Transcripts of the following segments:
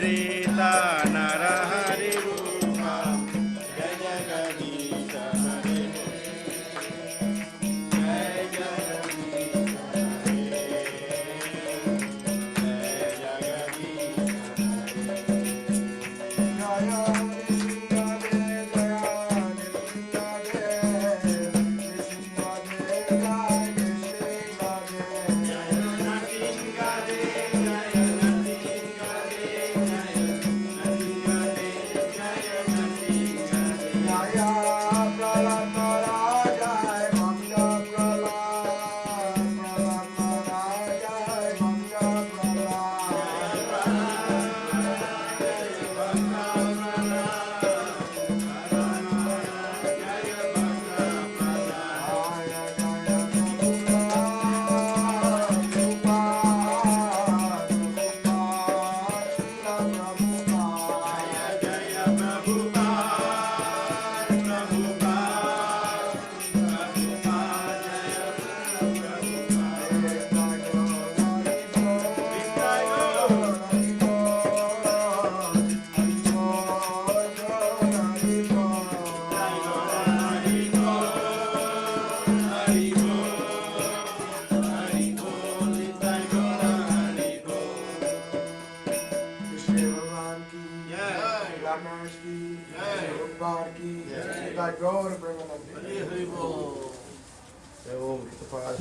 त्रेता नरहरि रूपा जय जगदीश हरे जय जगदीश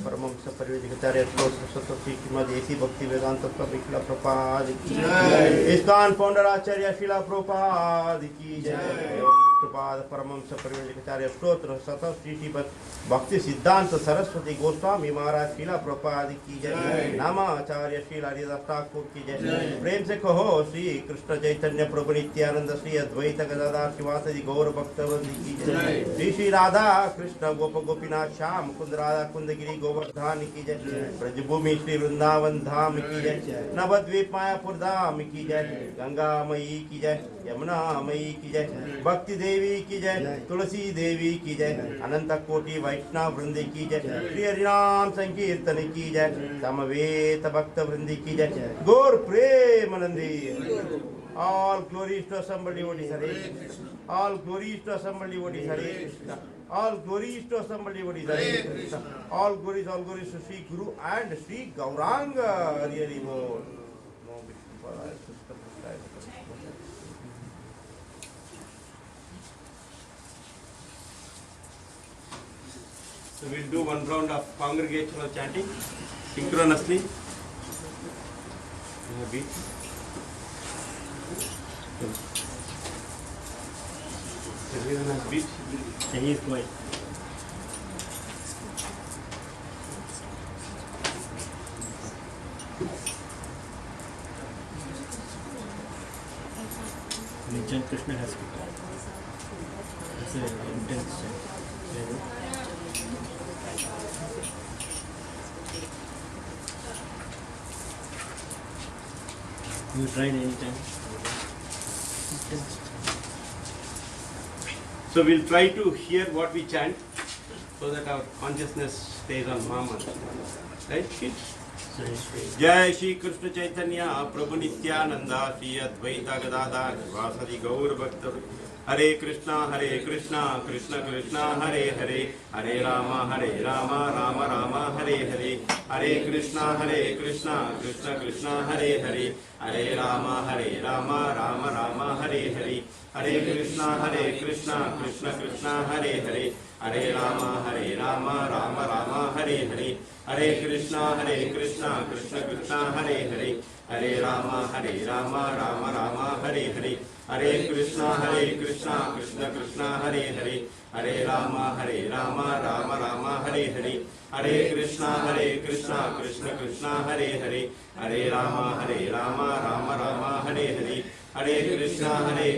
परमहंस परिव्राजकाचार्य श्रीमद भक्ति वेदांत शिला प्रपाद की जय। इस्कॉन फाउंडर आचार्य शिला प्रपाद की जय। प्रपाद परमहंस परिव्राजकाचार्य स्तोत्र सतत श्री भक्ति सिद्धांत सरस्वती गोस्वामी महाराज शिला प्रपाद की जय। नामाचार्य श्रील हरिदास ठाकुर की जय। प्रेम से कहो श्री कृष्ण चैतन्य प्रभु नित्यानंद श्री अद्वैत गदाधर शिवासादि गौर भक्तवृंद की जय। श्री श्री राधा कृष्ण गोप गोपीनाथ श्याम कुंद राधा कुंदगिरी गोवर्धन की जय। ब्रजभूमि श्री वृंदावन धाम की जय। नवद्वीप मायापुर धाम की जय। गंगा मई की जय। यमुना मई की जय। भक्ति देवी की जय। तुलसी देवी की जय। अनंत कोटि वैष्णव वृंद की जय। श्री हरिनाम संकीर्तन की जय। समवेत भक्त वृंद की जय। गौर Premanandi. All glories to assembled devotees, Hare Krishna. All glories to assembled devotees, Hare Krishna. All glories to assembled devotees, Hare Krishna. All glories to Sri Guru and Sri Gauranga, Hare Hare Bol. So we'll do one round of congregational chanting synchronously. Everyone has beat. He is quiet. Chant Krishna has to. It's an intense chant. You tried any time? So we'll try to hear what we chant so that our consciousness stays on Mama. Right, kids? जय श्री कृष्ण चैतन्य प्रभु नित्यानंदा श्री अद्वैत गदाधर शिवासादि गौर भक्त हरे कृष्णा कृष्ण कृष्ण हरे हरे हरे राम राम राम हरे हरे हरे कृष्णा कृष्ण कृष्ण हरे हरे हरे राम राम राम हरे हरे हरे कृष्णा कृष्ण कृष्ण हरे हरे हरे राम राम राम हरे हरे हरे कृष्णा कृष्ण कृष्ण हरे हरे हरे राम राम राम हरे हरे हरे कृष्णा कृष्ण कृष्ण हरे हरे हरे राम राम राम हरे हरे हरे कृष्णा कृष्ण कृष्ण हरे हरे हरे राम राम राम हरे हरे हरे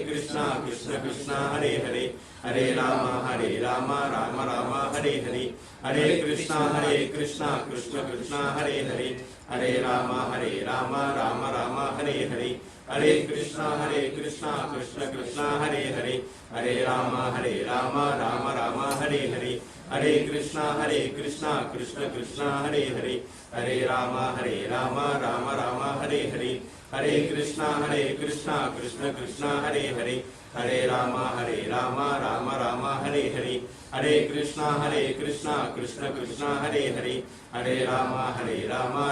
कृष्णा कृष्ण कृष्ण हरे हरे हरे राम राम राम हरे हरे हरे कृष्णा कृष्ण कृष्ण हरे हरे हरे राम राम राम हरे हरे हरे कृष्णा कृष्ण कृष्ण हरे हरे, हरे राम राम राम हरे हरे, हरे कृष्णा कृष्ण कृष्ण हरे हरे, हरे राम राम राम हरे हरे, हरे कृष्णा कृष्ण कृष्ण हरे हरे, हरे राम राम राम हरे हरे, हरे कृष्णा कृष्ण कृष्ण हरे हरे, हरे राम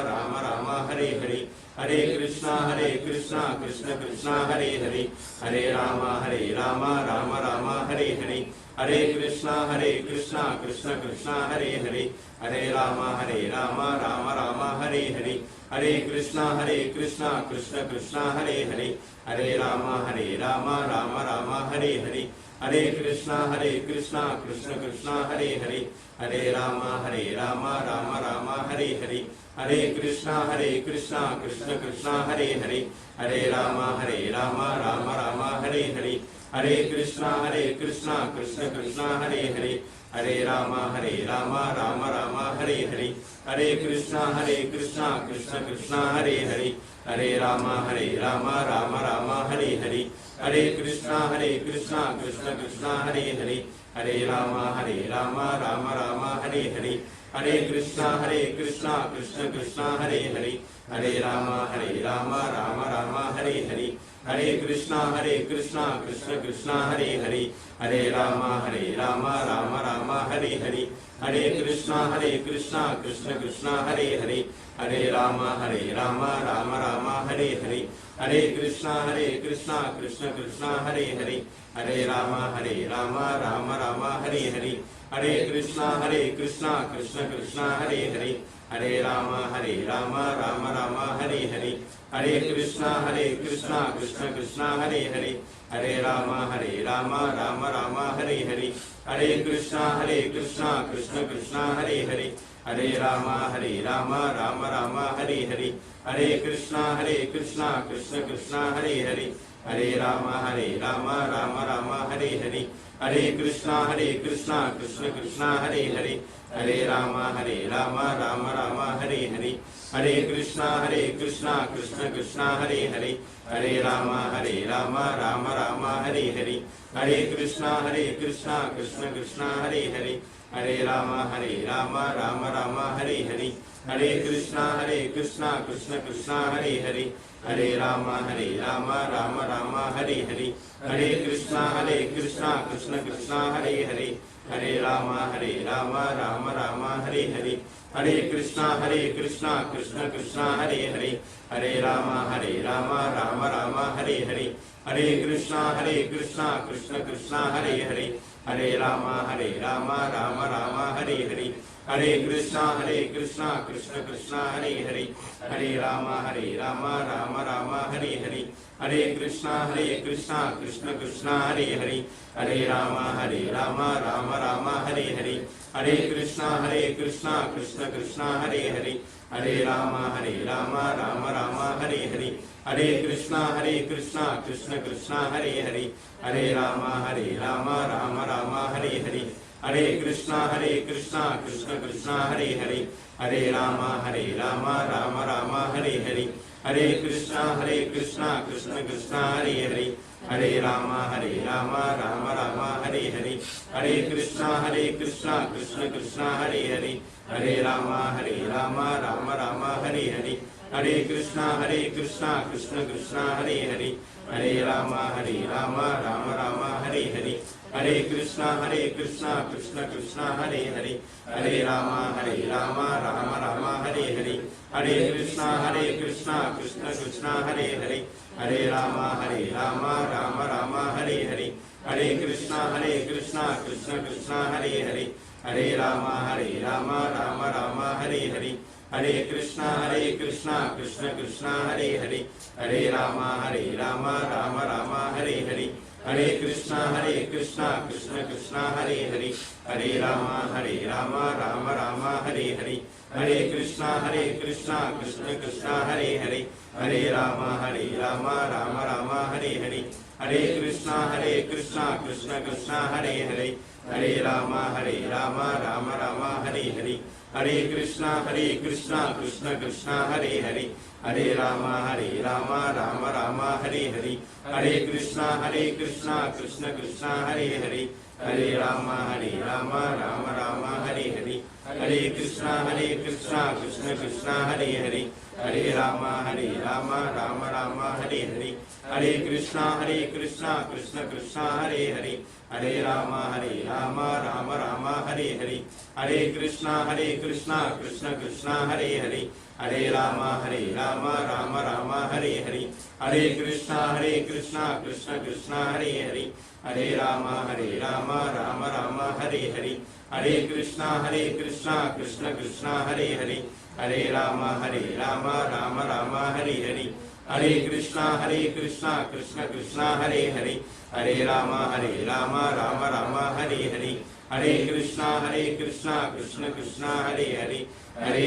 राम राम हरे हरे, हरे कृष्णा कृष्ण कृष्ण हरे हरे, हरे राम राम राम हरे हरे, हरे कृष्णा कृष्ण कृष्ण हरे हरे, हरे राम राम राम हरे हरे, हरे कृष्णा कृष्ण कृष्ण हरे हरे, हरे राम राम राम हरे हरे, हरे कृष्णा कृष्ण कृष्ण हरे हरे, हरे राम राम राम हरे हरे, हरे कृष्णा कृष्ण कृष्ण हरे हरे, हरे राम राम राम हरे हरे, हरे कृष्णा कृष्ण कृष्ण हरे हरे, हरे राम राम राम हरे हरे, हरे कृष्णा कृष्ण कृष्ण हरे हरे, हरे राम राम राम हरे हरे, हरे कृष्णा कृष्ण कृष्ण हरे हरे, हरे राम राम राम हरे हरे, हरे कृष्णा कृष्ण कृष्ण हरे हरे, हरे राम राम राम हरे हरे, हरे कृष्णा कृष्ण कृष्ण हरे हरे, हरे राम राम राम हरे हरे, हरे कृष्णा कृष्ण कृष्ण हरे हरे, हरे राम राम राम हरे हरे, हरे कृष्णा कृष्ण कृष्ण हरे हरे, हरे राम राम राम हरे हरे, हरे कृष्णा कृष्ण कृष्ण हरे हरे, हरे राम राम राम हरे हरे, हरे कृष्णा कृष्ण कृष्ण हरे हरे, हरे राम राम राम हरे हरे, हरे कृष्णा कृष्ण कृष्ण हरे हरे, हरे राम राम राम हरे हरे, हरे कृष्णा कृष्ण कृष्ण हरे हरे, हरे राम राम राम हरे हरे, हरे कृष्णा कृष्ण कृष्ण हरे हरे, हरे राम राम राम हरे हरे, हरे कृष्णा कृष्ण कृष्ण हरे हरे, हरे राम राम राम हरे हरे, हरे कृष्णा कृष्ण कृष्ण हरे हरे, हरे राम राम राम हरे हरे, हरे कृष्णा कृष्ण कृष्ण हरे हरे, हरे राम राम राम हरे हरे, हरे कृष्णा कृष्ण कृष्ण हरे हरे, हरे राम राम राम हरे हरे, हरे कृष्णा कृष्ण कृष्ण हरे हरे, हरे राम राम राम हरे हरे, हरे कृष्णा कृष्ण कृष्ण हरे हरे, हरे राम राम राम हरे हरे, हरे कृष्णा कृष्ण कृष्ण हरे हरे, हरे राम राम राम हरे हरे, हरे कृष्णा कृष्ण कृष्ण हरे हरे, हरे राम राम राम हरे हरे, हरे कृष्णा कृष्ण कृष्ण हरे हरे, हरे राम राम राम हरे हरे, हरे कृष्णा कृष्ण कृष्ण हरे हरे, हरे राम राम राम हरे हरे, हरे कृष्णा कृष्ण कृष्ण हरे हरे, हरे राम राम राम हरे हरे, हरे कृष्णा कृष्ण कृष्ण हरे हरे, हरे राम राम राम हरे हरे, हरे कृष्णा कृष्ण कृष्ण हरे हरे, हरे राम राम राम हरे हरे, हरे कृष्णा कृष्ण कृष्ण हरे हरे, हरे राम राम राम हरे हरे, हरे कृष्णा कृष्ण कृष्ण हरे हरे, हरे राम राम राम हरे हरे, हरे कृष्णा कृष्ण कृष्ण हरे हरे, हरे राम राम राम हरे हरे, हरे कृष्णा कृष्ण कृष्ण हरे हरे, हरे राम राम राम हरे हरे, हरे कृष्णा कृष्ण कृष्ण हरे हरे, हरे राम राम राम हरे हरे, हरे कृष्णा कृष्ण कृष्ण हरे हरे, हरे राम राम राम हरे हरे, हरे कृष्णा कृष्ण कृष्ण हरे हरे, हरे राम राम राम हरे हरे, हरे कृष्णा कृष्ण कृष्ण हरे हरे, हरे राम राम राम हरे हरे, हरे कृष्णा कृष्ण कृष्ण हरे हरे, हरे राम राम राम हरे हरे, हरे कृष्णा कृष्ण कृष्ण हरे हरे, हरे राम राम राम हरे हरे, हरे कृष्णा कृष्ण कृष्ण हरे हरे, हरे राम राम राम हरे हरे, हरे कृष्णा कृष्ण कृष्ण हरे हरे, हरे राम राम राम हरे हरे, हरे कृष्णा कृष्ण कृष्ण हरे हरे, हरे राम राम राम हरे हरे, हरे कृष्णा कृष्ण कृष्ण हरे हरे, हरे राम राम राम हरे हरे, हरे कृष्णा कृष्ण कृष्ण हरे हरे, हरे राम राम राम हरे हरे, हरे कृष्णा कृष्ण कृष्ण हरे हरे, हरे राम राम राम हरे हरे, हरे कृष्णा कृष्ण कृष्ण हरे हरे, हरे राम राम राम हरे हरे, हरे कृष्णा कृष्ण कृष्ण हरे हरे, हरे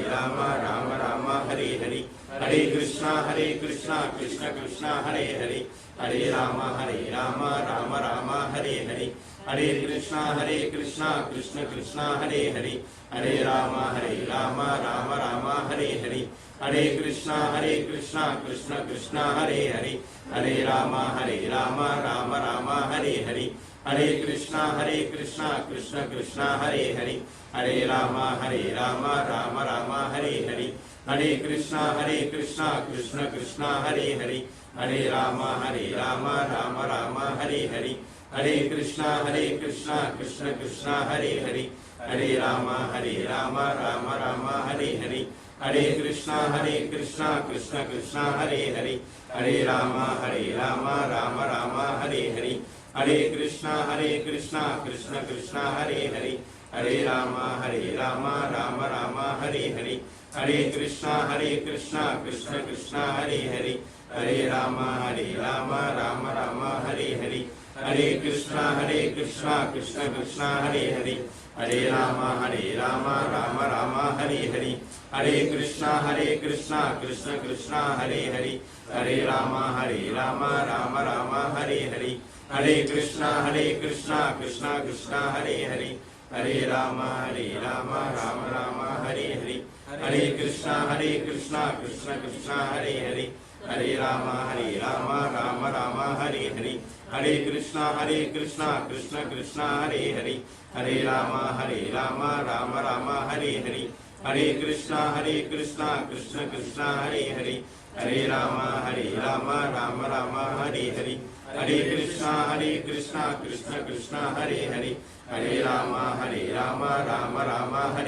राम राम राम हरे हरे, हरे कृष्णा कृष्ण कृष्ण हरे हरे, हरे राम राम राम हरे हरे, हरे कृष्णा कृष्ण कृष्ण हरे हरे, हरे राम राम राम हरे हरे, हरे कृष्णा कृष्ण कृष्ण हरे हरे, हरे राम राम राम हरे हरे, हरे कृष्णा कृष्ण कृष्ण हरे हरे, हरे राम राम राम हरे हरे, हरे कृष्णा कृष्ण कृष्ण हरे हरे, हरे राम राम राम हरे हरे, हरे कृष्णा कृष्ण कृष्ण हरे हरे, हरे राम राम राम हरे हरे, हरे कृष्णा कृष्ण कृष्ण हरे हरे, हरे राम राम राम हरे हरे, हरे कृष्णा कृष्ण कृष्ण हरे हरे, हरे राम राम राम हरे हरे, हरे कृष्णा कृष्ण कृष्ण हरे हरे, हरे राम राम राम हरे हरे, हरे कृष्णा कृष्ण कृष्ण हरे हरे, हरे राम राम राम हरे हरे, हरे कृष्णा कृष्ण कृष्ण हरे हरे, हरे राम राम राम हरे हरे, हरे कृष्णा कृष्ण कृष्ण हरे हरे, हरे राम राम राम हरे हरे, हरे कृष्णा कृष्ण कृष्ण हरे हरे, हरे राम राम राम हरे हरे, हरे कृष्णा कृष्ण कृष्ण हरे हरे, हरे राम राम राम हरे हरे, हरे कृष्णा कृष्ण कृष्ण हरे हरे, हरे राम राम राम हरे हरे, हरे कृष्णा कृष्ण कृष्ण हरे हरे, हरे राम राम राम हरे हरे, हरे कृष्णा कृष्ण कृष्ण हरे हरे, हरे राम राम राम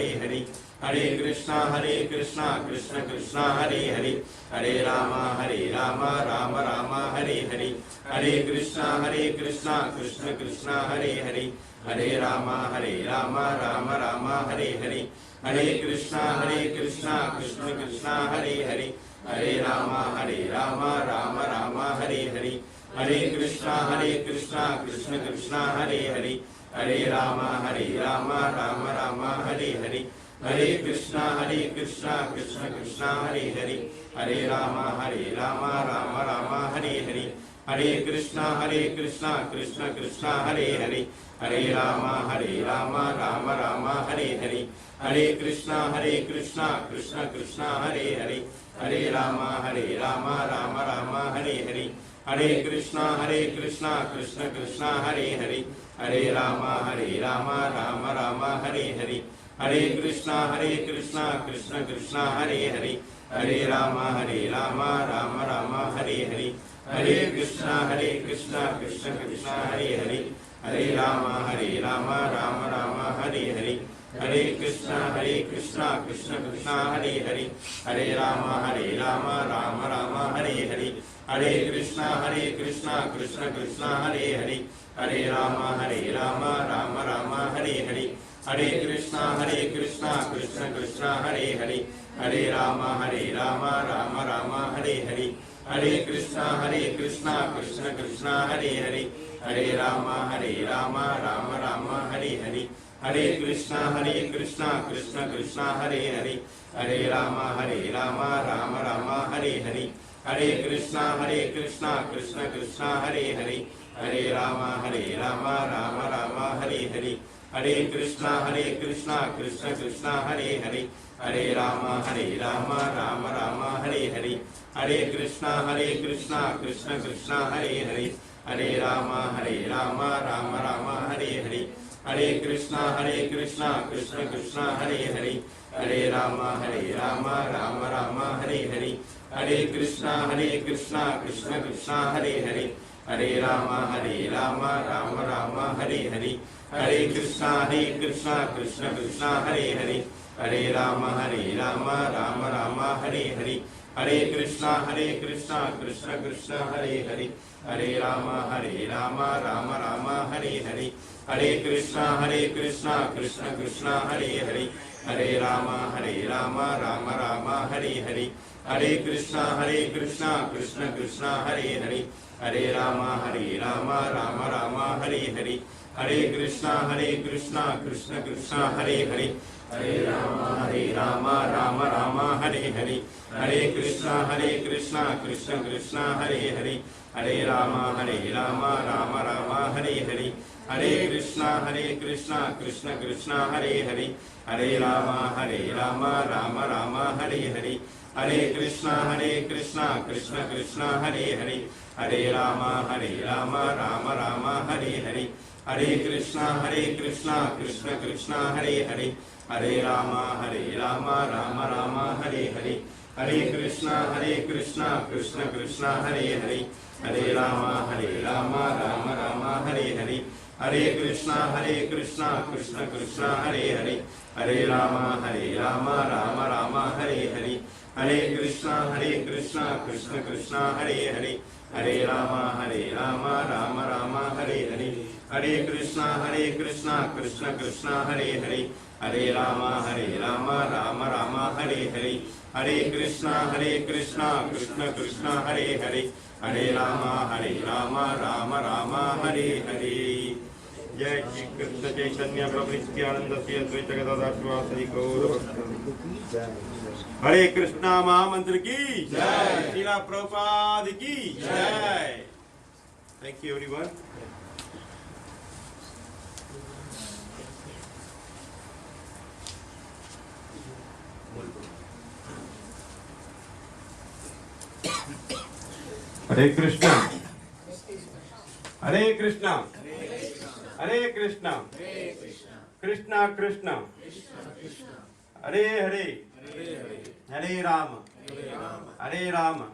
हरे हरे, हरे कृष्णा कृष्ण कृष्ण हरे हरे, हरे राम राम राम हरे हरे, हरे कृष्णा कृष्ण कृष्ण हरे हरे, हरे राम राम राम हरे हरे, हरे कृष्णा कृष्ण कृष्ण हरे हरे, हरे राम राम राम हरे हरे, हरे कृष्णा कृष्ण कृष्ण हरे हरे, हरे राम राम राम हरे हरे, हरे कृष्णा कृष्ण कृष्ण हरे हरे, हरे राम राम राम हरे हरे, हरे कृष्णा कृष्ण कृष्ण हरे हरे, हरे राम राम राम हरे हरे, हरे कृष्णा कृष्ण कृष्ण हरे हरे, हरे राम राम राम हरे हरे, हरे कृष्णा कृष्ण कृष्ण हरे हरे, हरे राम राम राम हरे हरे, हरे कृष्णा कृष्ण कृष्ण हरे हरे, हरे राम राम राम हरे हरे, हरे कृष्णा कृष्ण कृष्ण हरे हरे, हरे राम राम राम हरे हरे, हरे कृष्णा कृष्ण कृष्ण हरे हरे, हरे राम राम राम हरे हरे, हरे कृष्णा कृष्ण कृष्ण हरे हरे, हरे राम राम राम हरे हरे, हरे कृष्णा कृष्ण कृष्ण हरे हरे, हरे राम राम राम हरे हरे, हरे कृष्णा कृष्ण कृष्ण हरे हरे, हरे Ram Ram Ram Hare Hare, Hare Krishna, Krishna Krishna, Hare Hare, Hare Rama, Rama Rama, Hare Hare, Hare Krishna, Krishna Krishna, Hare Hare, Hare Rama, Rama Rama, Hare Hare, Hare Krishna, Krishna Krishna, Hare Hare, Hare Rama, Rama Rama, Hare Hare, Hare Krishna, Krishna Krishna, Hare Hare, Hare Rama, Rama Rama, Hare Hare, Hare Krishna, Krishna Krishna, Hare Hare, Hare Rama, Rama Rama, Hare Hare, Hare Krishna, Krishna Krishna, Hare Hare, Hare Rama, Rama Rama, Hare Hare, Hare Krishna, Krishna Hare Hare, Hare Rama, Rama Rama, Hare Hare, Hare Krishna, Krishna Hare Hare, Hare Rama, Rama Rama, Hare Hare, Hare Krishna, Krishna Hare Hare, Hare Rama, Rama Rama, Hare Hare, Hare Krishna, Krishna Hare Hare, Hare Rama, Rama Rama, Hare Hare, Hare Krishna, Krishna Hare Hare, Hare Rama, Rama Rama, Hare Hare, Hare Krishna, Krishna Hare Hare, Hare Rama, Rama Rama, Hare Hare, Hare Krishna, Krishna Hare Hare, Hare Rama, Rama Rama, Hare Hare, Hare Krishna, Krishna Hare Hare, Hare Rama, Rama Rama, Hare Hare, Hare Krishna, Krishna Hare Hare, Hare Rama, Rama Rama, Hare Hare, Hare Krishna, Krishna Hare Hare, Hare Rama, Rama Rama, Hare Hare, Hare Krishna, Krishna Hare Hare, Hare Rama, Rama Rama, Hare Hare, Hare Krishna, Krishna Hare Hare, Hare Rama, Rama Rama, Hare Hare. Jai Shri Krishna Chaitanya Prabhu Nityananda Sri Advaita Gadadhar Srivasadi Gaura Bhakta. Hare Krishna Mahamantra ki Jai. Srila Prabhupada ki Jai. Thank you everyone. Hare Krishna. Hare Krishna. Hare Krishna. Krishna Krishna. Hare Hare. Hare Rama. Hare Rama.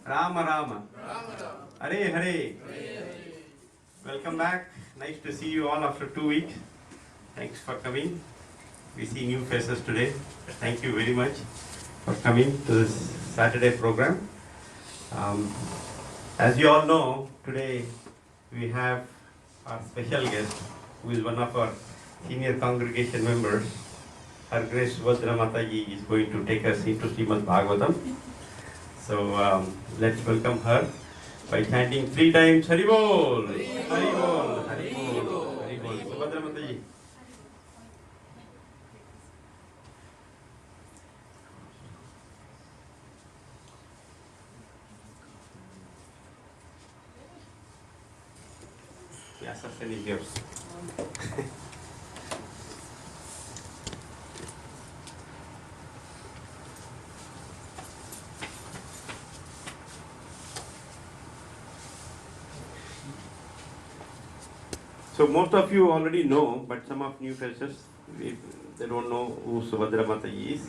Rama Rama. Hare Hare. Welcome back. Nice to see you all after 2 weeks. Thanks for coming. We see new faces today. Thank you very much for coming to this Saturday program. As you all know, today we have our special guest, who is one of our senior congregation members. Her Grace Subhadra Mathaji is going to take us into Srimad Bhagavatam. So let's welcome her by chanting 3 times Hari Bol, Hari Bol, Hari Bol, Hari Bol. Subhadra Mathaji. Yes, session is yours. So most of you already know, but some of new faces, they don't know who Subhadra Mathaji is.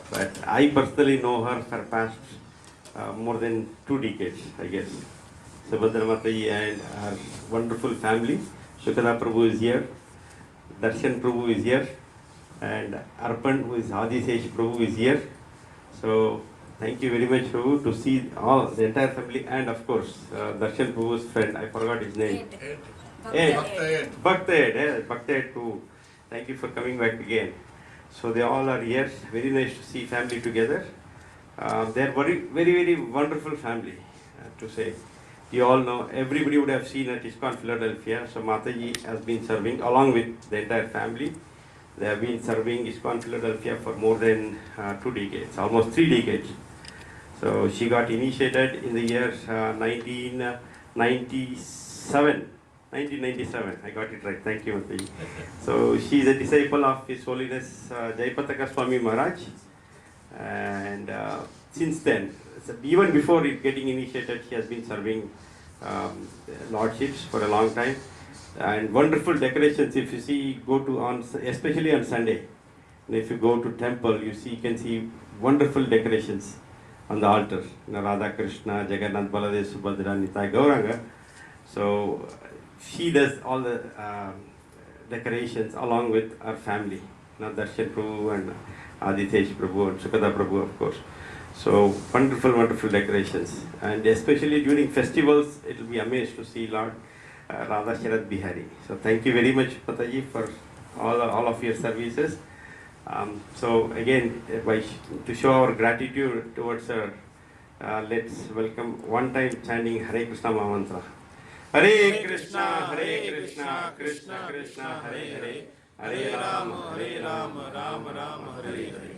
But I personally know her for past more than 2 decades, I guess. Subhadra Mathaji and her wonderful family. Shukala Prabhu is here, Darshan Prabhu is here, and Arpan, who is Adisesh Prabhu, is here. So thank you very much, Prabhu, to see all the entire family, and of course Darshan Prabhu's friend. I forgot his name. Bhakta Ed too. Thank you for coming back again. So they all are here. Very nice to see family together. They are very wonderful family, to say. You all know, everybody would have seen at ISKCON Philadelphia. So Mataji has been serving along with the entire family. They have been serving ISKCON Philadelphia for more than 2 decades, almost 3 decades. So she got initiated in the year 1997 1997. I got it right. Thank you, Mataji. So she is a disciple of His Holiness Jayapataka Swami Maharaj. And since then, so even before it getting initiated, she has been serving lordships for a long time. And wonderful decorations. If you see, go to on especially on Sunday, and if you go to temple, you can see wonderful decorations on the altar. Radha Krishna, Jagannath, Baladev, Subhadra, Nitai, Gauranga. So she does all the decorations along with our family. Darshan Prabhu and Aditesh Prabhu and Sukada Prabhu, of course. So wonderful, wonderful decorations. And especially during festivals, it will be amazed to see Lord Radha Sharad Bihari. So thank you very much, Mataji, for all of your services. So again, to show our gratitude towards her, let's welcome one time chanting Hare Krishna Mahamantra. Hare Krishna, Krishna Krishna, Hare Hare, Hare Rama, Rama Rama, Hare Hare.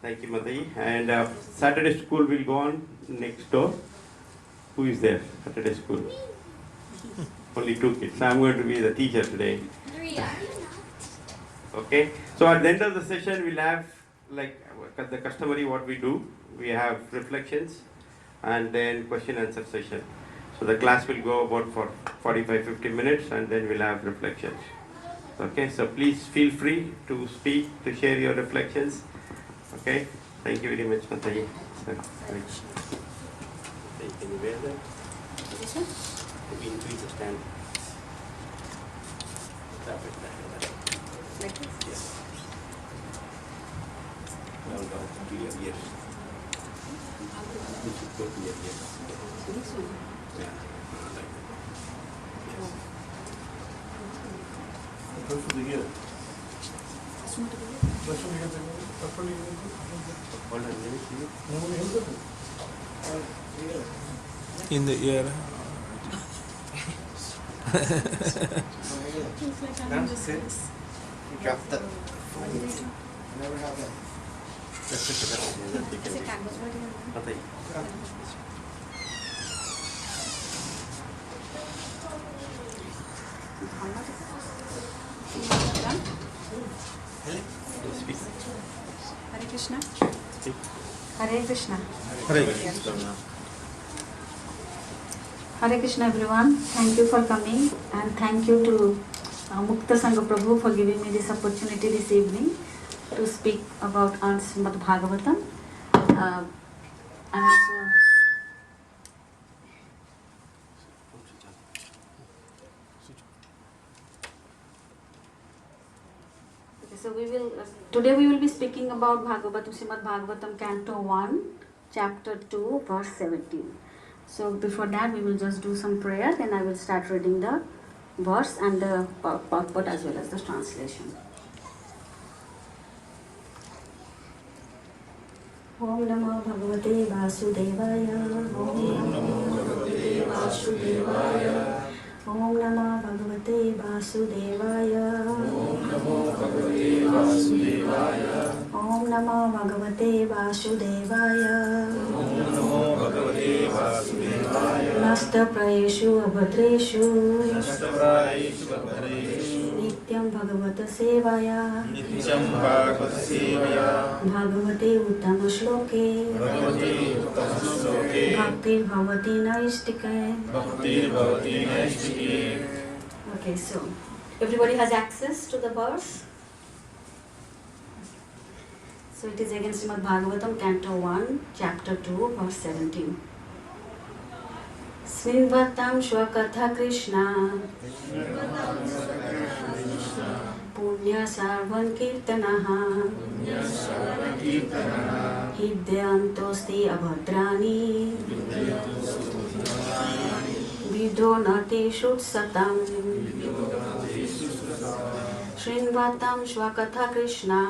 Thank you, Mataji. And Saturday school will go on next door. Who is there? Saturday school. Only 2 kids. So I'm going to be the teacher today. Okay. So at the end of the session, we'll have like the customary what we do. We have reflections and then question answer session. So the class will go about for 45-50 minutes and then we'll have reflections. Okay. So please feel free to speak, to share your reflections. Okay. Thank you very much, Mataji. Can you wear that? This one? Maybe increase the stand. Like this? Yes. Down to your ears. You should go to your ears. This one? Yeah. Like that. Yes. Go to the ear. This one to the ear? This one to the ear? Hold on, let me see. In the ear. That's it. You dropped that. Never have that. Hare Krishna. Speak. Hare Krishna. Hare Krishna. Hare Krishna, everyone. Thank you for coming and thank you to Mukta Sangha Prabhu for giving me this opportunity this evening to speak about Srimad Bhagavatam. So today we will be speaking about Srimad Bhagavatam Canto 1, Chapter 2, Verse 17. So before that we will just do some prayer, then I will start reading the verse and the purport as well as the translation. Om Namo Bhagavate Vasudevaya. Om Namo Bhagavate Vasudevaya. Om Namo Bhagavate Vasudevaya. Om Namo Bhagavate Vasudevaya. Om Namo Bhagavate Vasudevaya. Om Namo Bhagavate Vasudevaya. Nasta Prayeshu Abhadreshu. Nasta Prayeshu Abhadreshu. Nityam Bhagavata Sevaya. Nityam Bhagavata Sevaya. Bhagavate Uttama Shloke. Bhagavate Uttama Shloke. Bhaktir Bhavati Naistike. Bhaktir Bhavati Naistike. Okay, so everybody has access to the verse. So it is again Srimad Bhagavatam, Canto 1, Chapter 2, Verse 17. Srimvatam Shwakatha Krishna Punya Sarvan Kirtanaha Hidyantosti Abhadrani Vidonati Shutsatam Srimvatam Shwakatha Krishna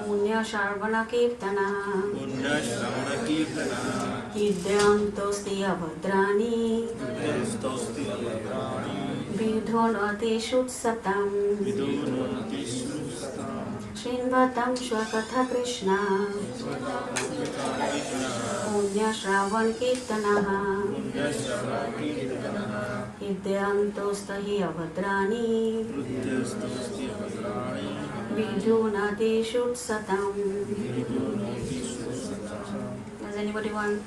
Punya Sarvana Kirtana Hidyantosti Abhadrani Vidonati Shutsatam Srimvatam Shwakatha Krishna Punya Shravan Kirtana Hidyantosta hi abhadrani Vidunati Shutsatam. Does anybody want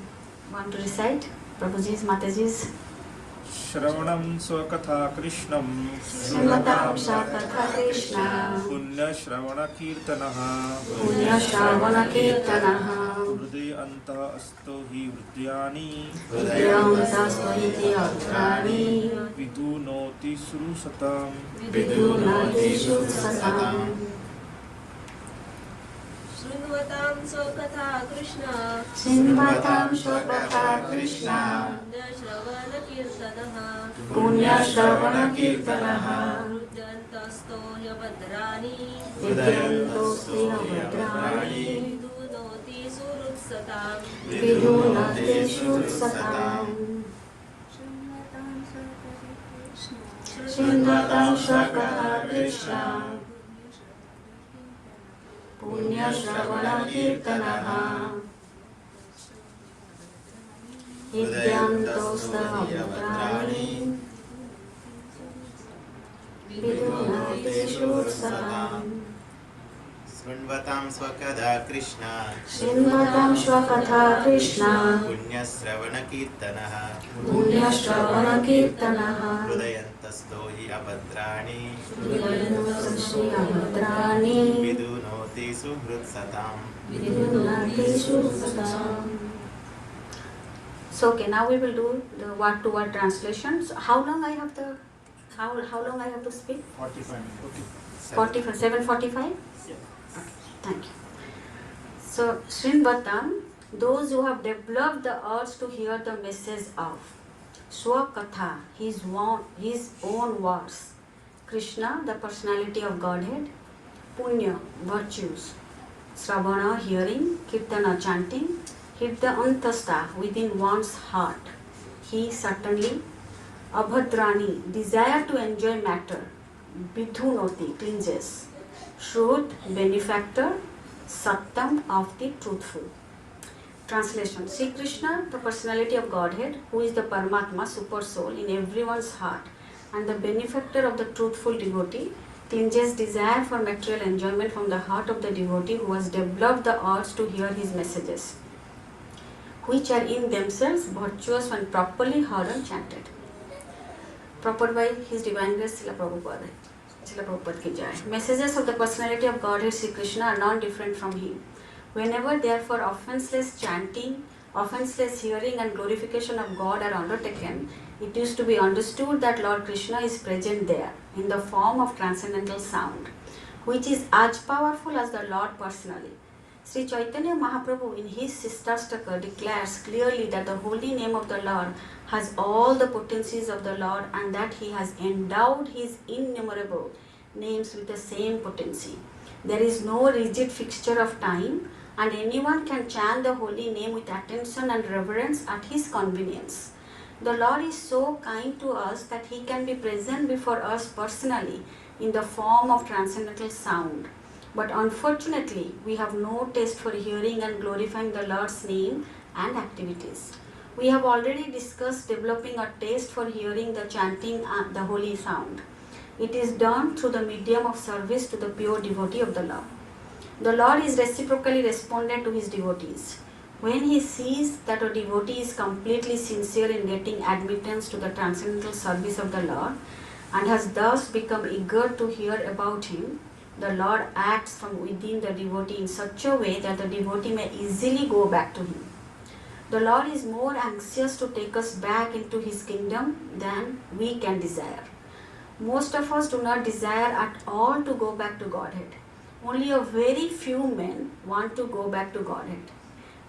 to recite? Prabhuji's, Mataji's? Shravanam Swakatha Krishnam Srimatam Shakatha Krishna Punya Shravana Kirtanaha Punya Shravana Kirtanaha Hriday Anta Asto Hi Vrutyani Vidyamta Swahiti Adrani Vidunoti Srusatam Vidunati Shutsatam. Srimvatam Swakatha Krishna Srimatam Shakatha Krishna Shravana Kirtanaha Punya Shravana Kirtanaha Rudyantasto Yabhadrani Vidyantosti Abhadrani Vidunoti Surutsatam Vidunati Shutsatam. Srimatam Shakatha Krishna Punya Shravana Kirtanaha Hidyantosta Abhadrani Vidunati Shutsatam. Srimvatam Swakatha Krishna Srimatam Shakatha Krishna Punyasravana Kirtanaha Punya Shravana Kirtanaha Hridayantasto hi abhadrani Vidyantosti Abhadrani Vidunoti Suhrutsatam. Vidunati Shutsatam. So okay, now we will do the word-to-word translation. So how long I have to speak? 45 minutes. Okay. 45, 7:45? Yeah. Okay, thank you. So Srimvatam, those who have developed the urge to hear the message of Swakatha, his own words, Krishna, the personality of Godhead, Punya, virtues, Sravana, hearing, Kirtana, chanting, Hidya within one's heart. He certainly, Abhadrani, desire to enjoy matter, Vidhunoti, cleanses, Shrut, benefactor, Sattam, of the truthful. Translation. Sri Krishna, the personality of Godhead, who is the Paramatma, super soul in everyone's heart, and the benefactor of the truthful devotee, cleanses desire for material enjoyment from the heart of the devotee who has developed the urge to hear his messages, which are in themselves virtuous when properly heard and chanted. Proper by His Divine Grace Srila Prabhupada. Srila Prabhupada ki jai. Messages of the personality of Godhead Sri Krishna are not different from him. Whenever therefore offenseless chanting, offenseless hearing and glorification of God are undertaken, it is to be understood that Lord Krishna is present there in the form of transcendental sound, which is as powerful as the Lord personally. Sri Chaitanya Mahaprabhu in his Sistastaka declares clearly that the holy name of the Lord has all the potencies of the Lord and that he has endowed his innumerable names with the same potency. There is no rigid fixture of time and anyone can chant the holy name with attention and reverence at his convenience. The Lord is so kind to us that he can be present before us personally in the form of transcendental sound. But unfortunately, we have no taste for hearing and glorifying the Lord's name and activities. We have already discussed developing a taste for hearing the chanting and the holy sound. It is done through the medium of service to the pure devotee of the Lord. The Lord is reciprocally respondent to his devotees. When he sees that a devotee is completely sincere in getting admittance to the transcendental service of the Lord and has thus become eager to hear about him, the Lord acts from within the devotee in such a way that the devotee may easily go back to him. The Lord is more anxious to take us back into his kingdom than we can desire. Most of us do not desire at all to go back to Godhead. Only a very few men want to go back to Godhead.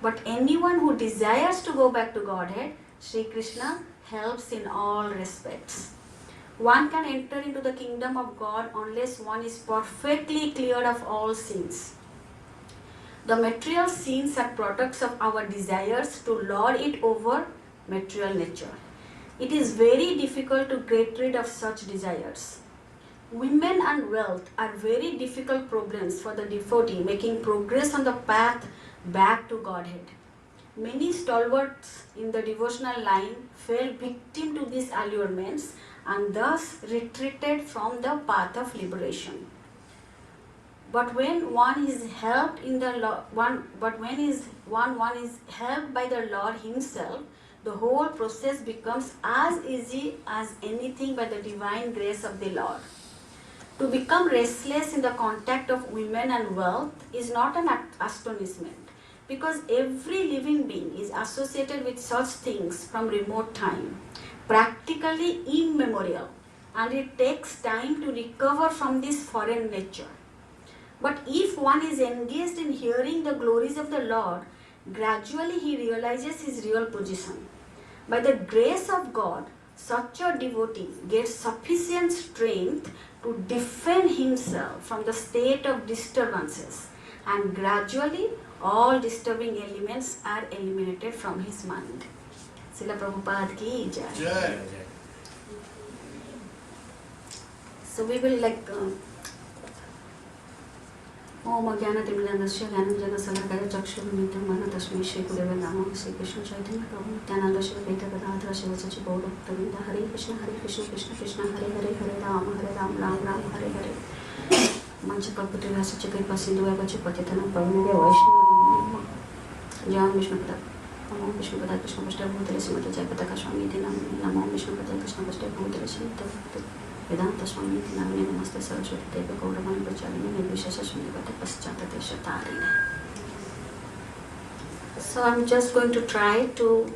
But anyone who desires to go back to Godhead, Sri Krishna helps in all respects. One can enter into the kingdom of God unless one is perfectly cleared of all sins. The material sins are products of our desires to lord it over material nature. It is very difficult to get rid of such desires. Women and wealth are very difficult problems for the devotee making progress on the path back to Godhead. Many stalwarts in the devotional line fell victim to these allurements and thus retreated from the path of liberation. But when one is helped in the one is helped by the Lord Himself, the whole process becomes as easy as anything by the divine grace of the Lord. To become restless in the contact of women and wealth is not an astonishment, because every living being is associated with such things from remote time, practically immemorial, and it takes time to recover from this foreign nature. But if one is engaged in hearing the glories of the Lord, gradually he realizes his real position. By the grace of God, such a devotee gets sufficient strength to defend himself from the state of disturbances, and gradually all disturbing elements are eliminated from his mind. Srila Prabhupada ki jai. So we will Om Jnana-Timirandasya Jnana-Salakaya Chakshurumritam Mana Tasmai Shri Gurave Namah Shri Krishna Chaitanya Prabhu Nityananda Shri Advaita Gadadhara Shiva Sachi Gaura Bhaktavinda Hare Krishna Krishna Krishna Hare Hare Hare Ram Ram Hare Hare Mancha Kalpatru Sachi Kripa Sindhu Vachi Patitanam Pavanavya Vaishnava Jai Vishnu Pada Namo Vishnu Pada Krishna Pashta Bhutale Srimati Jayapataka Swami Namo Vishnu Pada Krishna Pashta Bhutale Srimati Vedanta Swami Namine Namaste Saraswati Deva Gauravani Pracharine Nirvishesha Sundivata Paschata Deshatarine. So I'm just going to try to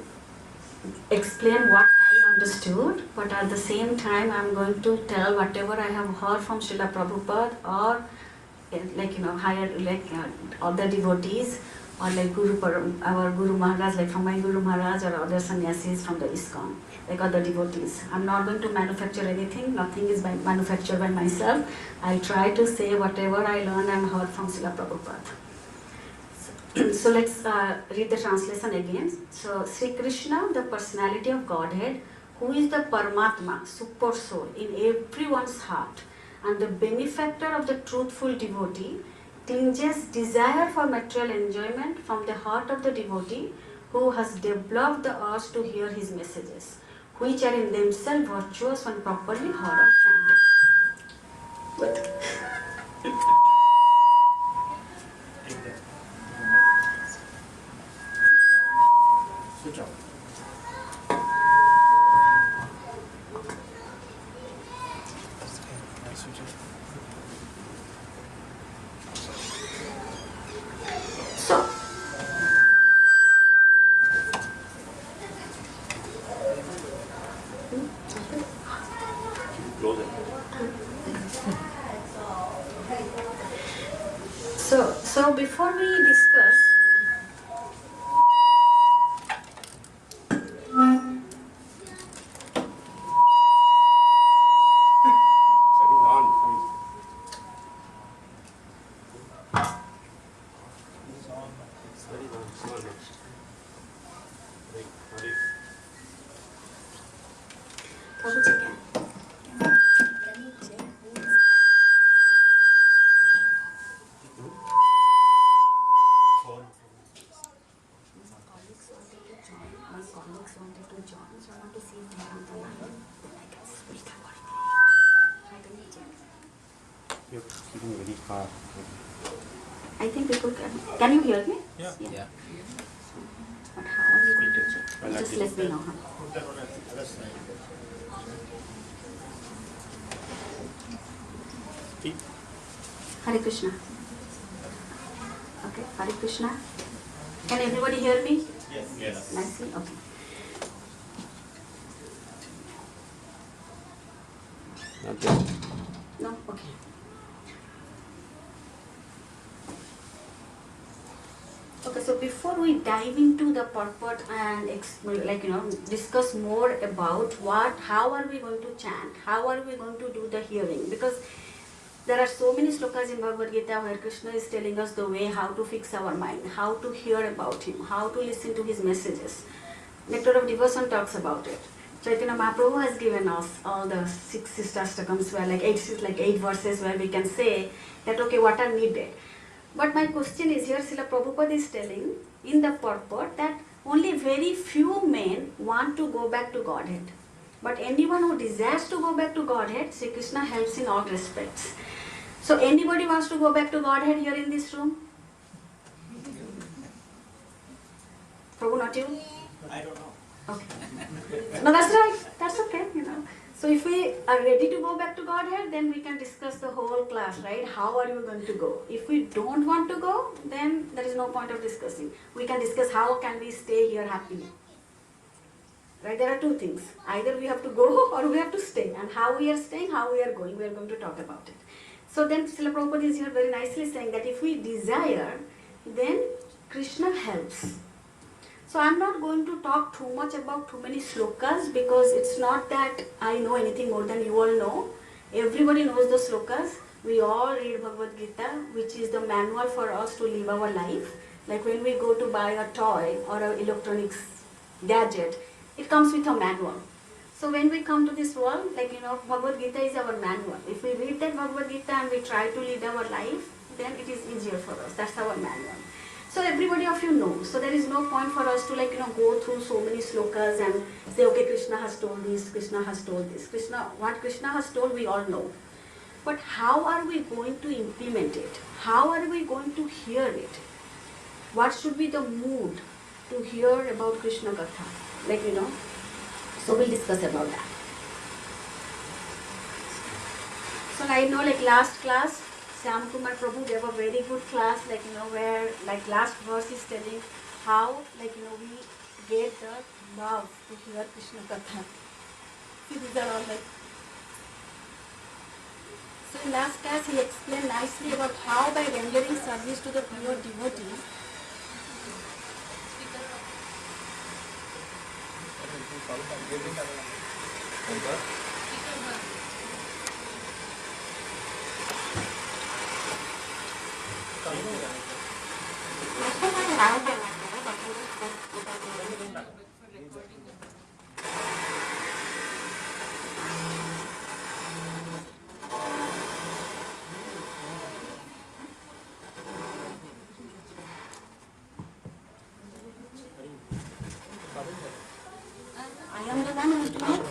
explain what I understood, but at the same time I'm going to tell whatever I have heard from Srila Prabhupada or higher other devotees, or our Guru Maharaj, from my Guru Maharaj or other sannyasis from the ISKCON, other devotees. I'm not going to manufacture anything, nothing is manufactured by myself. I'll try to say whatever I learned and heard from Srila Prabhupada. So let's read the translation again. So Sri Krishna, the personality of Godhead, who is the Paramatma, super soul in everyone's heart, and the benefactor of the truthful devotee, clinches desire for material enjoyment from the heart of the devotee who has developed the urge to hear his messages, which are in themselves virtuous when properly heard or chanted. Switch off. So before we discuss, You're speaking very far. I think people can you hear me? Yeah. But how are you going to check? Just let me know. Hare Krishna. Okay, Hare Krishna. Can everybody hear me? Yes. Nicely? Okay. Not yet. No? Okay. Okay, so before we dive into the purport and discuss more about how are we going to chant, how are we going to do the hearing, because there are so many slokas in Bhagavad Gita where Krishna is telling us the way how to fix our mind, how to hear about him, how to listen to his messages. Nectar of Devotion talks about it. Chaitanya Mahaprabhu has given us all the 6 Sistastakams where eight verses where we can say that okay, what are needed. But my question is here, Srila Prabhupada is telling in the purport that only very few men want to go back to Godhead. But anyone who desires to go back to Godhead, Sri Krishna helps in all respects. So anybody wants to go back to Godhead here in this room? Prabhu, not you? I don't know. Okay. No, that's right. That's okay, So if we are ready to go back to Godhead, then we can discuss the whole class, right? How are you going to go? If we don't want to go, then there is no point of discussing. We can discuss how can we stay here happily. Right? There are two things. Either we have to go or we have to stay. And how we are staying, how we are going, we are going to talk about it. So then Srila Prabhupada is here very nicely saying that if we desire, then Krishna helps. So I'm not going to talk too much about too many slokas because it's not that I know anything more than you all know. Everybody knows the slokas. We all read Bhagavad Gita, which is the manual for us to live our life. Like when we go to buy a toy or an electronics gadget, it comes with a manual. So when we come to this world, Bhagavad Gita is our manual. If we read that Bhagavad Gita and we try to lead our life, then it is easier for us. That's our manual. So everybody of you knows. So there is no point for us to go through so many slokas and say, okay, Krishna has told this, Krishna has told this. What Krishna has told, we all know. But how are we going to implement it? How are we going to hear it? What should be the mood to hear about Krishna Katha? So we'll discuss about that. So I know last class, Shyam Kumar Prabhu gave a very good class, where last verse is telling how, we get the love to hear Krishna Katha. See, these are all So in last class he explained nicely about how by rendering service to the pure devotees, I am the one who is doing it.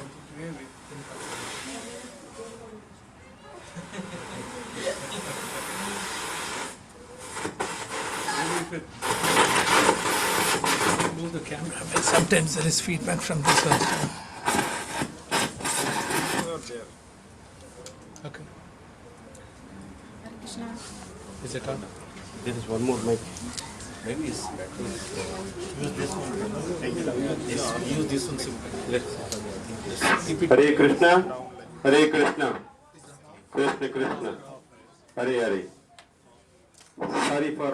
Move the camera, but sometimes there is feedback from this also. Okay. Is it on? There is one more mic. Maybe it's better. Use this one. Use this one simply. Hare Krishna, Hare Krishna, Krishna Krishna, Hare Hare. Sorry for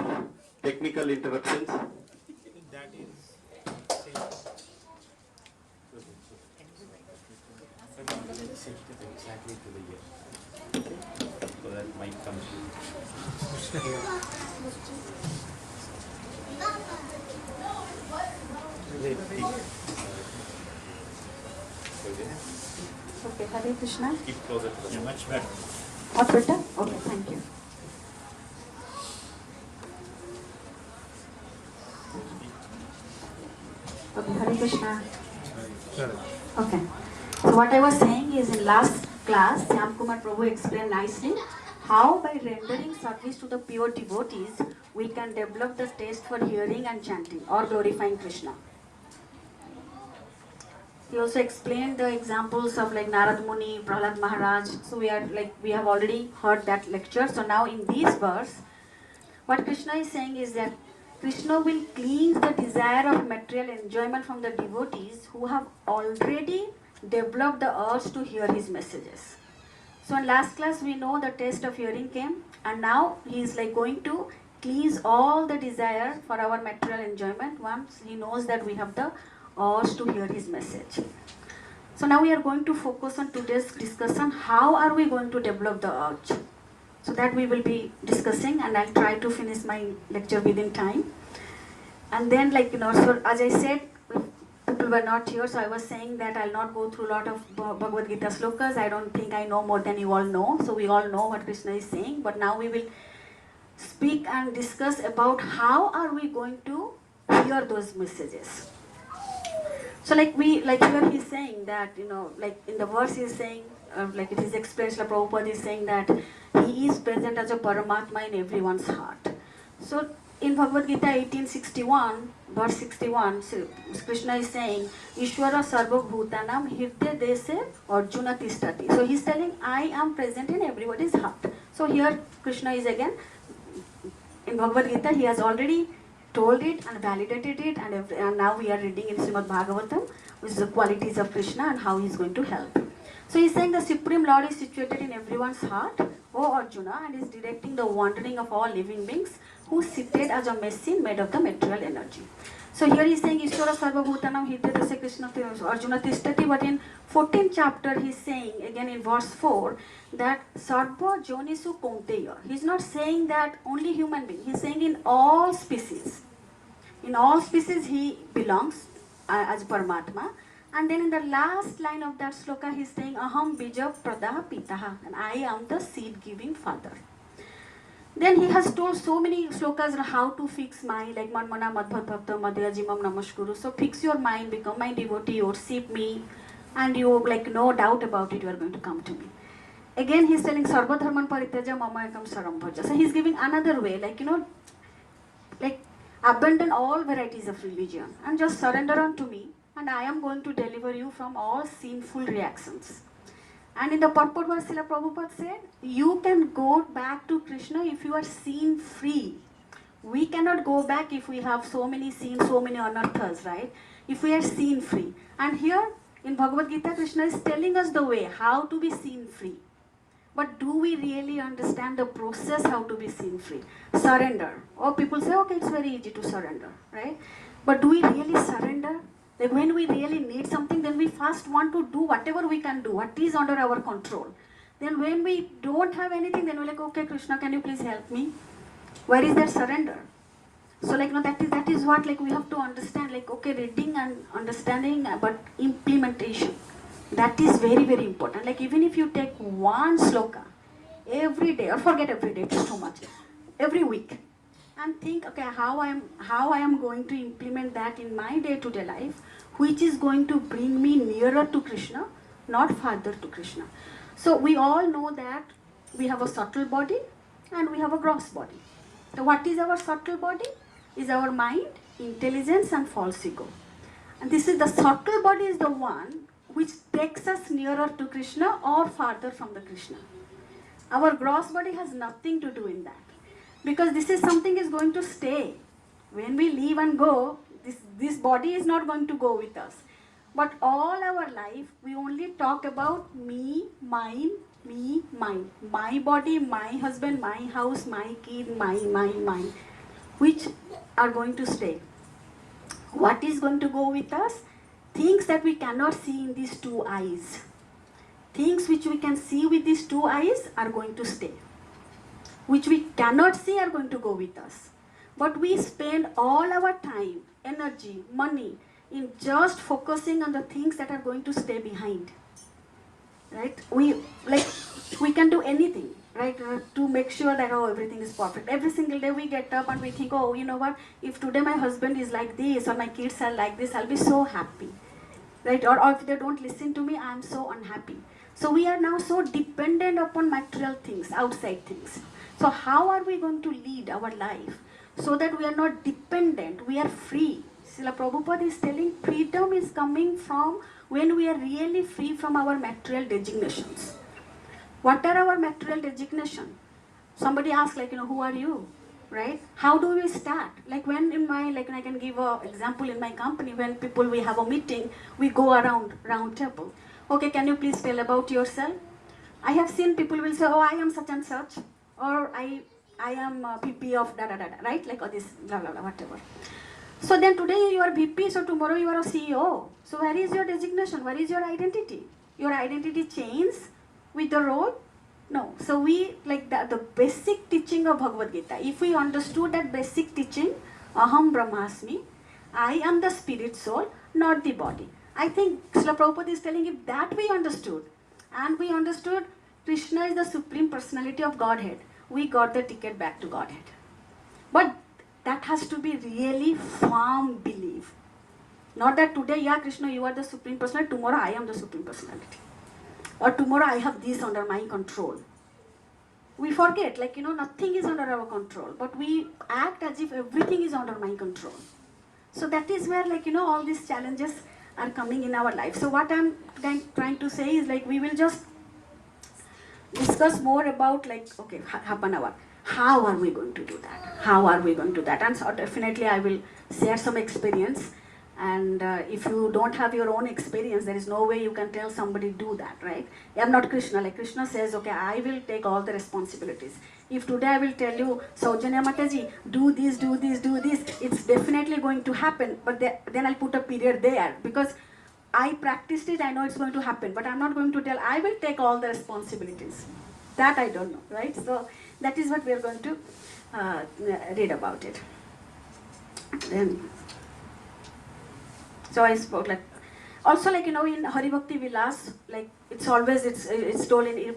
technical interruptions. That is Exactly to the year. So that might come. Okay, Hare Krishna. Keep closer to the much better. Or better? Okay, thank you. Okay, Hare Krishna. Okay. So what I was saying is in last class, Shyam Kumar Prabhu explained nicely how by rendering service to the pure devotees, we can develop the taste for hearing and chanting or glorifying Krishna. He also explained the examples of Narad Muni, Prahlad Maharaj. So we have already heard that lecture. So now in this verse, what Krishna is saying is that Krishna will cleanse the desire of material enjoyment from the devotees who have already developed the urge to hear his messages. So in last class we know the taste of hearing came, and now he is going to cleanse all the desire for our material enjoyment once he knows that we have the urge to hear his message. So now we are going to focus on today's discussion, how are we going to develop the urge? So that we will be discussing, and I'll try to finish my lecture within time. And then so as I said, people were not here, so I was saying that I'll not go through a lot of Bhagavad Gita slokas. I don't think I know more than you all know. So we all know what Krishna is saying. But now we will speak and discuss about how are we going to hear those messages. So like here he's saying that, like in the verse he's saying, like it is expressed, like Prabhupada is saying that he is present as a Paramatma in everyone's heart. So in Bhagavad Gita 1861, verse 61, Krishna is saying, Ishvara Sarva Bhutanam Hirde Dese Arjuna Tishtati. So he's telling, I am present in everybody's heart. So here Krishna is again, in Bhagavad Gita, he has already told it and validated it, and now we are reading in Srimad Bhagavatam, which is the qualities of Krishna and how he is going to help. So he is saying the Supreme Lord is situated in everyone's heart, O Arjuna, and is directing the wandering of all living beings who seated as a machine made of the material energy. So here he is saying Ishvara Sarva Bhutanam Hridayase Krishna Arjuna Tishtati, but in 14th chapter he is saying again in verse 4 that Sarva Jonisu Kaunteya. He is not saying that only human being, he is saying in all species. In all species he belongs as Paramatma. And then in the last line of that sloka he is saying Aham Bija Pradaha Pitaha, and I am the seed giving father. Then he has told so many slokas on how to fix mind, like Manmana Madhvat Bhakta Madhyajimam Namaskuru. So fix your mind, become my devotee, worship me, and you like no doubt about it, you are going to come to me. Again he is telling Sarva Dharman Parityaja Mama Ekam Saram Bhaja. So he is giving another way, like abandon all varieties of religion and just surrender unto me, and I am going to deliver you from all sinful reactions. And in the purport verse, Srila Prabhupada said, you can go back to Krishna if you are sin free. We cannot go back if we have so many sins, so many anarthas, right? If we are sin free. And here in Bhagavad Gita, Krishna is telling us the way how to be sin free. But do we really understand the process how to be sin free? Surrender. Or people say, okay, it's very easy to surrender, right? But do we really surrender? Like when we really need something, then we first want to do whatever we can do, what is under our control. Then when we don't have anything, then we're like, okay, Krishna, can you please help me? Where is that surrender? So like, that is what like we have to understand, like, okay, reading and understanding, but implementation. That is very, very important. Like even if you take one sloka every day, or forget every day, it's too much, every week, and think, okay, how I am going to implement that in my day-to-day life, which is going to bring me nearer to Krishna, not farther to Krishna. So we all know that we have a subtle body and we have a gross body. So what is our subtle body? Is our mind, intelligence and false ego. And this is the subtle body is the one which takes us nearer to Krishna or farther from the Krishna. Our gross body has nothing to do in that. Because this is something is going to stay. When we leave and go, this body is not going to go with us. But all our life, we only talk about me, mine, me, mine. My body, my husband, my house, my kid, mine, which are going to stay. What is going to go with us? Things that we cannot see in these two eyes. Things which we can see with these two eyes are going to stay. Which we cannot see are going to go with us. But we spend all our time, energy, money in just focusing on the things that are going to stay behind. Right? We can do anything, right, to make sure that everything is perfect. Every single day we get up and we think, oh, you know what, if today my husband is like this or my kids are like this, I'll be so happy. Right? Or if they don't listen to me, I'm so unhappy. So we are now so dependent upon material things, outside things. So how are we going to lead our life so that we are not dependent, we are free? Srila Prabhupada is telling freedom is coming from when we are really free from our material designations. What are our material designations? Somebody asks, like, who are you? Right? How do we start? Like when in my, like I can give an example in my company, when we have a meeting, we go around round table. Okay, can you please tell about yourself? I have seen people will say, oh, I am such and such. Or I am VP of da-da-da-da, right? Like, or this, blah, blah, blah, whatever. So then today you are VP, so tomorrow you are a CEO. So where is your designation? Where is your identity? Your identity changes with the role? No. So we, like the basic teaching of Bhagavad Gita, if we understood that basic teaching, Aham Brahmasmi, I am the spirit soul, not the body. I think Srila Prabhupada is telling, if that we understood, and we understood Krishna is the Supreme Personality of Godhead, we got the ticket back to Godhead. But that has to be really firm belief. Not that today, yeah, Krishna, you are the Supreme Personality, tomorrow I am the Supreme Personality. Or tomorrow I have this under my control. We forget, like, nothing is under our control, but we act as if everything is under my control. So that is where, like, all these challenges are coming in our life. So what I'm trying to say is, like, we will just discuss more about, like, okay, half an hour. How are we going to do that? How are we going to do that? And so definitely I will share some experience. And if you don't have your own experience, there is no way you can tell somebody do that, right? I'm not Krishna. Like Krishna says, okay, I will take all the responsibilities. If today I will tell you, Subhadra Mathaji, do this, do this, do this, it's definitely going to happen. But then I'll put a period there because I practiced it, I know it's going to happen. But I'm not going to tell, I will take all the responsibilities. That I don't know, right? So that is what we are going to read about it. Then, so I spoke like, also like, in Hari Bhakti Vilas, like it's always, it's told in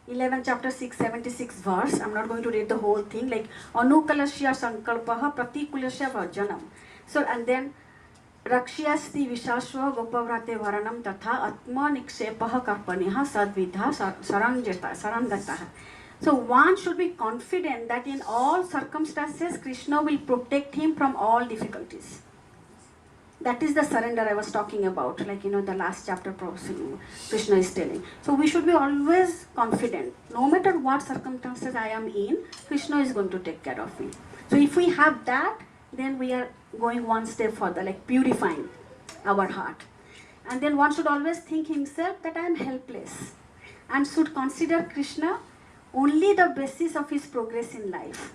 11 chapter 676 verse. I'm not going to read the whole thing. Like, Anukalasya Sankalpaha Pratikulasya Varjanam. So, and then, Rakshyasti Vishashva Gopavrate Varanam Tatha Atma Nikshepaha Karpaniha Sadvidha Sarangataha. So one should be confident that in all circumstances, Krishna will protect him from all difficulties. That is the surrender I was talking about, like, the last chapter Krishna is telling. So we should be always confident. No matter what circumstances I am in, Krishna is going to take care of me. So if we have that, then we are going one step further, like purifying our heart. And then one should always think himself that I am helpless and should consider Krishna only the basis of his progress in life.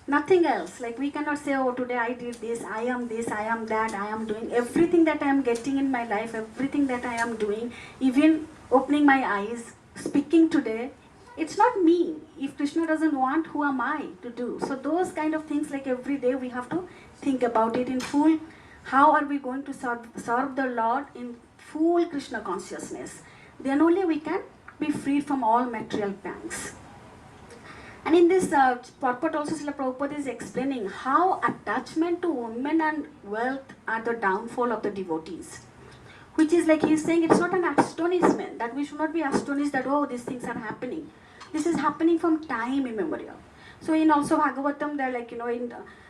Nothing else. Like we cannot say, oh, today I did this, I am that, I am doing everything that I am getting in my life, everything that I am doing, even opening my eyes, speaking today. It's not me. If Krishna doesn't want, who am I to do? So those kind of things, like every day we have to think about it in full. How are we going to serve the Lord in full Krishna consciousness? Then only we can be freed from all material pangs. And in this purport also, Srila Prabhupada is explaining how attachment to women and wealth are the downfall of the devotees. Which is like he's saying it's not an astonishment, that we should not be astonished that, oh, these things are happening. This is happening from time immemorial. So in also Bhagavatam, they're like,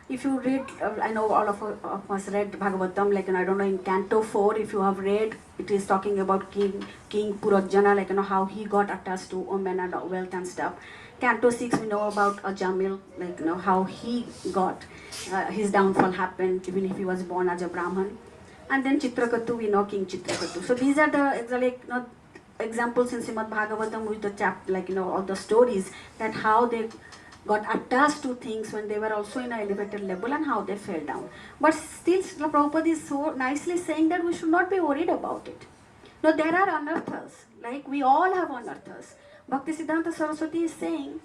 if you read, I know all of us read Bhagavatam, like, I don't know, in Canto 4, if you have read, it is talking about King Purajana, like, how he got attached to women and wealth and stuff. Canto 6, we know about Jamil, like, how he got, his downfall happened, even if he was born as a Brahman. And then Chitrakatu, we know King Chitrakatu. So these are the examples in Srimad Bhagavatam with the chapter, like, all the stories, that how they got attached to things when they were also in an elevated level and how they fell down. But still, Srila Prabhupada is so nicely saying that we should not be worried about it. No, there are anarthas, like we all have anarthas. Bhaktisiddhanta Saraswati is saying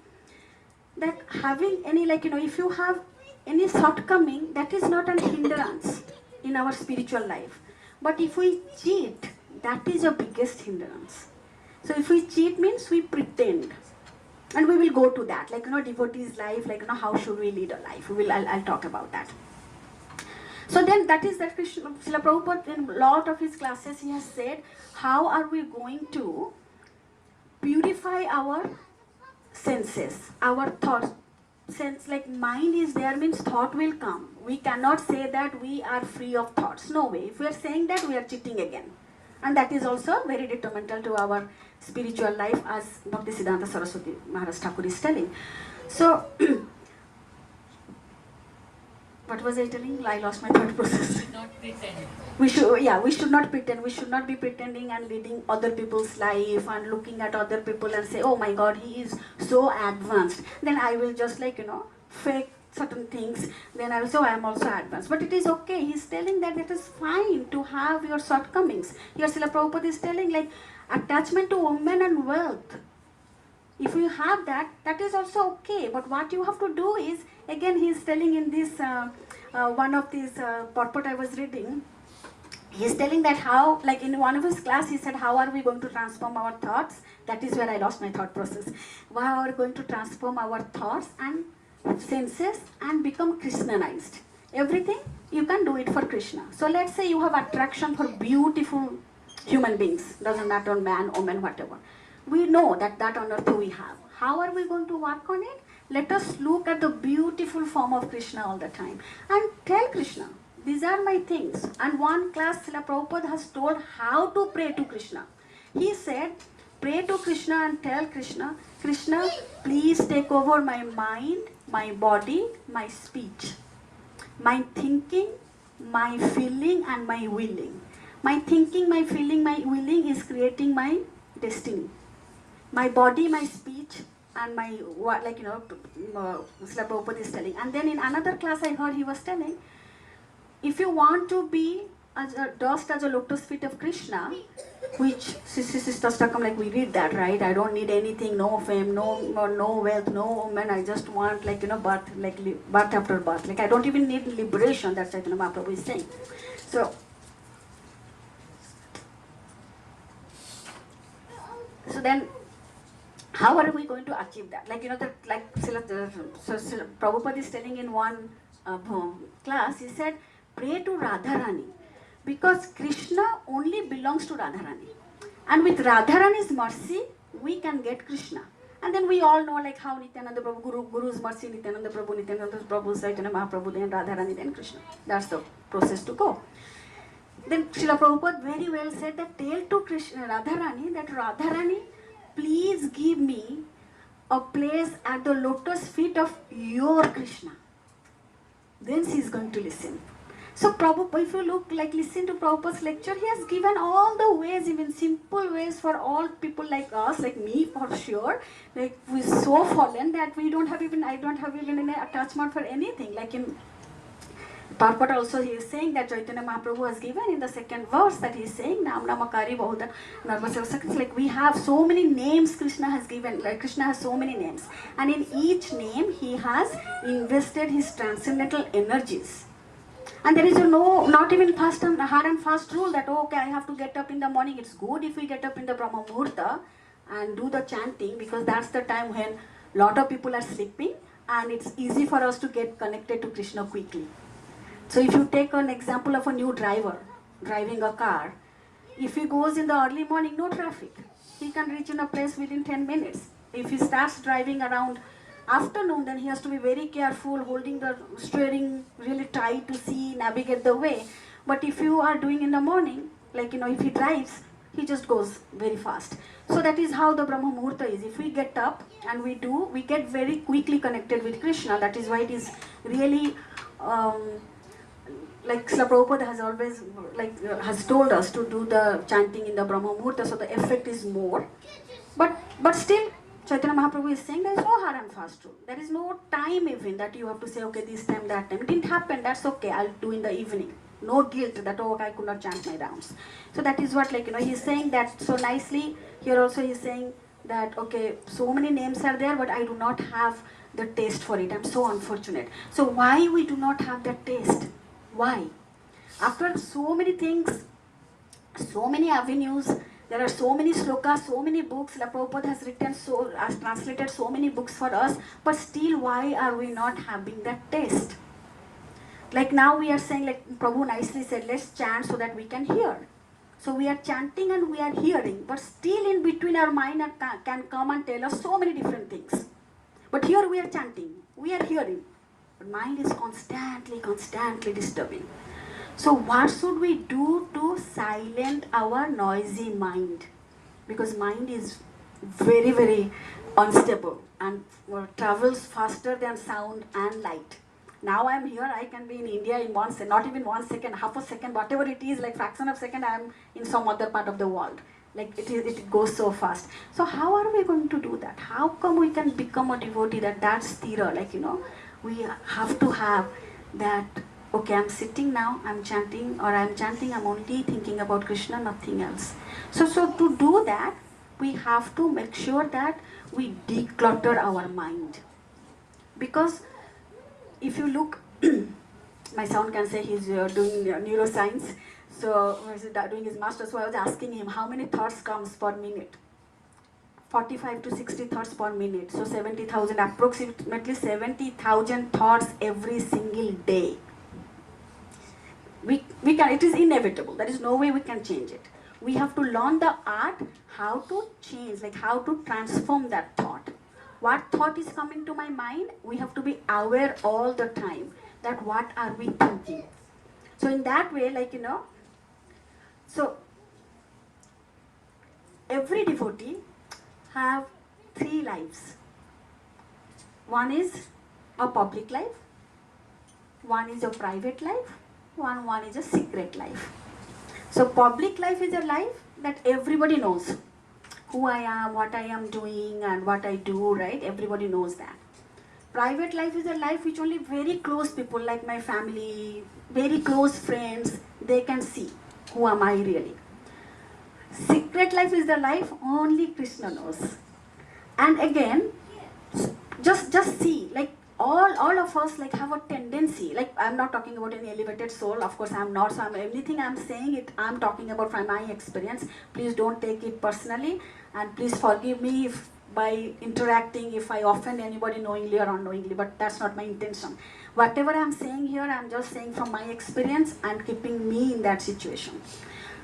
that having any, like, if you have any shortcoming, that is not an hindrance in our spiritual life. But if we cheat, that is the biggest hindrance. So if we cheat means we pretend. And we will go to that, like, devotee's life, like, how should we lead a life? I'll talk about that. So then that is that Srila Prabhupada, in a lot of his classes, he has said, how are we going to purify our senses, our thoughts? Sense, like mind is there means thought will come. We cannot say that we are free of thoughts. No way. If we are saying that, we are cheating again. And that is also very detrimental to our spiritual life, as Bhaktisiddhanta Saraswati Maharaj Thakur is telling. So, what was I telling? I lost my thought process. Not pretend. We should not pretend. We should not be pretending and leading other people's life and looking at other people and say, oh my God, he is so advanced. Then I will just, like, fake certain things. Then I will say, oh, I am also advanced. But it is okay. He is telling that it is fine to have your shortcomings. Here Srila Prabhupada is telling, like, attachment to women and wealth. If you have that, that is also okay. But what you have to do is, again, he is telling in this, one of these purport I was reading, he is telling that how, like in one of his class, he said, how are we going to transform our thoughts? That is where I lost my thought process. How are we going to transform our thoughts and senses and become Krishnanized. Everything you can do it for Krishna. So let's say you have attraction for beautiful human beings, doesn't matter man, woman, whatever. We know that on earth we have. How are we going to work on it? Let us look at the beautiful form of Krishna all the time and tell Krishna, these are my things. And one class, Srila Prabhupada has told how to pray to Krishna. He said, pray to Krishna and tell Krishna, Krishna, please take over my mind, my body, my speech, my thinking, my feeling and my willing. My thinking, my feeling, my willing is creating my destiny. My body, my speech and my, Srila Prabhupada is telling. And then in another class I heard he was telling, if you want to be as a dust as a lotus feet of Krishna, which Sister Stakam, like we read that, right? I don't need anything, no fame, no wealth, no woman. I just want birth, birth after birth. Like I don't even need liberation. That's Chaitanya Mahaprabhu is saying. So then, how are we going to achieve that? So Prabhupada is telling in one class, he said, pray to Radharani. Because Krishna only belongs to Radharani. And with Radharani's mercy, we can get Krishna. And then we all know like how Nityananda Prabhu, Guru's mercy, Nityananda Prabhu, Chaitanya Mahaprabhu, then Radharani, then Krishna. That's the process to go. Then Srila Prabhupada very well said that tell to Krishna, Radharani, that Radharani, please give me a place at the lotus feet of your Krishna. Then she is going to listen. So Prabhupada, if you listen to Prabhupada's lecture, he has given all the ways, even simple ways for all people like us, like me for sure. Like we're so fallen that I don't have even any attachment for anything. Like in Prabhupada also he is saying that Chaitanya Mahaprabhu has given in the second verse that he is saying, Nam Namakari Bahuda Narvasavasakis, like we have so many names Krishna has given, like Krishna has so many names. And in each name he has invested his transcendental energies. And there is not even hard and fast rule that, okay, I have to get up in the morning. It's good if we get up in the Brahma Muhurta and do the chanting, because that's the time when a lot of people are sleeping and it's easy for us to get connected to Krishna quickly. So if you take an example of a new driver driving a car, if he goes in the early morning, no traffic, he can reach in a place within 10 minutes. If he starts driving around afternoon, then he has to be very careful, holding the steering really tight to navigate the way. But if you are doing in the morning, if he drives, he just goes very fast. So that is how the Brahma Muhurta is. If we get up and we get very quickly connected with Krishna. That is why it is really, like Srila Prabhupada has always, has told us to do the chanting in the Brahma Muhurta, so the effect is more. But still, Chaitanya Mahaprabhu is saying there is no hard and fast rule. There is no time even that you have to say, okay, this time, that time. It didn't happen, that's okay, I'll do in the evening. No guilt that, oh, I could not chant my rounds. So that is what, he's saying that so nicely. Here also he's saying that, okay, so many names are there, but I do not have the taste for it. I'm so unfortunate. So why we do not have that taste? Why? After so many things, so many avenues, there are so many slokas, so many books. Prabhupada has has translated so many books for us, but still why are we not having that taste? Like now we are saying, like Prabhu nicely said, let's chant so that we can hear. So we are chanting and we are hearing, but still in between our mind can come and tell us so many different things. But here we are chanting, we are hearing, but mind is constantly disturbing. So what should we do to silence our noisy mind? Because mind is very, very unstable and travels faster than sound and light. Now I am here, I can be in India in not even 1 second, half a second, whatever it is, like fraction of a second, I am in some other part of the world. Like it goes so fast. So how are we going to do that? How come we can become a devotee that's thira? We have to have that, okay, I'm sitting now, I'm chanting, I'm only thinking about Krishna, nothing else. So to do that, we have to make sure that we declutter our mind. Because if you look, my son can say he's doing neuroscience, so he's doing his master's, so I was asking him how many thoughts comes per minute. 45 to 60 thoughts per minute. So 70,000, approximately 70,000 thoughts every single day. We can, it is inevitable. There is no way we can change it. We have to learn the art how to change, like how to transform that thought. What thought is coming to my mind, we have to be aware all the time that what are we thinking. So in that way, like, so every devotee have 3 lives. One is a public life, one is a private life, one is a secret life. So public life is a life that everybody knows who I am, what I am doing and what I do, right? Everybody knows that. Private life is a life which only very close people like my family, very close friends, they can see who am I really. Secret life is the life only Krishna knows. And again, just see, like all of us like have a tendency, like I'm not talking about any elevated soul, of course I'm not, so everything I'm saying it, I'm talking about from my experience. Please don't take it personally, and please forgive me if by interacting if I offend anybody knowingly or unknowingly, but that's not my intention. Whatever I'm saying here, I'm just saying from my experience and keeping me in that situation.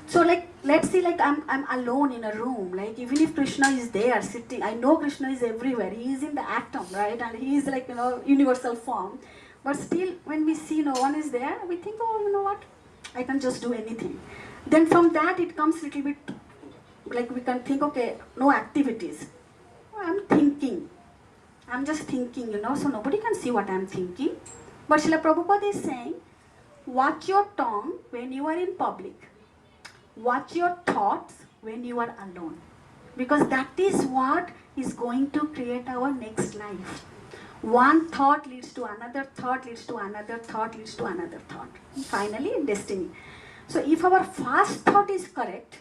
So like, let's see, like I'm alone in a room, like even if Krishna is there sitting, I know Krishna is everywhere, he is in the atom, right? And he is like, universal form. But still, when we see no one is there, we think, oh, you know what, I can just do anything. Then from that, it comes a little bit, like we can think, okay, no activities. I'm thinking. I'm just thinking, so nobody can see what I'm thinking. But Srila Prabhupada is saying, watch your tongue when you are in public. Watch your thoughts when you are alone. Because that is what is going to create our next life. One thought leads to another thought, leads to another thought, leads to another thought. And finally, destiny. So if our first thought is correct,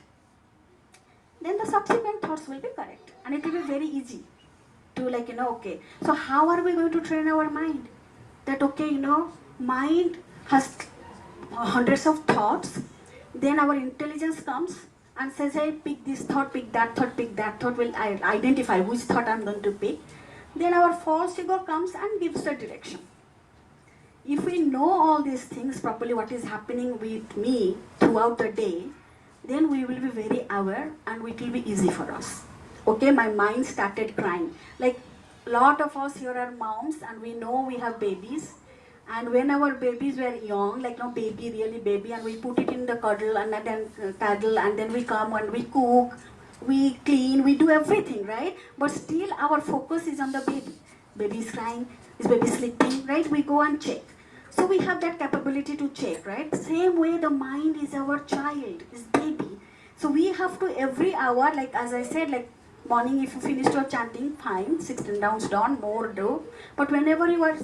then the subsequent thoughts will be correct. And it will be very easy to okay. So how are we going to train our mind? That okay, mind has hundreds of thoughts. Then our intelligence comes and says, hey, pick this thought, pick that thought, pick that thought. Will I identify which thought I'm going to pick. Then our false ego comes and gives the direction. If we know all these things properly, what is happening with me throughout the day, then we will be very aware and it will be easy for us. Okay, my mind started crying. Like a lot of us here are moms and we know we have babies. And when our babies were young, like baby, really baby, and we put it in the cuddle and then cuddle, and then we come and we cook, we clean, we do everything, right? But still our focus is on the baby. Baby is crying, is baby sleeping, right? We go and check. So we have that capability to check, right? Same way the mind is our child, is baby. So we have to every hour, like as I said, like morning if you finish your chanting, fine, 16 rounds done, more do. But whenever you are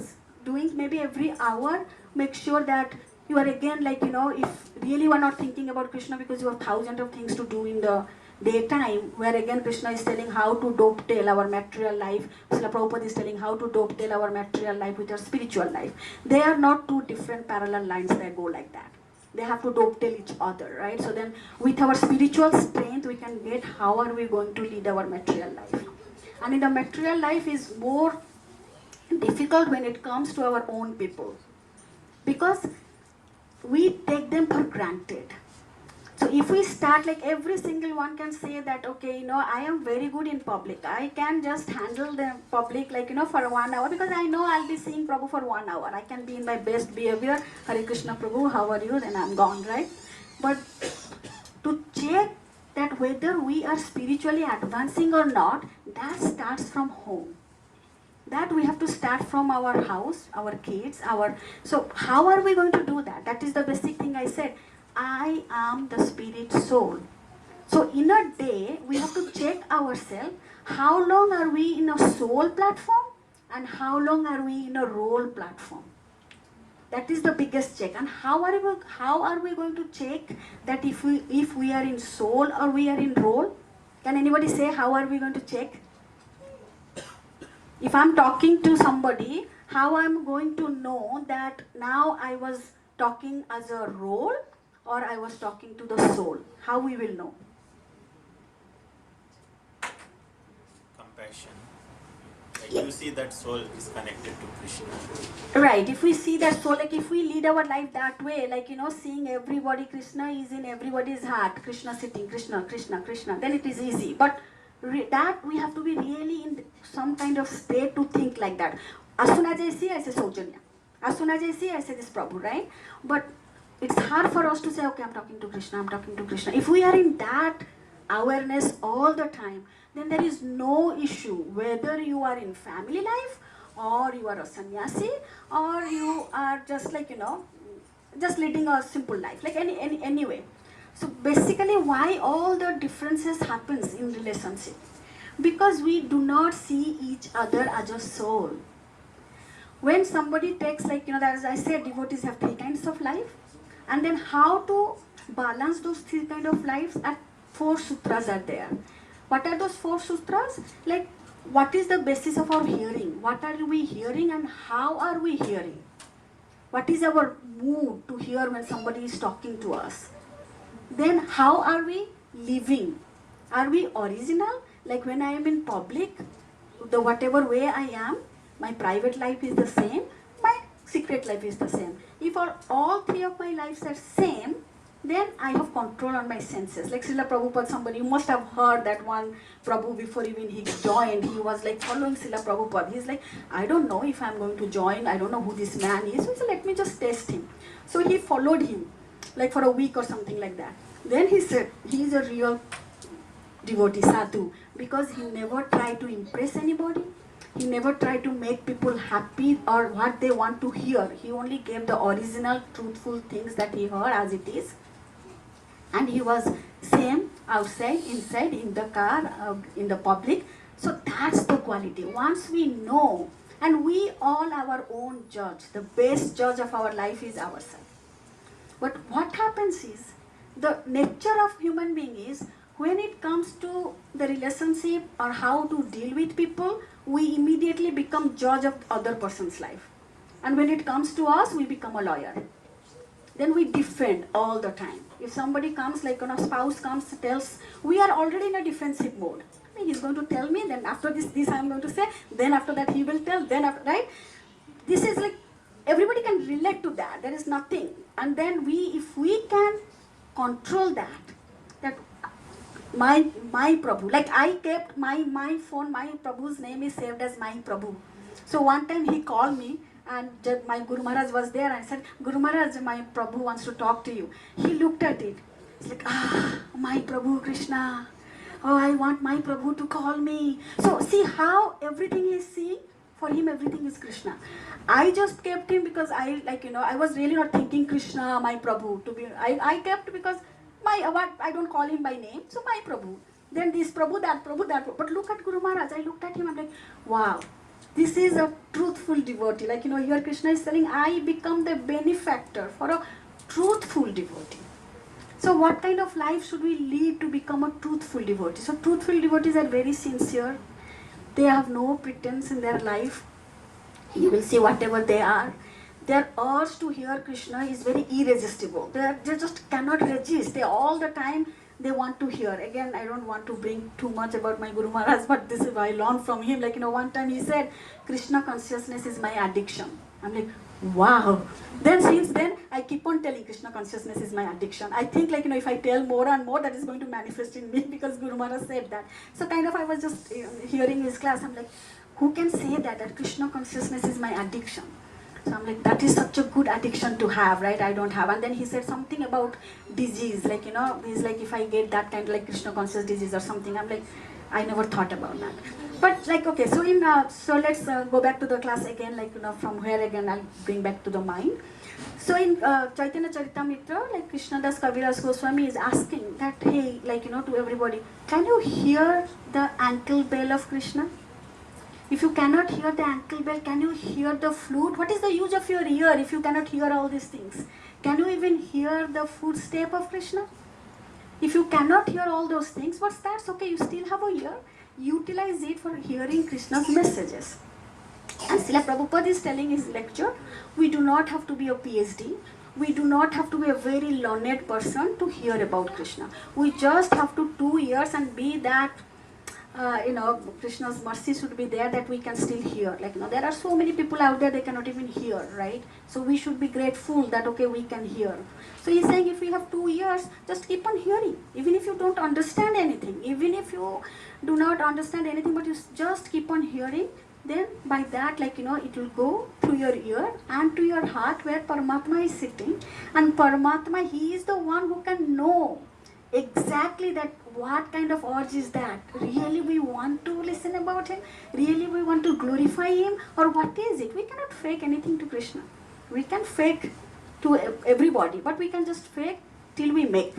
doing, maybe every hour, make sure that you are again if really you are not thinking about Krishna because you have thousands of things to do in the daytime, where again Krishna is telling how to dovetail our material life. Srila Prabhupada is telling how to dovetail our material life with our spiritual life. They are not two different parallel lines that go like that. They have to dovetail each other, right? So then with our spiritual strength, we can get how are we going to lead our material life. And in the material life is more difficult when it comes to our own people, because we take them for granted. So if we start, like every single one can say that okay, I am very good in public, I can just handle the public for 1 hour, because I know I'll be seeing Prabhu for 1 hour, I can be in my best behavior, Hare Krishna Prabhu, how are you, then I'm gone, right? But to check that whether we are spiritually advancing or not, that starts from home. That we have to start from our house, our kids, so how are we going to do that? That is the basic thing I said. I am the spirit soul. So in a day, we have to check ourselves, how long are we in a soul platform and how long are we in a role platform? That is the biggest check. And how are we going to check that if we are in soul or we are in role? Can anybody say how are we going to check? If I'm talking to somebody, how I'm going to know that now I was talking as a role or I was talking to the soul? How we will know? passion, like you see that soul is connected to Krishna. Right, if we see that, so like if we lead our life that way, like seeing everybody, Krishna is in everybody's heart, Krishna sitting, Krishna, Krishna, Krishna, then it is easy. But that we have to be really in some kind of state to think like that. As soon as I see, I say Saujanya. As soon as I see, I say this Prabhu, right? But it's hard for us to say, okay, I'm talking to Krishna, I'm talking to Krishna. If we are in that awareness all the time, then there is no issue whether you are in family life or you are a sannyasi or you are just like, just leading a simple life, like anyway. So basically why all the differences happens in relationship? Because we do not see each other as a soul. When somebody takes, like, as I said, devotees have 3 kinds of life. And then how to balance those 3 kinds of lives, at 4 sutras are there. What are those 4 sutras? Like, what is the basis of our hearing? What are we hearing and how are we hearing? What is our mood to hear when somebody is talking to us? Then how are we living? Are we original? Like when I am in public, the whatever way I am, my private life is the same, my secret life is the same. If all 3 of my lives are same, then I have control on my senses. Like Srila Prabhupada, somebody, you must have heard that one Prabhu before even he joined, he was like following Srila Prabhupada. He's like, I don't know if I'm going to join, I don't know who this man is, so let me just test him. So he followed him, like for a week or something like that. Then he said, he is a real devotee, sadhu, because he never tried to impress anybody. He never tried to make people happy or what they want to hear. He only gave the original, truthful things that he heard as it is. And he was same outside, inside, in the car, in the public. So that's the quality. Once we know, and we all our own judge, the best judge of our life is ourselves. But what happens is, the nature of human being is, when it comes to the relationship or how to deal with people, we immediately become judge of other person's life. And when it comes to us, we become a lawyer. Then we defend all the time. If somebody comes, like a spouse comes, tells, we are already in a defensive mode. He's going to tell me, then after this I'm going to say, then after that he will tell, then after, right? This is like, everybody can relate to that. There is nothing. And then if we can control that my Prabhu, like I kept my phone, my Prabhu's name is saved as my Prabhu. So one time he called me and my Guru Maharaj was there and I said, Guru Maharaj, my Prabhu wants to talk to you. He looked at it. It's like, my Prabhu Krishna. Oh, I want my Prabhu to call me. So see how everything is seeing? For him everything is Krishna. I just kept him because I was really not thinking Krishna, my Prabhu. I kept because I don't call him by name, so my Prabhu. Then this Prabhu, that Prabhu, that Prabhu. But look at Guru Maharaj. I looked at him, I'm like, wow, this is a truthful devotee. Like, here Krishna is telling, I become the benefactor for a truthful devotee. So what kind of life should we lead to become a truthful devotee? So truthful devotees are very sincere. They have no pretense in their life. You will see whatever they are. Their urge to hear Krishna is very irresistible. They just cannot resist. They all the time they want to hear. Again, I don't want to bring too much about my Guru Maharaj, but this is I learned from him. Like, one time he said, Krishna consciousness is my addiction. I'm like, wow. Then since then, I keep on telling Krishna consciousness is my addiction. I think if I tell more and more, that is going to manifest in me because Guru Maharaj said that. So kind of I was just hearing his class. I'm like, who can say that Krishna consciousness is my addiction? So I'm like, that is such a good addiction to have, right? I don't have. And then he said something about disease. Like, he's like, if I get that kind of like Krishna conscious disease or something, I'm like, I never thought about that. But like, okay, so so let's go back to the class again, like, from where again I'll bring back to the mind. So in Chaitanya Charitamrita, like Krishnadas Kaviraj Goswami is asking that, hey, like, to everybody, can you hear the ankle bell of Krishna? If you cannot hear the ankle bell, can you hear the flute? What is the use of your ear if you cannot hear all these things? Can you even hear the footstep of Krishna? If you cannot hear all those things, what's that? Okay, you still have a ear. Utilize it for hearing Krishna's messages. And Srila Prabhupada is telling his lecture, we do not have to be a PhD. We do not have to be a very learned person to hear about Krishna. We just have to 2 years and be that Krishna's mercy should be there that we can still hear. Like, there are so many people out there, they cannot even hear, right? So we should be grateful that, okay, we can hear. So he's saying if we have 2 ears, just keep on hearing. Even if you don't understand anything, even if you do not understand anything, but you just keep on hearing, then by that, it will go through your ear and to your heart where Paramatma is sitting. And Paramatma, he is the one who can know exactly that what kind of urge is that. Really we want to listen about him? Really we want to glorify him? Or what is it? We cannot fake anything to Krishna. We can fake to everybody, but we can just fake till we make.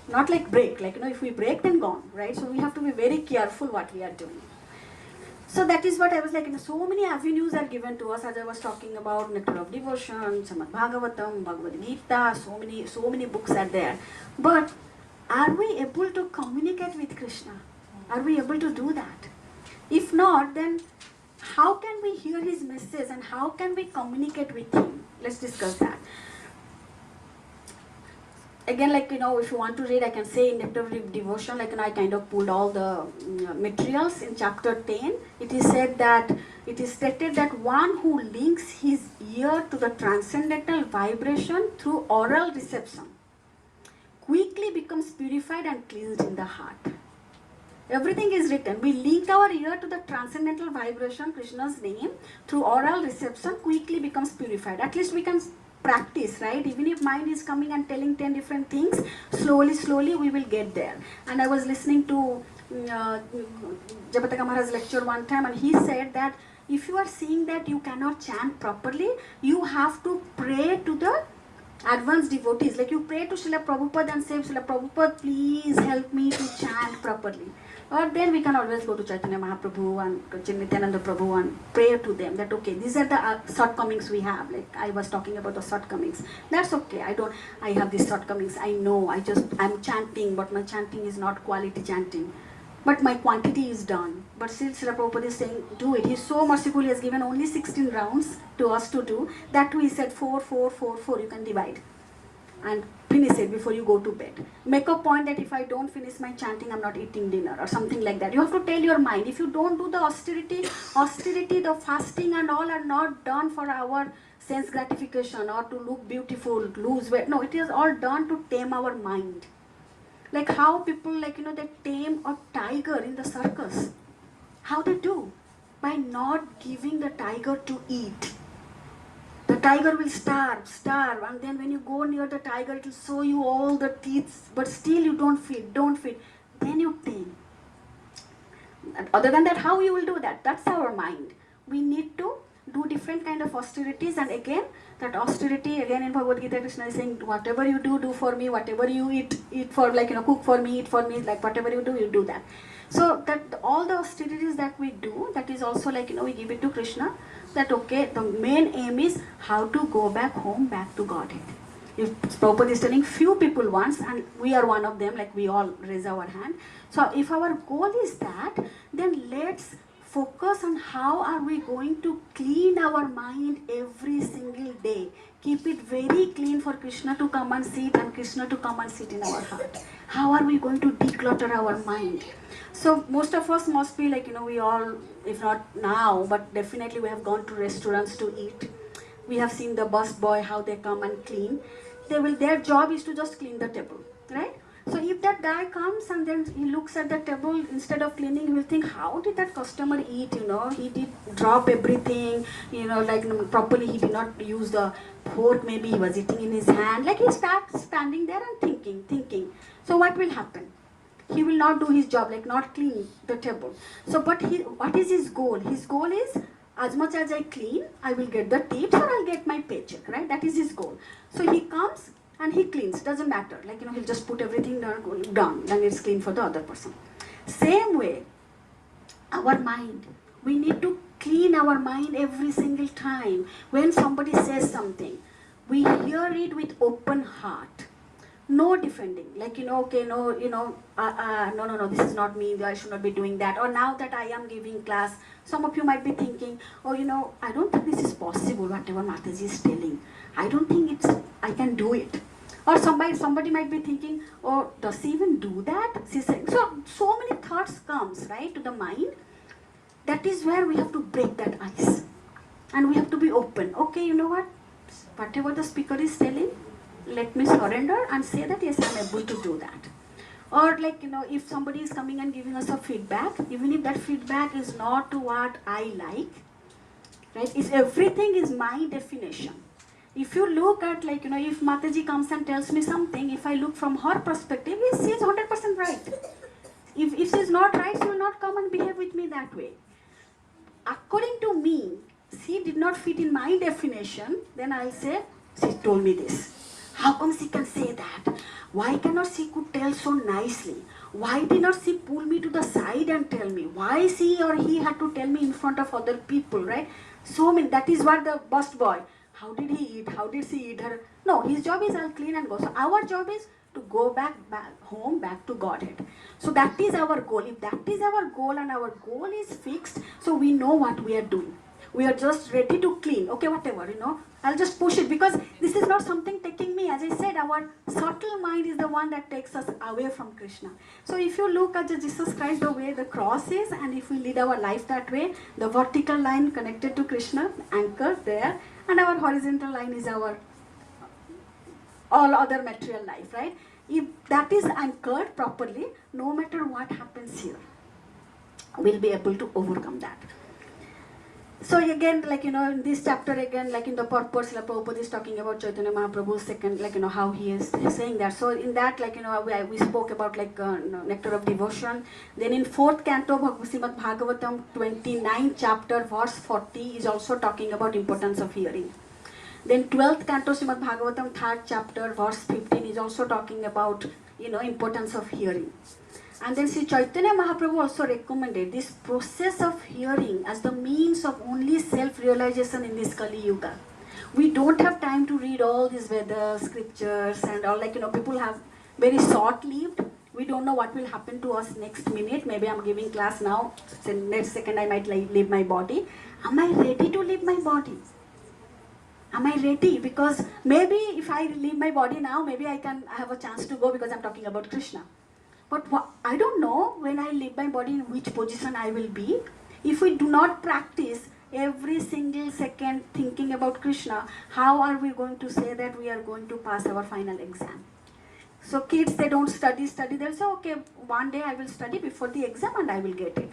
Not like break. If we break, then gone, right? So we have to be very careful what we are doing. So that is what I was like, so many avenues are given to us, as I was talking about Nectar of Devotion, Srimad Bhagavatam, Bhagavad Gita, so many books are there. But are we able to communicate with Krishna? Are we able to do that? If not, then how can we hear his message and how can we communicate with him? Let's discuss that. Again, if you want to read, I can say in Nectar of Devotion, I kind of pulled all the materials in chapter 10. It is said that, it is stated that one who links his ear to the transcendental vibration through oral reception quickly becomes purified and cleansed in the heart. Everything is written. We link our ear to the transcendental vibration, Krishna's name, through oral reception, quickly becomes purified. At least we can practice, right? Even if mind is coming and telling 10 different things, slowly we will get there. And I was listening to Japataka Maharaj's lecture one time, and he said that if you are seeing that you cannot chant properly, you have to pray to the advanced devotees. You pray to Srila Prabhupada and say, Srila Prabhupada, please help me to chant properly. Or then we can always go to Chaitanya Mahaprabhu and Nityananda Prabhu and pray to them that, okay, these are the shortcomings we have. I was talking about the shortcomings. That's okay. I have these shortcomings. I know. I'm chanting, but my chanting is not quality chanting. But my quantity is done. But still Srila Prabhupada is saying, do it. He's so merciful. He has given only 16 rounds to us to do. That too, he said 4, 4, 4, 4. You can divide. And finish it before you go to bed. Make a point that if I don't finish my chanting, I'm not eating dinner or something like that. You have to tell your mind. If you don't do the austerity, the fasting and all are not done for our sense gratification or to look beautiful, lose weight. No, it is all done to tame our mind. Like how people, they tame a tiger in the circus. How they do? By not giving the tiger to eat. The tiger will starve, and then when you go near the tiger, it will show you all the teeth, but still you don't feed. Then you tame. Other than that, how you will do that? That's our mind. We need to do different kind of austerities, and again, that austerity, again in Bhagavad Gita, Krishna is saying, whatever you do for me, whatever you eat for, cook for me, eat for me, whatever you do that. So that all the austerities that we do, that is also we give it to Krishna, that okay, the main aim is how to go back home, back to Godhead. If Prabhupada is telling few people once, and we are one of them, we all raise our hand. So if our goal is that, then let's focus on how are we going to clean our mind every single day. Keep it very clean for Krishna to come and sit and Krishna to come and sit in our heart. How are we going to declutter our mind? So most of us must be we all, if not now, but definitely we have gone to restaurants to eat. We have seen the bus boy, how they come and clean. Their job is to just clean the table, right? So if that guy comes and then he looks at the table, instead of cleaning, he will think, how did that customer eat, he did drop everything, properly, he did not use the fork, maybe he was eating in his hand. He starts standing there and thinking. So what will happen? He will not do his job, not clean the table. So, but what is his goal? His goal is, as much as I clean, I will get the tips or I'll get my paycheck, right? That is his goal. So he comes and he cleans, doesn't matter. He'll just put everything done, then it's clean for the other person. Same way, our mind. We need to clean our mind every single time. When somebody says something, we hear it with open heart. No defending, okay, no, no, this is not me, I should not be doing that. Or now that I am giving class, some of you might be thinking, oh, I don't think this is possible, whatever Mataji is telling. I don't think I can do it. Or somebody might be thinking, oh, does she even do that? She's saying, so many thoughts comes, right, to the mind. That is where we have to break that ice. And we have to be open. Okay, you know what? Whatever the speaker is telling, let me surrender and say that yes, I'm able to do that. Or like, if somebody is coming and giving us a feedback, even if that feedback is not to what I like, right? If everything is my definition. If you look at like, if Mataji comes and tells me something, if I look from her perspective, yes, she is 100% right. If she is not right, she will not come and behave with me that way. According to me, she did not fit in my definition, then I'll say, she told me this. How come she can say that? Why cannot she could tell so nicely? Why did not she pull me to the side and tell me? Why she or he had to tell me in front of other people, right? So many, that is what the bus boy, how did he eat? How did she eat her? No, his job is I'll clean and go. So our job is to go back home, back to Godhead. So that is our goal. If that is our goal and our goal is fixed, so we know what we are doing. We are just ready to clean. Okay, whatever, I'll just push it because this is not something taking me. As I said, our subtle mind is the one that takes us away from Krishna. So if you look at Jesus Christ, the way the cross is, and if we lead our life that way, the vertical line connected to Krishna, anchored there, and our horizontal line is our all other material life, right? If that is anchored properly, no matter what happens here, we'll be able to overcome that. So again, like, in this chapter again, like in the purpose, like Prabhupada is talking about Chaitanya Mahaprabhu's second, like, how he is saying that. So in that, like, we spoke about like nectar of devotion. Then in 4th canto, Srimad Bhagavatam 29 chapter, verse 40 is also talking about importance of hearing. Then 12th canto, Srimad Bhagavatam 3rd chapter, verse 15 is also talking about, importance of hearing. And then Sri Chaitanya Mahaprabhu also recommended this process of hearing as the means of only self-realization in this Kali Yuga. We don't have time to read all these Vedas, scriptures and all, like, people have very short-lived. We don't know what will happen to us next minute. Maybe I'm giving class now, so next second I might leave my body. Am I ready to leave my body? Am I ready? Because maybe if I leave my body now, maybe I can have a chance to go because I'm talking about Krishna. But I don't know when I leave my body in which position I will be. If we do not practice every single second thinking about Krishna, how are we going to say that we are going to pass our final exam? So kids, they don't study, they'll say, okay, one day I will study before the exam and I will get it.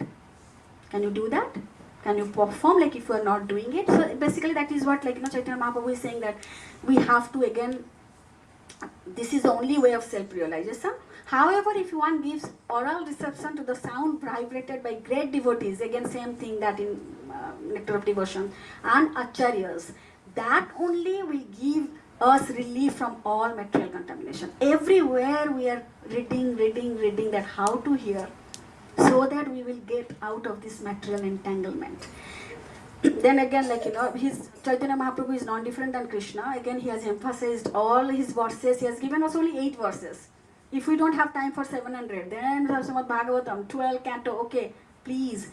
Can you do that? Can you perform like if you are not doing it? So basically that is what, like, Chaitanya Mahaprabhu is saying, that we have to, again, this is the only way of self-realization. However, if one gives oral reception to the sound vibrated by great devotees, again same thing that in Nectar of Devotion, and acharyas, that only will give us relief from all material contamination. Everywhere we are reading that how to hear, so that we will get out of this material entanglement. Then again, like, his Chaitanya Mahaprabhu is non-different than Krishna. Again, he has emphasized all his verses. He has given us only 8 verses. If we don't have time for 700, then Srimad Bhagavatam, 12 canto, okay, please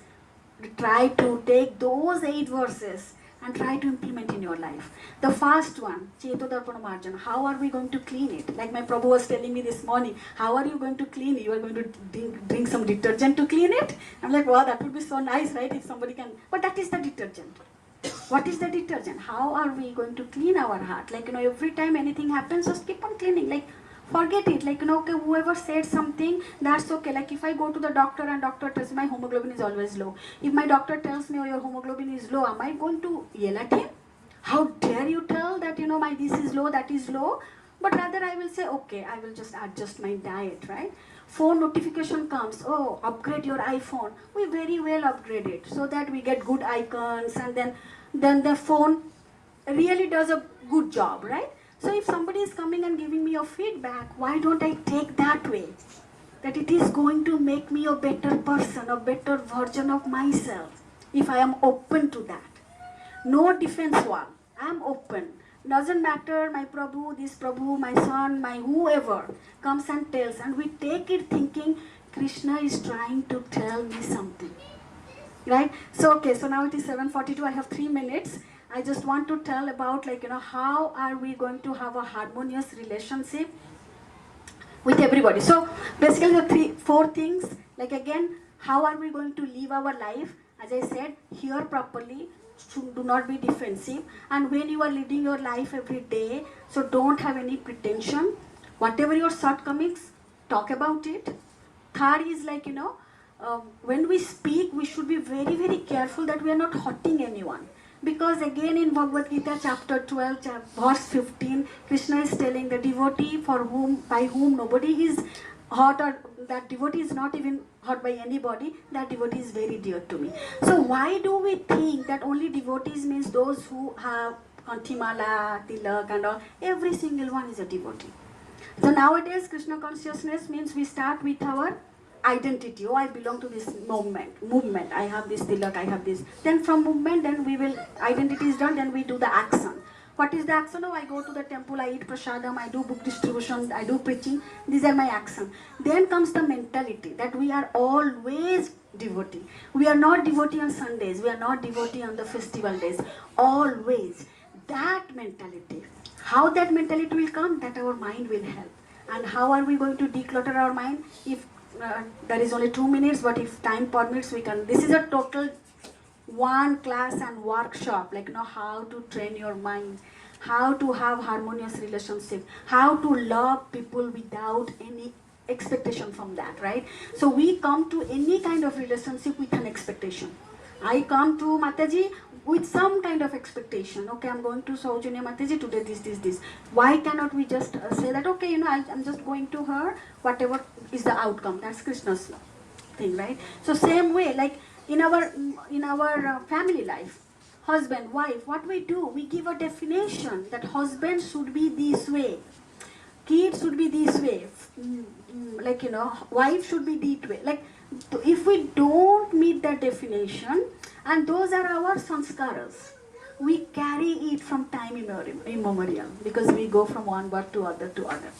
try to take those 8 verses and try to implement in your life. The first one, Chetodarpana Marjana, how are we going to clean it? Like my Prabhu was telling me this morning, how are you going to clean it? You are going to drink some detergent to clean it? I'm like, wow, that would be so nice, right? If somebody can, but that is the detergent. What is the detergent? How are we going to clean our heart? Like, every time anything happens, just keep on cleaning. Like, forget it. Like, okay, whoever said something, that's okay. Like, if I go to the doctor and doctor tells me my hemoglobin is always low. If my doctor tells me, oh, your hemoglobin is low, am I going to yell at him? How dare you tell that, my this is low, that is low? But rather I will say, okay, I will just adjust my diet, right? Phone notification comes, oh, upgrade your iPhone. We very well upgrade it so that we get good icons, and then the phone really does a good job, right? So if somebody is coming and giving me a feedback, why don't I take that way? That it is going to make me a better person, a better version of myself, if I am open to that. No defense wall. I am open. Doesn't matter, my Prabhu, this Prabhu, my son, my whoever comes and tells, and we take it thinking Krishna is trying to tell me something. Right? So okay, so now it is 7:42, I have 3 minutes. I just want to tell about how are we going to have a harmonious relationship with everybody. So basically the four things, like again, how are we going to live our life? As I said, hear properly, do not be defensive, and when you are leading your life every day, so don't have any pretension. Whatever your shortcomings, talk about it. Third is when we speak, we should be very, very careful that we are not hurting anyone. Because again in Bhagavad Gita chapter 12, verse 15, Krishna is telling the devotee by whom nobody is hurt, or that devotee is not even hurt by anybody, that devotee is very dear to me. So why do we think that only devotees means those who have Kanthimala, Tilak and all? Every single one is a devotee. So nowadays Krishna consciousness means we start with our identity. Oh, I belong to this movement. I have this tilak, I have this. Then from movement, then identity is done, then we do the action. What is the action? Oh, I go to the temple, I eat prasadam, I do book distribution, I do preaching. These are my action. Then comes the mentality that we are always devotee. We are not devotee on Sundays. We are not devotee on the festival days. Always. That mentality. How that mentality will come? That our mind will help. And how are we going to declutter our mind? If there is only 2 minutes, but if time permits, we can. This is a total one class and workshop, how to train your mind, how to have harmonious relationship, how to love people without any expectation from that, right? So we come to any kind of relationship with an expectation. I come to Mataji with some kind of expectation. Okay, I'm going to Saujanya Mataji today, this. Why cannot we just say that, okay, I'm just going to her, whatever is the outcome. That's Krishna's thing, right? So same way, like in our family life, husband, wife, what we do, we give a definition that husband should be this way, kids should be this way, wife should be this way. Like, if we don't meet that definition, and those are our sanskaras, we carry it from time immemorial, because we go from one birth to other to other.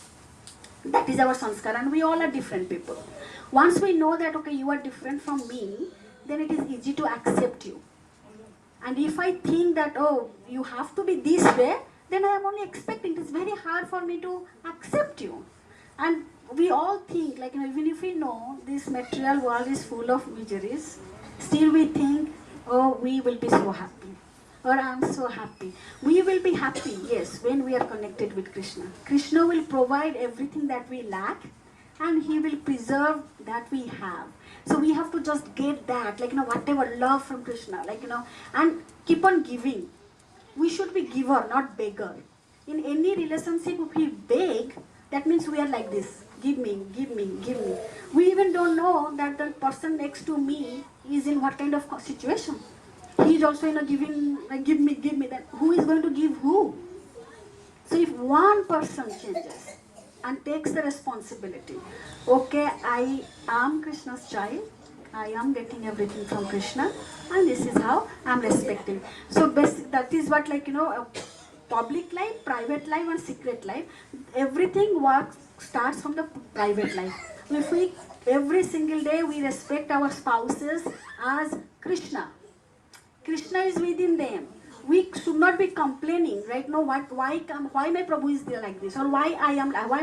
That is our sanskara, and we all are different people. Once we know that, okay, you are different from me, then it is easy to accept you. And if I think that, oh, you have to be this way, then I am only expecting. It is very hard for me to accept you. And we all think, even if we know this material world is full of miseries, still we think, oh, we will be so happy, or I am so happy. We will be happy, yes, when we are connected with Krishna. Krishna will provide everything that we lack, and He will preserve that we have. So we have to just get that, whatever love from Krishna, and keep on giving. We should be giver, not beggar. In any relationship, if we beg, that means we are like this. Give me, give me, give me. We even don't know that the person next to me is in what kind of situation. He is also giving, give me. Then who is going to give who? So if one person changes and takes the responsibility, okay, I am Krishna's child, I am getting everything from Krishna, and this is how I am respecting. So that is what public life, private life and secret life, everything starts from the private life. If we every single day we respect our spouses as Krishna is within them, we should not be complaining, right? No, why my Prabhu is there like this, or why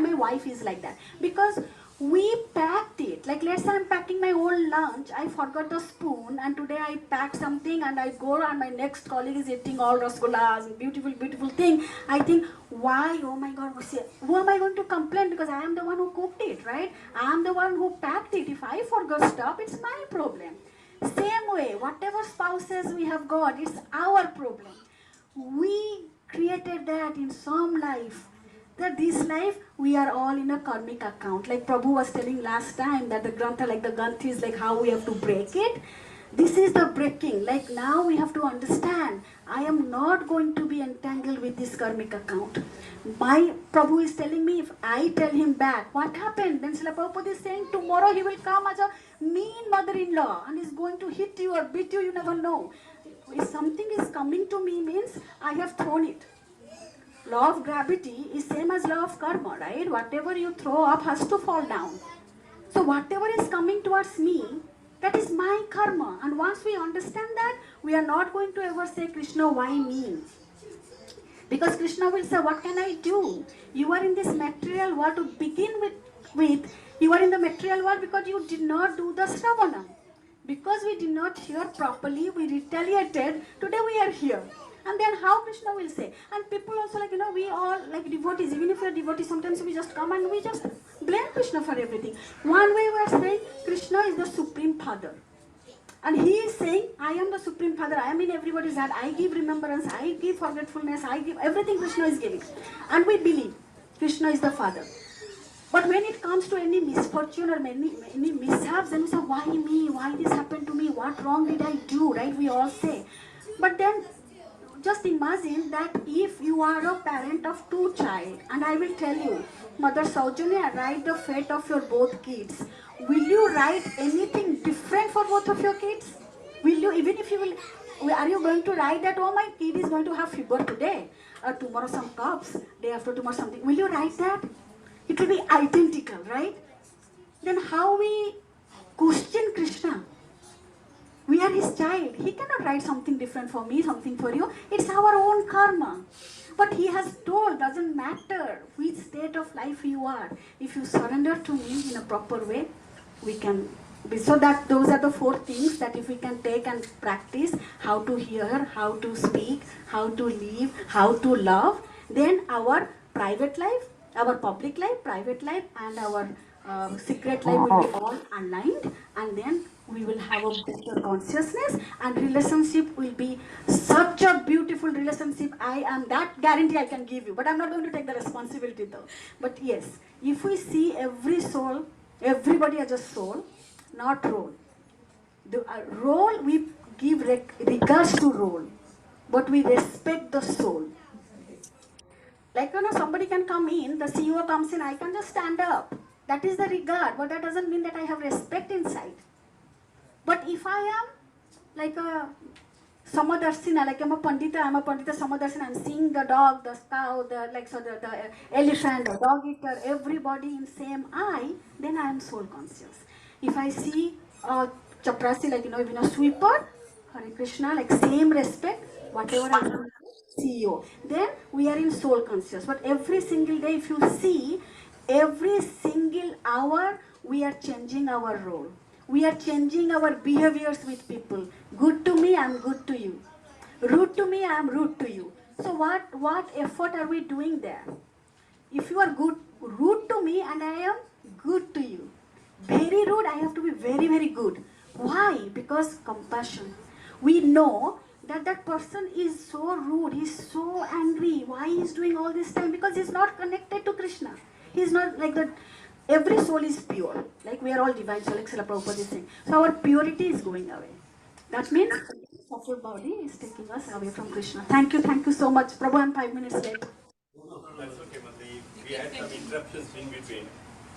my wife is like that, because we packed it. Like, let's say I'm packing my own lunch, I forgot the spoon, and today I packed something and I go and my next colleague is eating all rasgullas, beautiful thing. I think, why, oh my God, who am I going to complain, because I am the one who cooked it, right? I am the one who packed it. If I forgot stuff, it's my problem. Same way, whatever spouses we have got, it's our problem. We created that in some life. That this life, we are all in a karmic account. Like Prabhu was telling last time, that the grantha, like the Granthi is like how we have to break it. This is the breaking. Like now we have to understand, I am not going to be entangled with this karmic account. My Prabhu is telling me, if I tell him back, what happened? Then Srila Prabhupada is saying, tomorrow he will come as a mean mother-in-law and is going to hit you or beat you, you never know. If something is coming to me, means I have thrown it. Law of gravity is same as law of karma, right? Whatever you throw up has to fall down. So whatever is coming towards me, that is my my karma. And once we understand that, we are not going to ever say, Krishna, why me? Because Krishna will say, what can I do? You are in this material world to begin with. You are in the material world because you did not do the Shravanam. Because we did not hear properly, we retaliated. Today we are here. And then how Krishna will say? And people also we all like devotees. Even if we are devotees, sometimes we just come and we just blame Krishna for everything. One way we are saying Krishna is the Supreme Father. And he is saying, I am the Supreme Father, I am in everybody's heart, I give remembrance, I give forgetfulness, I give everything Krishna is giving. And we believe Krishna is the Father. But when it comes to any misfortune or any mishaps, then we say, why me? Why this happened to me? What wrong did I do? Right? We all say. But then just imagine that if you are a parent of 2 children, and I will tell you, Mother Saujanya, write the fate of your both kids. Will you write anything different for both of your kids? Will you, even if you will, are you going to write that, oh, my kid is going to have fever today, or tomorrow some coughs, day after tomorrow something. Will you write that? It will be identical, right? Then how we question Krishna? We are his child. He cannot write something different for me, something for you. It's our own karma. But he has told, doesn't matter which state of life you are. If you surrender to me in a proper way, we can be. So that those are the 4 things that if we can take and practice, how to hear, how to speak, how to live, how to love, then our private life, our public life, private life, and our secret life will be all aligned, and then we will have a better consciousness, and relationship will be such a beautiful relationship. I am that guarantee I can give you, but I'm not going to take the responsibility though. But yes, if we see every soul, everybody as a soul, not role. The role we give regards to role, but we respect the soul. Like, somebody can come in, the CEO comes in, I can just stand up. That is the regard, but that doesn't mean that I have respect inside. But if I am like a Samadarsina, like I'm a Pandita Samadarsina, I'm seeing the dog, the cow, the elephant, the dog eater, everybody in same eye, then I am soul conscious. If I see a chaprasi, like even a sweeper, Hare Krishna, like same respect, whatever I do, CEO, then we are in soul conscious. But every single day, if you see, every single hour, we are changing our role. We are changing our behaviors with people. Good to me, I am good to you. Rude to me, I am rude to you. So what effort are we doing there? If you are rude to me and I am good to you. Very rude, I have to be very, very good. Why? Because compassion. We know that person is so rude, he's so angry. Why he's doing all this time? Because he's not connected to Krishna. He's not like that. Every soul is pure. Like we are all divine soul, like Srila Prabhupada is saying. So our purity is going away. That means our body is taking us away from Krishna. Thank you so much. Prabhu, I'm 5 minutes late. That's okay, Mati. We had some interruptions in between.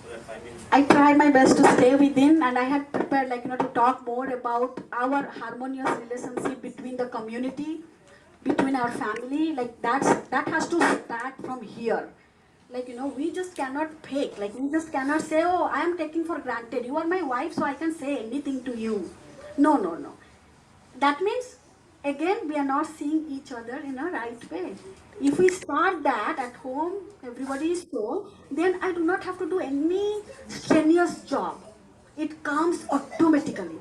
So that's 5 minutes. I tried my best to stay within, and I had prepared to talk more about our harmonious relationship between the community, between our family. Like that has to start from here. We just cannot fake. We just cannot say, oh, I am taking for granted. You are my wife, so I can say anything to you. No. That means, again, we are not seeing each other in a right way. If we start that at home, everybody is so, then I do not have to do any strenuous job. It comes automatically.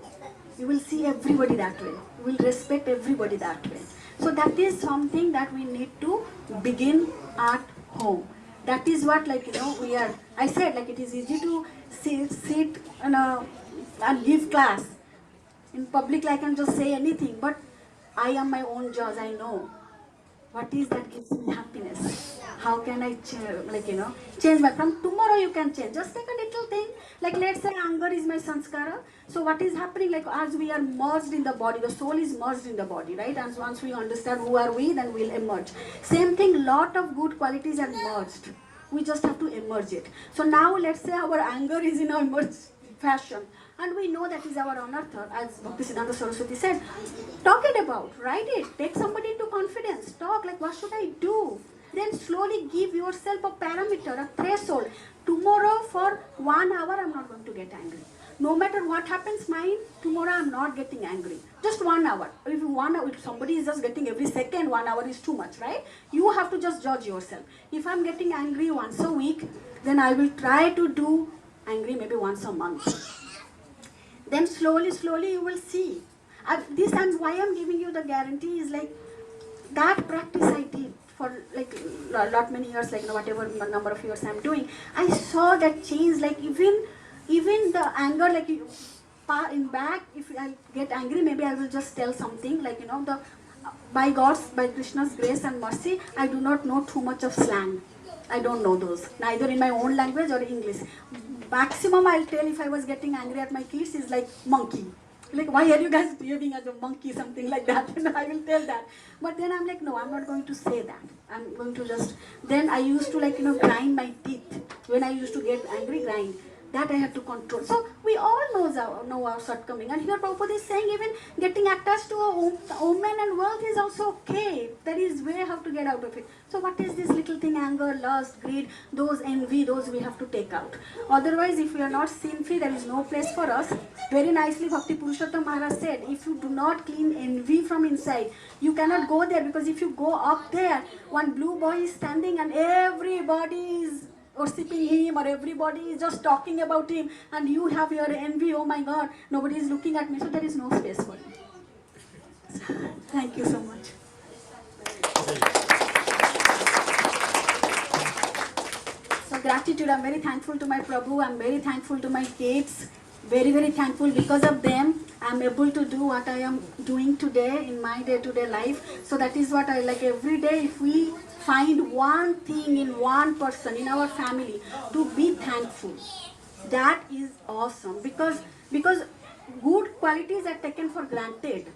You will see everybody that way. You will respect everybody that way. So that is something that we need to begin at home. That is what we are. I said it is easy to sit and give class. In public I can just say anything, but I am my own judge. I know what is that gives me happiness. How can I change my, from tomorrow you can change. Just take a little thing, let's say anger is my sanskara. So what is happening, as we are merged in the body, the soul is merged in the body, right? And once we understand who are we, then we'll emerge. Same thing, lot of good qualities are merged. We just have to emerge it. So now let's say our anger is in a merged fashion. And we know that is our anartha, as Bhaktisiddhanta Saraswati said. Talk it about, write it, take somebody into confidence, talk what should I do? Then slowly give yourself a parameter, a threshold. Tomorrow for 1 hour I'm not going to get angry. no matter what happens, tomorrow I'm not getting angry. Just 1 hour. If somebody is just getting every second, 1 hour is too much, right? You have to just judge yourself. If I'm getting angry once a week, then I will try to do angry maybe once a month. Then slowly you will see. This and why I'm giving you the guarantee is like that practice I did for like lot many years, like whatever number of years I'm doing. I saw that change. Like even the anger, like in back, if I get angry, maybe I will just tell something like by Krishna's grace and mercy, I do not know too much of slang. I don't know those, neither in my own language or English. Maximum I'll tell if I was getting angry at my kids is like monkey. Like, why are you guys behaving as a monkey, something like that. I will tell that. But then I'm like, no, I'm not going to say that. I'm going to just, then I used to grind my teeth. When I used to get angry, grind. That I had to control. So we all know our shortcoming. And here Prabhupada is saying even getting attached to a woman and wealth is also okay. There is way how to get out of it. So what is this little thing, anger, lust, greed, those envy, those we have to take out. Otherwise, if we are not sin-free, there is no place for us. Very nicely Bhakti Purushottam Maharaj said, if you do not clean envy from inside, you cannot go there, because if you go up there, one blue boy is standing and everybody is worshipping him, or everybody is just talking about him, and you have your envy, oh my God, nobody is looking at me, so there is no space for you. Thank you so much. So gratitude, I'm very thankful to my Prabhu, I'm very thankful to my kids, very, very thankful. Because of them, I'm able to do what I am doing today in my day-to-day life. So that is what I like. Every day, if we find one thing in one person in our family to be thankful, that is awesome, because good qualities are taken for granted,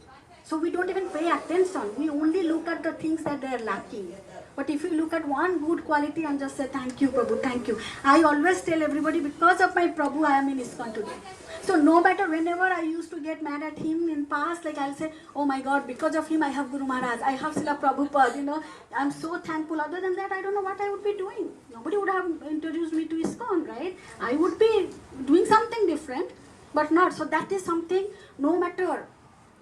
so we don't even pay attention. We only look at the things that they are lacking. But if you look at one good quality and just say, thank you Prabhu, thank you. I always tell everybody, because of my Prabhu I am in ISKCON today. So no matter, whenever I used to get mad at him in past, like I'll say, oh my God, because of him I have Guru Maharaj, I have Srila Prabhupada, I'm so thankful. Other than that, I don't know what I would be doing. Nobody would have introduced me to ISKCON, right? I would be doing something different, but not. So that is something, no matter,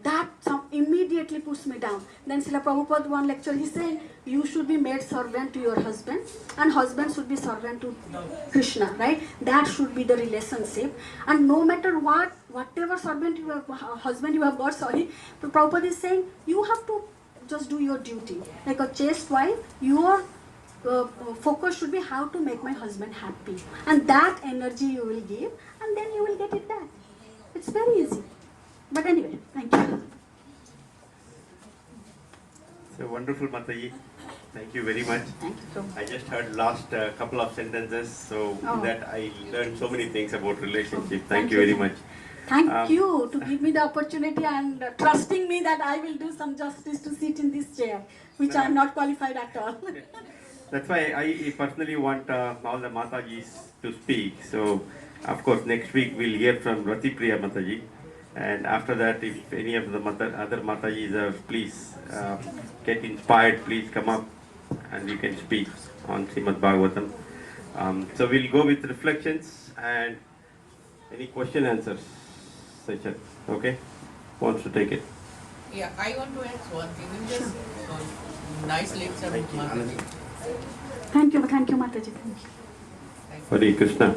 that immediately puts me down. Then Srila Prabhupada, one lecture, he said, you should be made servant to your husband, and husband should be servant to Krishna, right? That should be the relationship. And no matter whatever servant you have, husband you have got, Prabhupada is saying, you have to just do your duty. Like a chaste wife, your focus should be how to make my husband happy. And that energy you will give, and then you will get it back. It's very easy. But anyway, thank you. So wonderful, Mataji. Thank you very much. Thank you so much. I just heard last couple of sentences, so in that I learned so many things about relationship. Thank you very much. Thank you to give me the opportunity and trusting me that I will do some justice to sit in this chair, which I am not qualified at all. That's why I personally want all the Matajis to speak. So, of course, next week we'll hear from Rati Priya Mataji. And after that, if any of the other Matajis are, please get inspired, please come up and you can speak on Srimad Bhagavatam. So we'll go with reflections and any question answers session. Okay? Wants to take it? Yeah, I want to add one thing. You just nice lecture, Mataji. Thank you, Mataji. Thank you. Hare Krishna.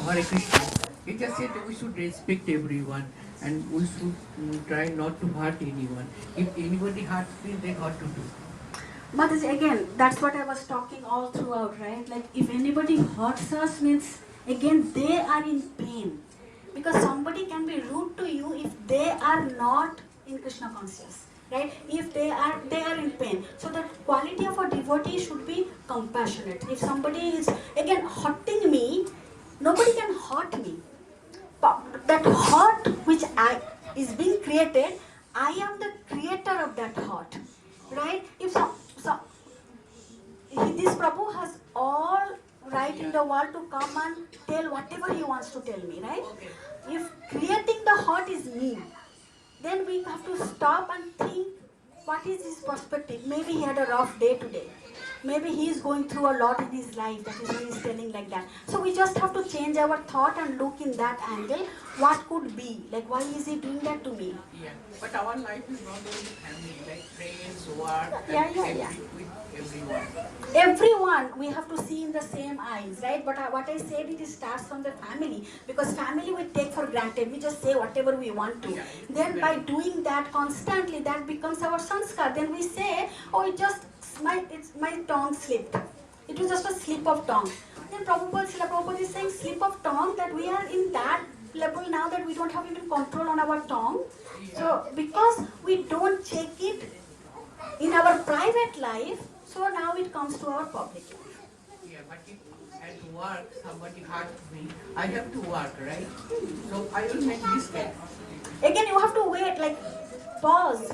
Hare Krishna. He just said we should respect everyone and we should try not to hurt anyone. If anybody hurts me, then what to do? Mataji, again, that's what I was talking all throughout, right? Like, if anybody hurts us, means, again, they are in pain. Because somebody can be rude to you if they are not in Krishna conscious, right? If they are in pain. So the quality of a devotee should be compassionate. If somebody is, again, hurting me, nobody can hurt me. That hurt which is being created, I am the creator of that hurt, right? If this Prabhu has all right in the world to come and tell whatever he wants to tell me, right? If creating the hurt is me, then we have to stop and think, what is his perspective? Maybe he had a rough day today. maybe he is going through a lot in his life, that is why he is telling like that. So we just have to change our thought and look in that angle, what could be, like why is he doing that to me? Yeah, but our life is not only family, like friends, work, Yeah. with everyone. Everyone we have to see in the same eyes, right? But what I said, it starts from the family, because family we take for granted, we just say whatever we want to. Then by doing that constantly, that becomes our sanskar. Then we say, oh, my tongue slipped, it was just a slip of tongue. Then Srila Prabhupada is saying slip of tongue, that we are in that level now that we don't have even control on our tongue. So because we don't check it in our private life, so now it comes to our public life. Yeah, but if at work somebody hurt me, I have to work, right? So I will make mistake. Again, you have to wait, like pause,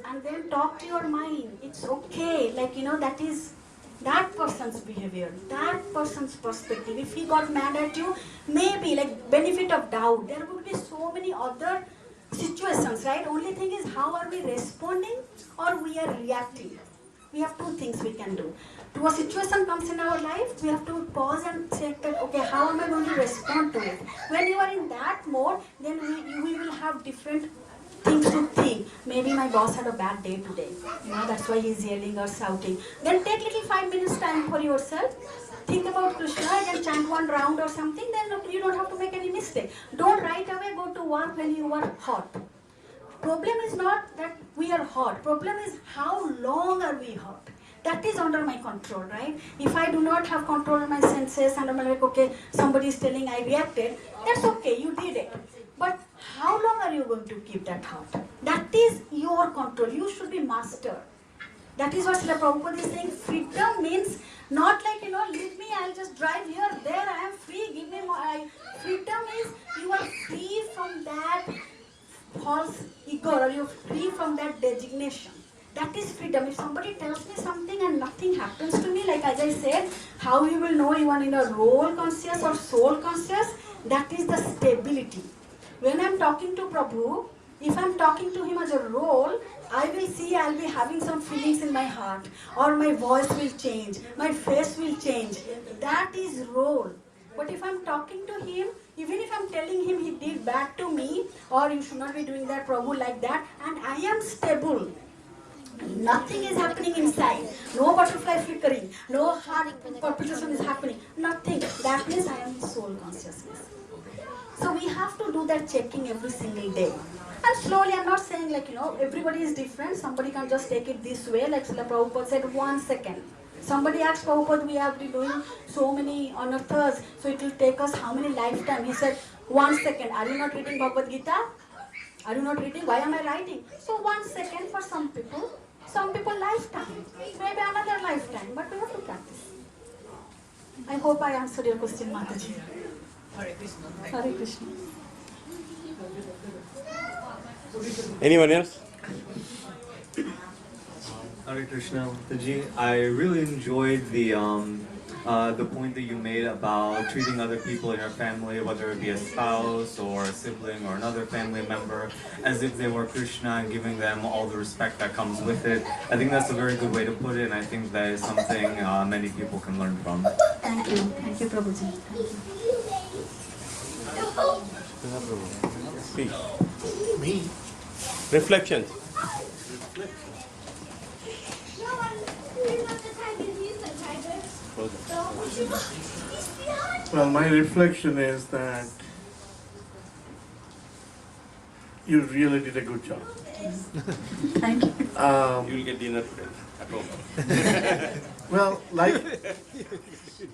and then talk to your mind. It's okay, like that is that person's behavior, that person's perspective. If he got mad at you, maybe like benefit of doubt. There would be so many other situations, right? Only thing is, how are we responding or we are reacting? We have two things we can do. To a situation comes in our life, we have to pause and check that, okay, how am I going to respond to it? When you are in that mode, then we will have different things to think. Maybe my boss had a bad day today. That's why he's yelling or shouting. Then take little 5 minutes time for yourself. Think about Krishna and chant one round or something. Then you don't have to make any mistake. Don't right away go to work when you are hot. Problem is not that we are hot. Problem is how long are we hot. That is under my control, right? If I do not have control of my senses and I'm like, okay, somebody is telling I reacted, that's okay, you did it. But how long are you going to keep that hot? That is your control. You should be master. That is what Srila Prabhupada is saying. Freedom means not like, leave me, I'll just drive here, there, I am free, give me more. Freedom is you are free from that false ego, or you're free from that designation. That is freedom. If somebody tells me something and nothing happens to me, like as I said, how you will know you are in a role conscious or soul conscious, that is the stability. When I'm talking to Prabhu, if I'm talking to him as a role, I will see I'll be having some feelings in my heart, or my voice will change, my face will change. That is role. But if I'm talking to him, even if I'm telling him he did bad to me, or you should not be doing that, Prabhu, like that, and I am stable, nothing is happening inside, no butterfly flickering, no heart palpitation is happening, nothing. That means I am in soul consciousness. So we have to do that checking every single day. And slowly, I'm not saying like, everybody is different. Somebody can just take it this way, like Srila Prabhupada said, 1 second. Somebody asked Prabhupada, we have been doing so many unearths, so it will take us how many lifetime? He said, 1 second. Are you not reading Bhagavad Gita? Are you not reading? Why am I writing? So 1 second for some people lifetime, maybe another lifetime, but we have to practice. I hope I answered your question, Mataji. Hare Krishna. Hare Krishna. Anyone else? Hare Krishna, Mathaji. I really enjoyed the point that you made about treating other people in your family, whether it be a spouse or a sibling or another family member, as if they were Krishna and giving them all the respect that comes with it. I think that's a very good way to put it, and I think that is something many people can learn from. Thank you, Prabhuji. Speak. Me. Reflections. Well, my reflection is that you really did a good job. Thank you. You will get dinner today at home. Well, like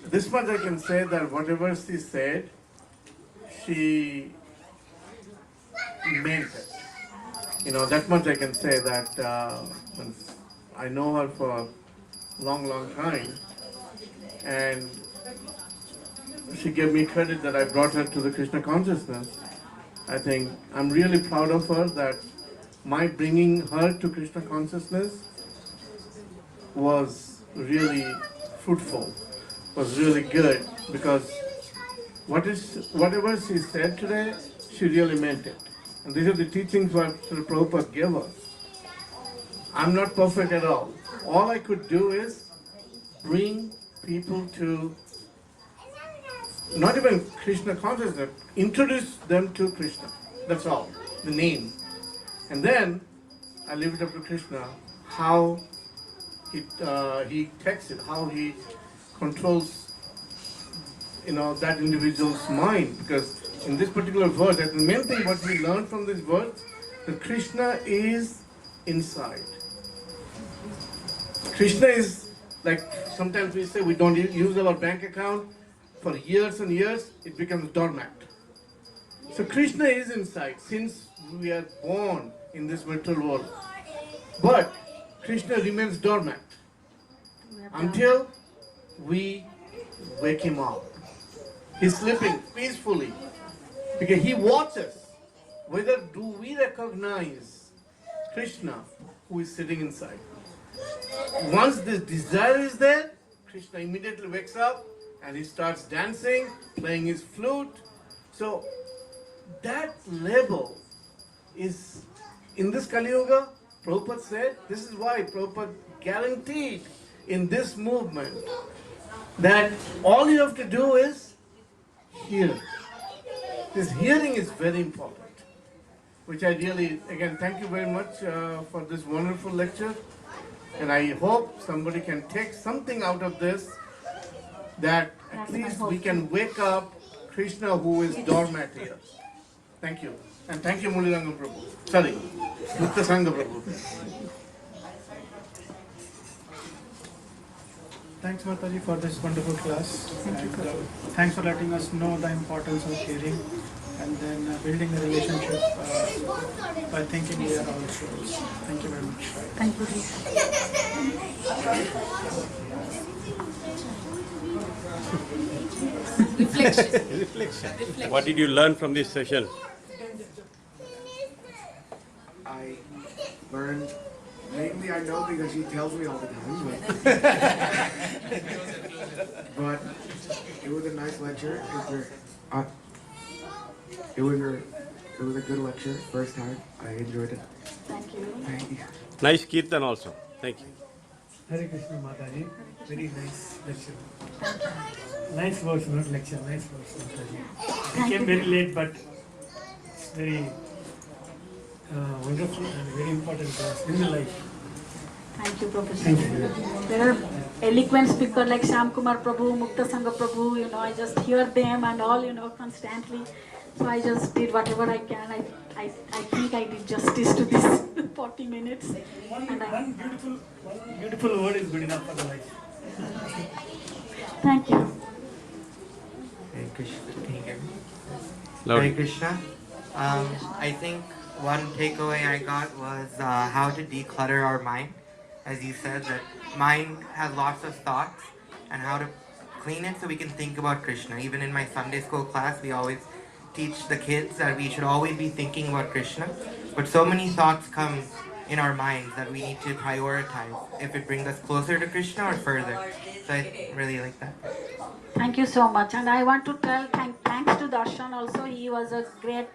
this much I can say that whatever she said, she meant it. That much I can say that I know her for a long, long time, and she gave me credit that I brought her to the Krishna consciousness. I think I'm really proud of her that my bringing her to Krishna consciousness was really fruitful, was really good, because whatever she said today, she really meant it. And these are the teachings what Srila Prabhupada gave us. I'm not perfect at all. All I could do is bring people to not even Krishna consciousness, introduce them to Krishna. That's all, the name. And then I leave it up to Krishna how he takes it, how he controls that individual's mind. Because in this particular verse, the main thing what we learn from this verse, that Krishna is inside. Krishna is like, sometimes we say we don't use our bank account for years and years, it becomes dormant. So Krishna is inside since we are born in this material world. But Krishna remains dormant until we wake him up. He's sleeping peacefully because he watches whether do we recognize Krishna who is sitting inside. Once this desire is there, Krishna immediately wakes up and he starts dancing, playing his flute. So that level is in this Kali Yuga. Prabhupada said, this is why Prabhupada guaranteed in this movement that all you have to do is hear. This hearing is very important, which I really, again, thank you very much for this wonderful lecture. And I hope somebody can take something out of this, that at least we can wake up Krishna who is dormant here. Thank you. And thank you, Muliranga Prabhu. Sorry, Mukta Sangha Prabhu. Thanks, Mataji, for this wonderful class. Thanks for letting us know the importance of hearing and then building a relationship by thinking we are all souls. Thank you very much. Thank you. Reflection. What did you learn from this session? I learned, mainly I know because she tells me all the time, but it was a nice lecture. It was a good lecture, first time. I enjoyed it. Thank you. Thank you. Nice Kirtan also. Thank you. Hare Krishna Mataji, very nice lecture. Nice words, not lecture, nice words, Mataji. I came very late, but it's very wonderful and very important class in my life. Thank you, Professor. Thank you. There are eloquent speakers like Shyam Kumar Prabhu, Mukta Sangha Prabhu, I just hear them and all, constantly. So I just did whatever I can. I think I did justice to this 40 minutes. One beautiful word is good enough for the life. Thank you. Hare Krishna. Can you hear me? Loud. Hare Krishna. I think one takeaway I got was how to declutter our mind. As you said, that mind has lots of thoughts, and how to clean it so we can think about Krishna. Even in my Sunday school class, we always teach the kids that we should always be thinking about Krishna. But so many thoughts come in our minds that we need to prioritize if it brings us closer to Krishna or further. So I really like that. Thank you so much. And I want to tell thanks to Darshan also. He was a great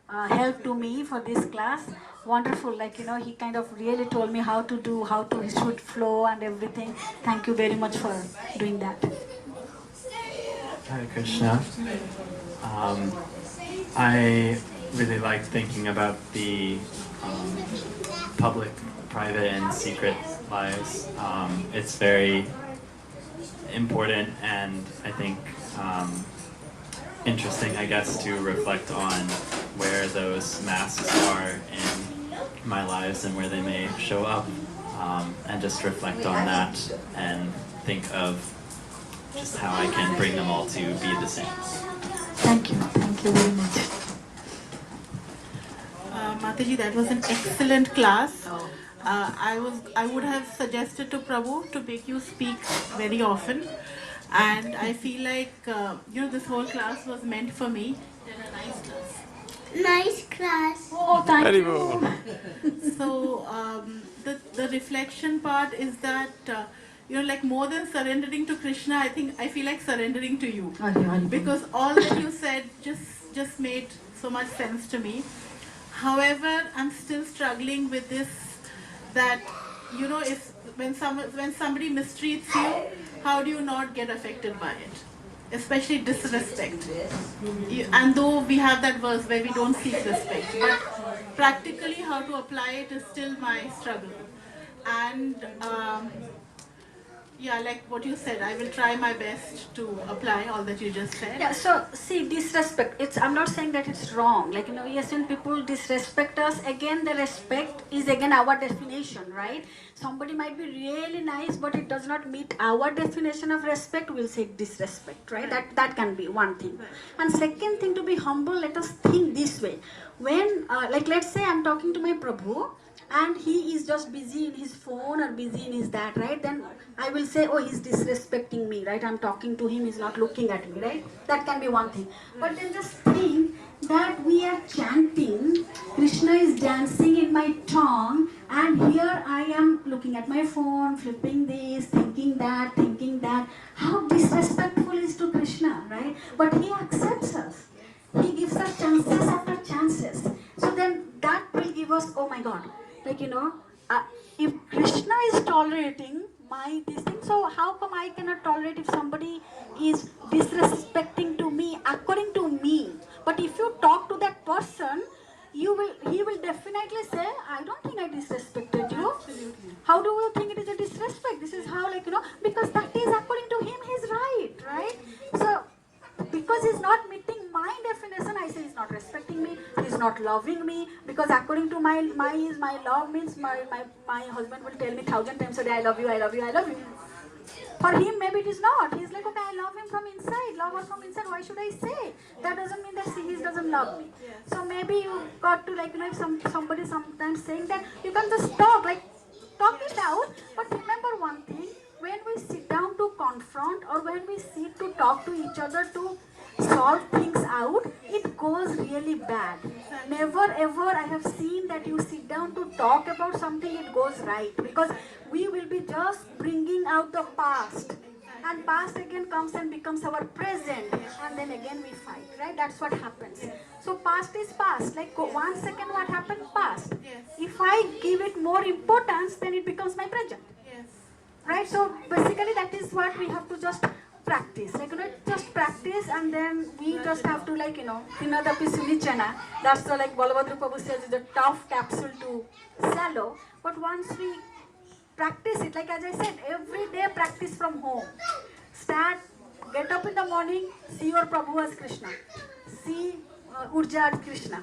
help to me for this class. Wonderful, he kind of really told me how it should flow and everything. Thank you very much for doing that. Hare Krishna. I really like thinking about the public, private, and secret lives. It's very important and I think interesting, I guess, to reflect on where those masks are in my lives and where they may show up, and just reflect on that and think of just how I can bring them all to be the same. Thank you very much. Mataji, that was an excellent class. I would have suggested to Prabhu to make you speak very often, and I feel like this whole class was meant for me. Then a nice class. Nice class. Oh, thank Very you. So the reflection part is that more than surrendering to Krishna, I feel like surrendering to you, because all that you said just made so much sense to me. However, I'm still struggling with this, that if when somebody mistreats you, how do you not get affected by it? Especially disrespect. And though we have that verse where we don't seek respect, but practically how to apply it is still my struggle. And yeah, like what you said, I will try my best to apply all that you just said. Yeah, so see, disrespect, I'm not saying that it's wrong. Like, yes, when people disrespect us, again, the respect is again our definition, right? Somebody might be really nice, but it does not meet our definition of respect, we'll say disrespect, right? That can be one thing. And second thing, to be humble, let us think this way. When, like, let's say I'm talking to my Prabhu, and he is just busy in his phone or busy in his that, right? Then I will say, oh, he's disrespecting me, right? I'm talking to him, he's not looking at me, right? That can be one thing. But then just think that we are chanting, Krishna is dancing in my tongue, and here I am looking at my phone, flipping this, thinking that. How disrespectful is to Krishna, right? But he accepts us. He gives us chances after chances. So then that will give us, oh my God, like, if Krishna is tolerating this thing, so how come I cannot tolerate if somebody is disrespecting to me according to me? But if you talk to that person, he will definitely say, I don't think I disrespected you. Absolutely. How do you think it is a disrespect? This is how, because that is according to him, he's right? So, because he's not meeting my definition, I say he's not respecting me, he's not loving me, because according to my love means my husband will tell me 1,000 times a day, I love you. For him, maybe it is not. He's like, okay, I love him from inside, love her from inside, why should I say? That doesn't mean that he doesn't love me. So maybe you got to, if somebody sometimes saying that, you can just talk it out, but remember one thing, when we sit down to confront or when we sit to talk to each other to solve things out, it goes really bad. Never ever I have seen that you sit down to talk about something, it goes right. Because we will be just bringing out the past. And past again comes and becomes our present. And then again we fight, right? That's what happens. So past is past. Like 1 second what happened, past. If I give it more importance, then it becomes my present. Right? So basically that is what we have to just practice. Just practice, and then we just have to Hinadapi Sunichana. That's the Balabhadra Prabhu says is a tough capsule to swallow. But once we practice it, like as I said, every day practice from home. Get up in the morning, see your Prabhu as Krishna. See Urja as Krishna.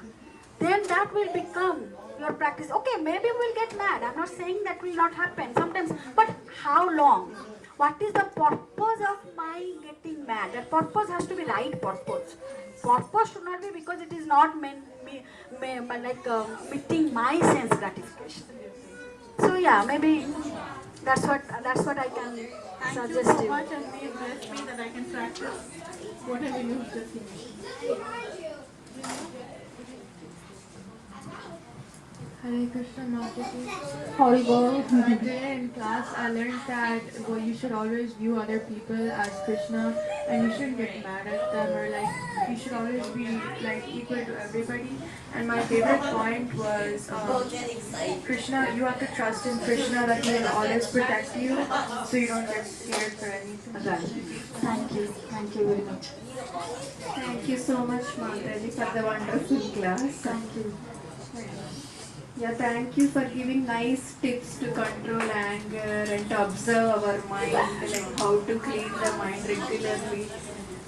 Then that will become your practice. Okay, maybe we'll get mad. I'm not saying that will not happen sometimes. But how long? What is the purpose of my getting mad? That purpose has to be right purpose. Purpose should not be because it is not meeting my sense gratification. So yeah, maybe that's what I can Thank suggest you so you. much, and may it bless me that I can practice whatever you just said. Hare Krishna Mathaji. Horrible. Today in class I learned that you should always view other people as Krishna, and you shouldn't get mad at them, or you should always be equal to everybody. And my favorite point was Krishna, you have to trust in Krishna that he will always protect you, so you don't get scared for anything. Right. Thank you very much. Thank you so much, Mataji, for the wonderful class. Thank you. Yeah, thank you for giving nice tips to control anger and to observe our mind, how to clean the mind regularly,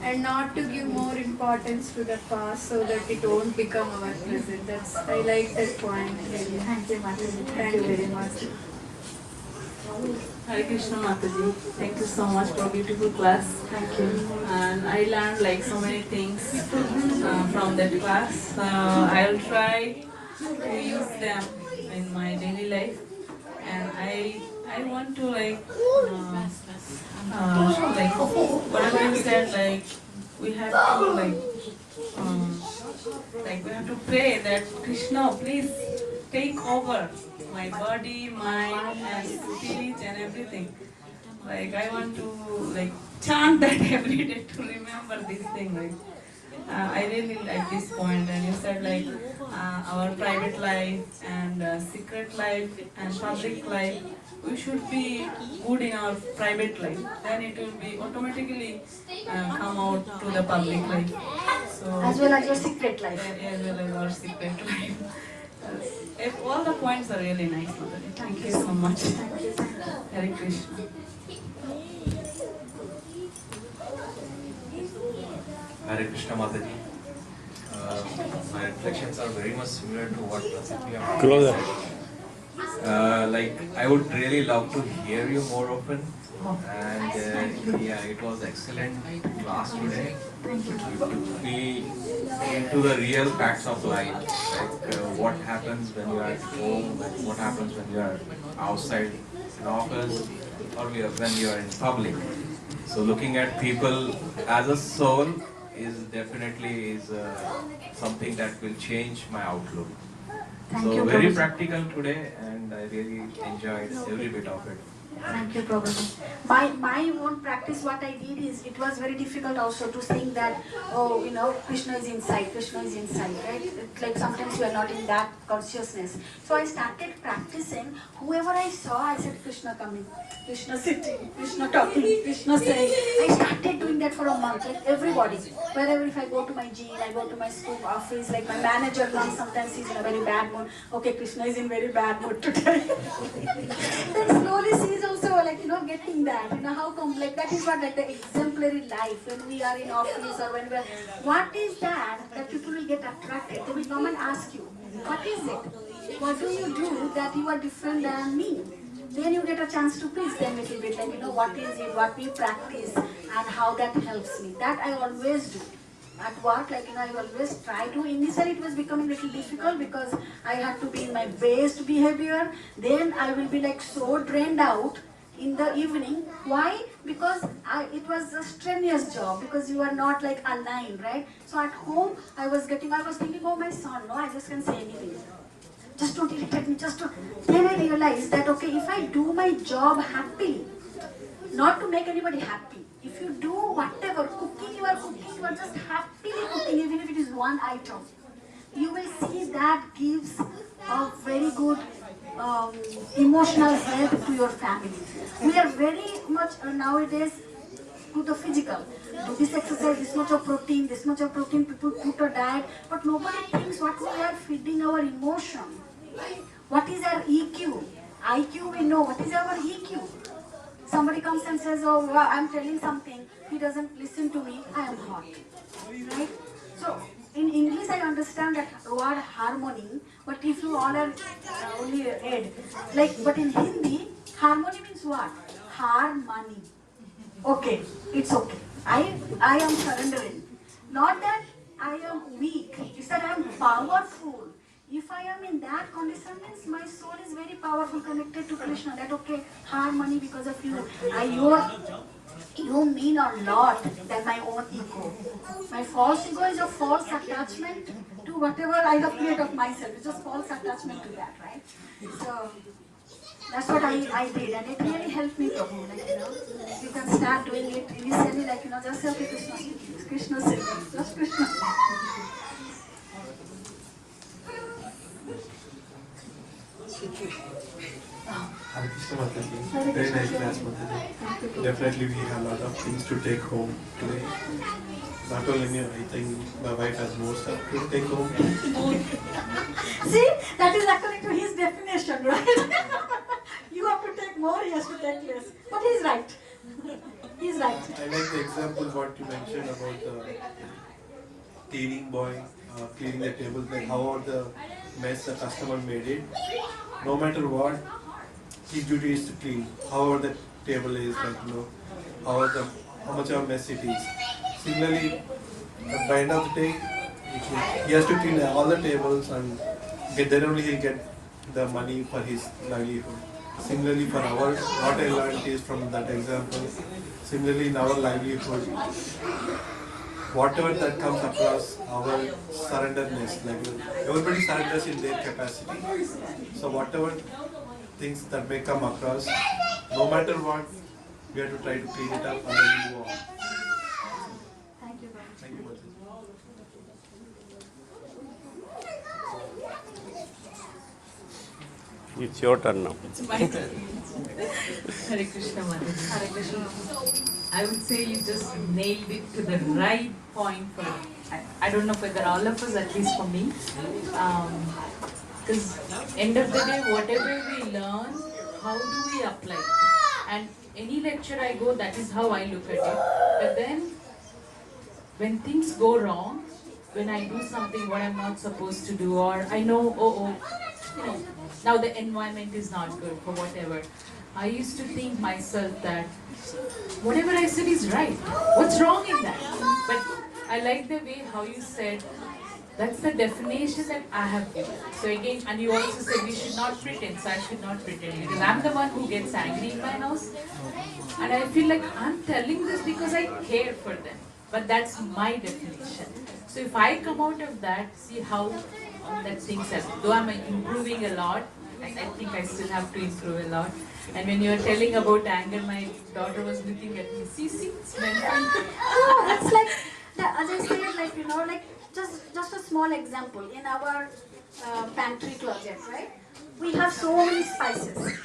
and not to give more importance to the past so that it won't become our present. I like that point really. Thank you, Mataji. Thank you very much. Hare Krishna Mataji. Thank you so much for a beautiful class. Thank you. And I learned so many things from that class. I will try to use them in my daily life, and I want to whatever you said, we have to we have to pray that Krishna, please take over my body, mind, and speech and everything. I want to chant that every day to remember this thing. I I really like this point, and you said like our private life and secret life and public life. We should be good in our private life. Then it will be automatically come out to the public life. So As well as your secret life. As well as our secret life. If all the points are really nice, Mataji. Thank you so much. Hare Krishna. Hare Krishna Mataji. My reflections are very much similar to what Prasidhi said. Like, I would really love to hear you more often. And yeah, it was excellent class today. You took me into the real facts of life, like what happens when you are at home, and what happens when you are outside an office, or when you are in public. So looking at people as a soul is definitely something that will change my outlook. So very practical today, and I really enjoyed every bit of it. Thank you, Prabhuji. My own practice, what I did is, it was very difficult also to think that, oh, you know, Krishna is inside, right? It's like sometimes you are not in that consciousness. So I started practicing. Whoever I saw, I said, Krishna coming, Krishna sitting, Krishna talking, Krishna saying. I started doing that for a month, like everybody. Wherever, if I go to my gym, I go to my school office, like my manager comes, sometimes he's in a very bad mood. Okay, Krishna is in very bad mood today. Then slowly she's also like, you know, getting that, you know, how complex, that is what, like the exemplary life, when we are in office or when we are, what is that people will get attracted, they will come and ask you, what is it? What do you do that you are different than me? Then you get a chance to please them a little bit, like, you know, what is it, what we practice and how that helps me. That I always do. At work, like, you know, I always try to. Initially it was becoming a little difficult because I had to be in my best behavior. Then I will be like so drained out in the evening. Why? Because it was a strenuous job, because you are not like aligned, right? So at home I was thinking, oh, my son, no, I just can say anything. Just don't irritate me, just don't. Then I realized that, okay, if I do my job happily, not to make anybody happy. If you do whatever, cooking, you are just happily cooking, even if it is one item. You will see that gives a very good emotional health to your family. We are very much nowadays to the physical. Do this exercise, this much of protein, people put a diet, but nobody thinks what we are feeding our emotion. What is our EQ? IQ we know, what is our EQ? Somebody comes and says, oh, wow, I'm telling something, he doesn't listen to me, I am hot. Right? So, in English I understand that word harmony, but if you all are only read, like, but in Hindi, harmony means what? Harmony. Okay, it's okay. I am surrendering. Not that I am weak, it's that I am powerful. If I am in that condition, means my soul is very powerful, connected to Krishna. That okay, harmony because of you. You mean a lot than my own ego. My false ego is a false attachment to whatever I have created of myself. It's just false attachment to that, right? So that's what I did, and it really helped me, Prabhu. Like, you know, you can start doing it initially, like, you know, just say, okay, Krishna sing, just Krishna. Hare Krishna Mataji. Very nice class, Mataji. Definitely we have a lot of things to take home today. Not only me, I think my wife has more stuff to take home. See, that is according to his definition, right? You have to take more, he has to take less. But he's right. He's right. I like the example what you mentioned about the cleaning boy, cleaning the table, like how the mess the customer made it. No matter what, his duty is to clean. However the table is, like, you know, how much of a mess it is. Similarly, at the end of the day, he has to clean all the tables, and then only he'll get the money for his livelihood. Similarly for ours, what I learned is from that example, similarly in our livelihood, whatever that comes across, our surrenderness, like everybody surrenders in their capacity. So whatever things that may come across, no matter what, we have to try to clean it up and then move on. Thank you, Thank you, Mataji. It's your turn now. It's my turn. Hare Krishna, Mataji. Hare Krishna. I would say you just nailed it to the right point for, I don't know whether all of us, at least for me. Because end of the day, whatever we learn, how do we apply it? And any lecture I go, that is how I look at it. But then, when things go wrong, when I do something what I'm not supposed to do, or I know, you know, now the environment is not good for whatever. I used to think myself that whatever I said is right. What's wrong in that? But I like the way how you said, that's the definition that I have given. So again, and you also said we should not pretend, so I should not pretend. Because I'm the one who gets angry in my house. And I feel like I'm telling this because I care for them. But that's my definition. So if I come out of that, see how that things happen. Though I'm improving a lot, I think I still have to improve a lot. And when you were telling about anger, my daughter was looking at me. See, it's mental. Oh, that's like, as I said, like, you know, like just a small example. In our pantry closet, right? We have so many spices,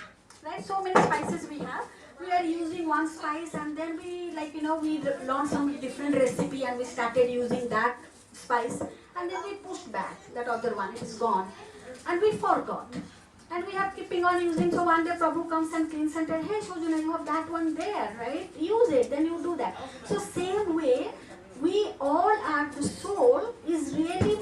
right? So many spices we have. We are using one spice and then we, like, you know, we learned some different recipe and we started using that spice and then we pushed back that other one, it's gone. And we forgot. And we are keeping on using, so one day Prabhu comes and cleans and tells, hey Shojana, you have that one there, right? Use it, then you do that. So same way, we all are, the soul is really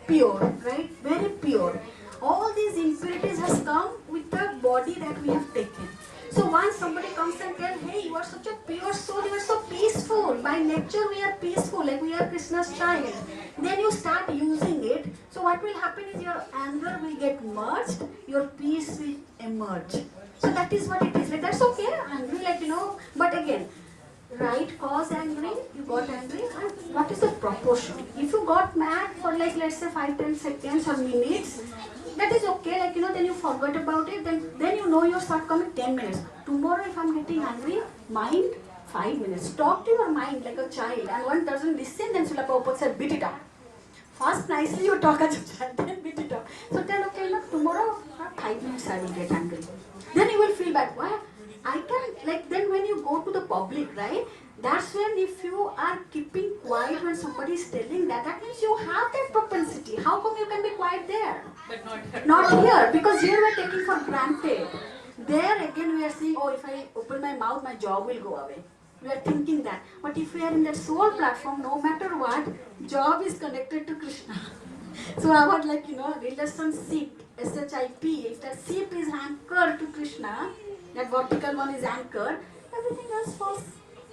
pure, right? Very pure. All these impurities has come with the body that we have taken. So once somebody comes and tells, hey, you are such a pure soul, you are so peaceful. By nature we are peaceful, like we are Krishna's child. Then you start using it. So what will happen is your anger will get merged, your peace will emerge. So that is what it is. Like that's okay, angry, like, you know, but again, right cause angry, you got angry, and what is the proportion? If you got mad for like, let's say 5-10 seconds or minutes, that is okay, like, you know, then you forgot about it, then you know you start coming 10 minutes. Tomorrow if I'm getting angry, mind 5 minutes. Talk to your mind like a child, and one doesn't listen, then Srila Prabhupada said, beat it up. First nicely you talk as a child, then beat it up. So tell, okay, look, tomorrow 5 minutes I will get angry. Then you will feel bad. Why? I can, like, then when you go to the public, right, that's when if you are keeping quiet when somebody is telling that, that means you have that propensity. How come you can be quiet there? But not here. Not here, because here we are taking for granted. There again we are saying, oh, if I open my mouth, my job will go away. We are thinking that. But if we are in that soul platform, no matter what, job is connected to Krishna. So our, like, you know, relationship, SHIP, if that ship is anchored to Krishna, that vertical one is anchored, everything else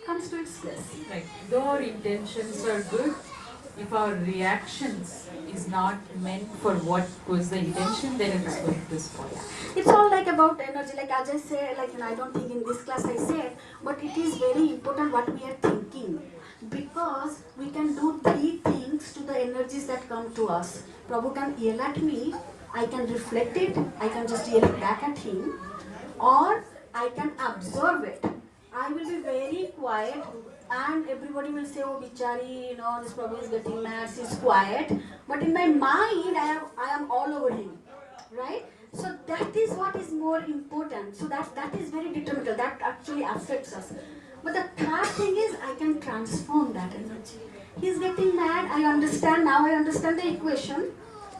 comes to its place. Right. Though our intentions are good, if our reactions is not meant for what was the intention, then it is going to spoil. It's all like about energy, like as I said, like, you know, I don't think in this class I said, but it is very important what we are thinking. Because we can do 3 things to the energies that come to us. Prabhu can yell at me, I can reflect it, I can just yell it back at him, or I can observe it. I will be very quiet and everybody will say, oh bichari, you know, this Prabhu is getting mad, she's quiet. But in my mind, I am all over him, right? So that is what is more important. So that is very detrimental, that actually affects us. But the third thing is, I can transform that energy. He's getting mad, I understand, now I understand the equation,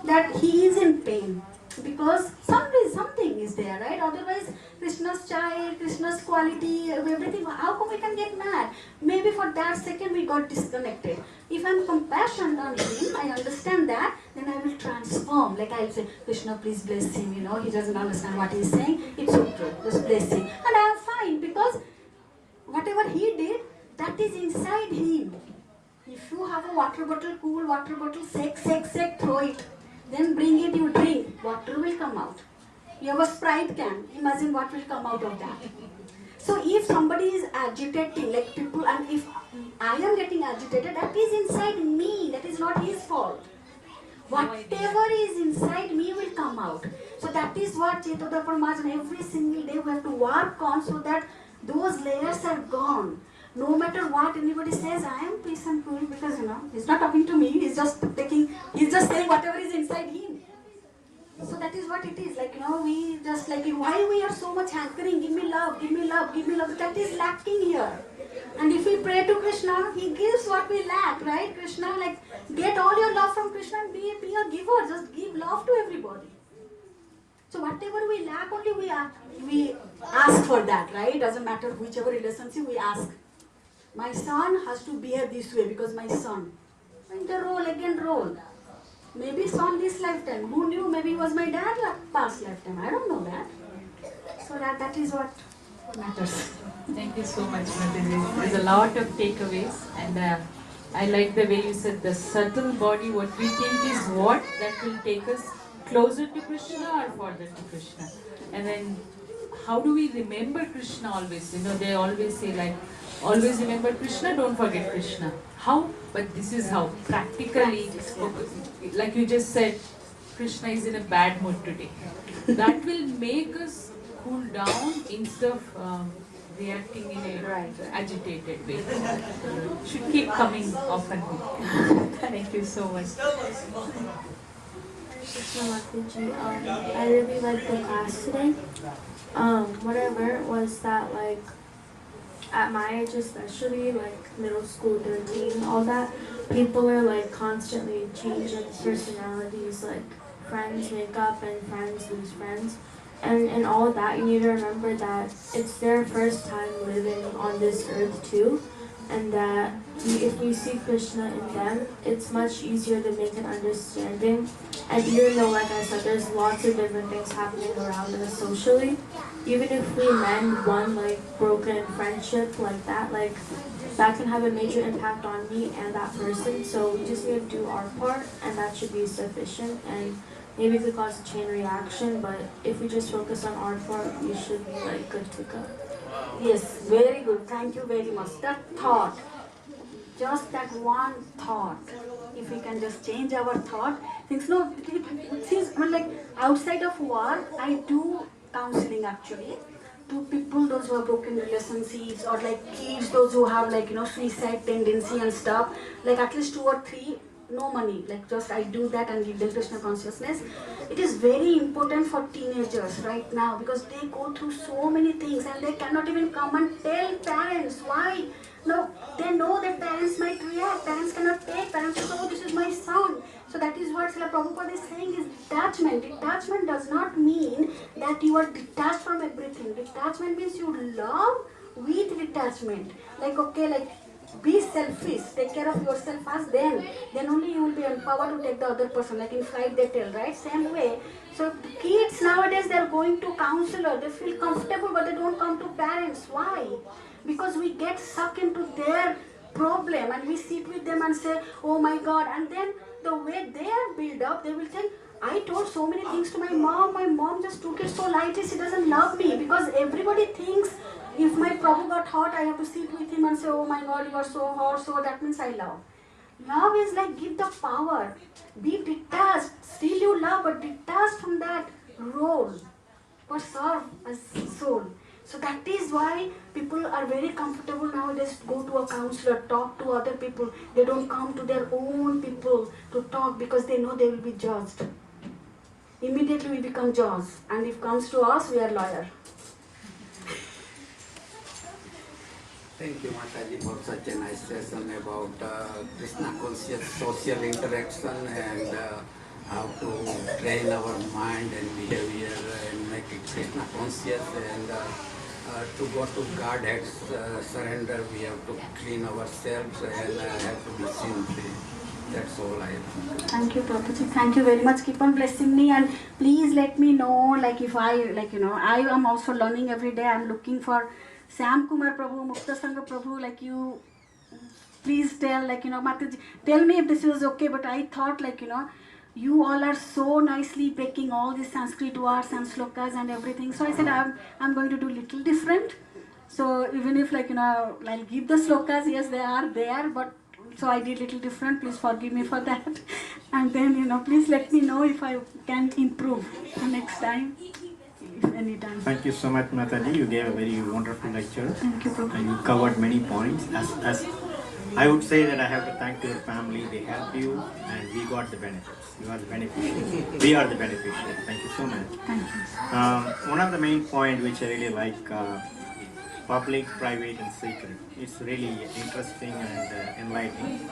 that he is in pain. Because something is there, right? Otherwise, Krishna's child, Krishna's quality, everything, how come we can get mad? Maybe for that second we got disconnected. If I'm compassionate on him, I understand that, then I will transform. Like I'll say, Krishna, please bless him, you know, he doesn't understand what he's saying. It's okay, just bless him. And I am fine, because whatever he did, that is inside him. If you have a water bottle, cool water bottle, shake, throw it. Then bring it, you drink, water will come out. You have a Sprite can, imagine what will come out of that. So if somebody is agitating, like people, and if I am getting agitated, that is inside me, that is not his fault. Whatever is inside me will come out. So that is what Chaitanya Paramahansa, every single day we have to work on, so that those layers are gone. No matter what anybody says, I am peace and cool, because, you know, he's not talking to me, he's just saying whatever is inside him. So that that is what it is. Like, we just like, why we are so much hankering, give me love, give me love, give me love. That is lacking here. And if we pray to Krishna, he gives what we lack, right? Krishna, like, get all your love from Krishna and be a giver. Just give love to everybody. So whatever we lack, only we ask for that, right? Doesn't matter whichever relationship we ask. My son has to behave this way because my son. And the role. Maybe son this lifetime. Who knew? Maybe it was my dad past lifetime. I don't know that. So that is what matters. Thank you so much, Mathaji. There's a lot of takeaways, and I like the way you said the subtle body, what we think is what, that will take us closer to Krishna or further to Krishna. And then how do we remember Krishna always? They always say like, always remember Krishna, don't forget Krishna. How? But this is how. Practically, like you just said, Krishna is in a bad mood today. That will make us cool down instead of reacting in a agitated way. Should keep coming often. Thank you so much. Krishna Mathaji, I really liked the class today. What I learned was that, like, at my age especially, like middle school, 13, all that, people are like constantly changing personalities, like friends make up and friends lose friends. And in all of that, you need to remember that it's their first time living on this earth too. And that if we see Krishna in them, it's much easier to make an understanding. And even though, like I said, there's lots of different things happening around us socially, even if we mend one like broken friendship like that can have a major impact on me and that person. So we just need to do our part, and that should be sufficient. And maybe it could cause a chain reaction, but if we just focus on our part, we should be like good to go. Yes, very good. Thank you very much. That thought, just that one thought, if we can just change our thought, things like outside of work, I do counseling actually to people, those who have broken relationships, or like kids, those who have like suicide tendency and stuff, like at least 2 or 3, no money, like just I do that and give them Krishna consciousness. It is very important for teenagers right now because they go through so many things and they cannot even come and tell parents. Why? No, they know that parents might react, parents cannot take, parents say, oh, this is my son. So that is what Srila Prabhupada is saying is detachment. Detachment does not mean that you are detached from everything. Detachment means you love with detachment. Like, okay, like, be selfish, take care of yourself first, then only you will be empowered to take the other person, like in flight they tell, right? Same way. So kids nowadays, they are going to counselor, they feel comfortable but they don't come to parents. Why? Because we get sucked into their problem and we sit with them and say, oh my God, and then the way they are built up, they will think, I told so many things to my mom just took it so lightly, she doesn't love me, because everybody thinks if my Prabhu got hot, I have to sit with him and say, oh my God, you are so hot, so that means I love. Love is like give the power, be detached, still you love, but detached from that role, but serve as soul. So that is why people are very comfortable nowadays to go to a counselor, talk to other people. They don't come to their own people to talk because they know they will be judged. Immediately we become judged, and if it comes to us, we are lawyer. Thank you, Mataji, for such a nice session about Krishna conscious social interaction and how to train our mind and behavior and make it Krishna conscious, and to go to Godhead's surrender, we have to clean ourselves and have to be sin-free. That's all I have. Thank you, Prabhuji. Thank you very much. Keep on blessing me, and please let me know, like if I, I am also learning every day. I'm looking for Sam Kumar Prabhu, Mukta Sangha Prabhu, like you, please tell, Mataji, tell me if this is okay, but I thought, you all are so nicely breaking all these Sanskrit words and slokas and everything. So I said, I'm going to do little different. So even if, I'll give the slokas, yes, they are there, but so I did little different. Please forgive me for that. And then, please let me know if I can improve next time. Anytime. Thank you so much, Mataji. You gave a very wonderful lecture. Thank you, Prabhu. And you covered many points. As I would say that I have to thank your family. They helped you, and we got the benefits. You are the beneficiary. We are the beneficiary. Thank you so much. Thank you. One of the main point which I really like, public, private, and secret. It's really interesting and enlightening.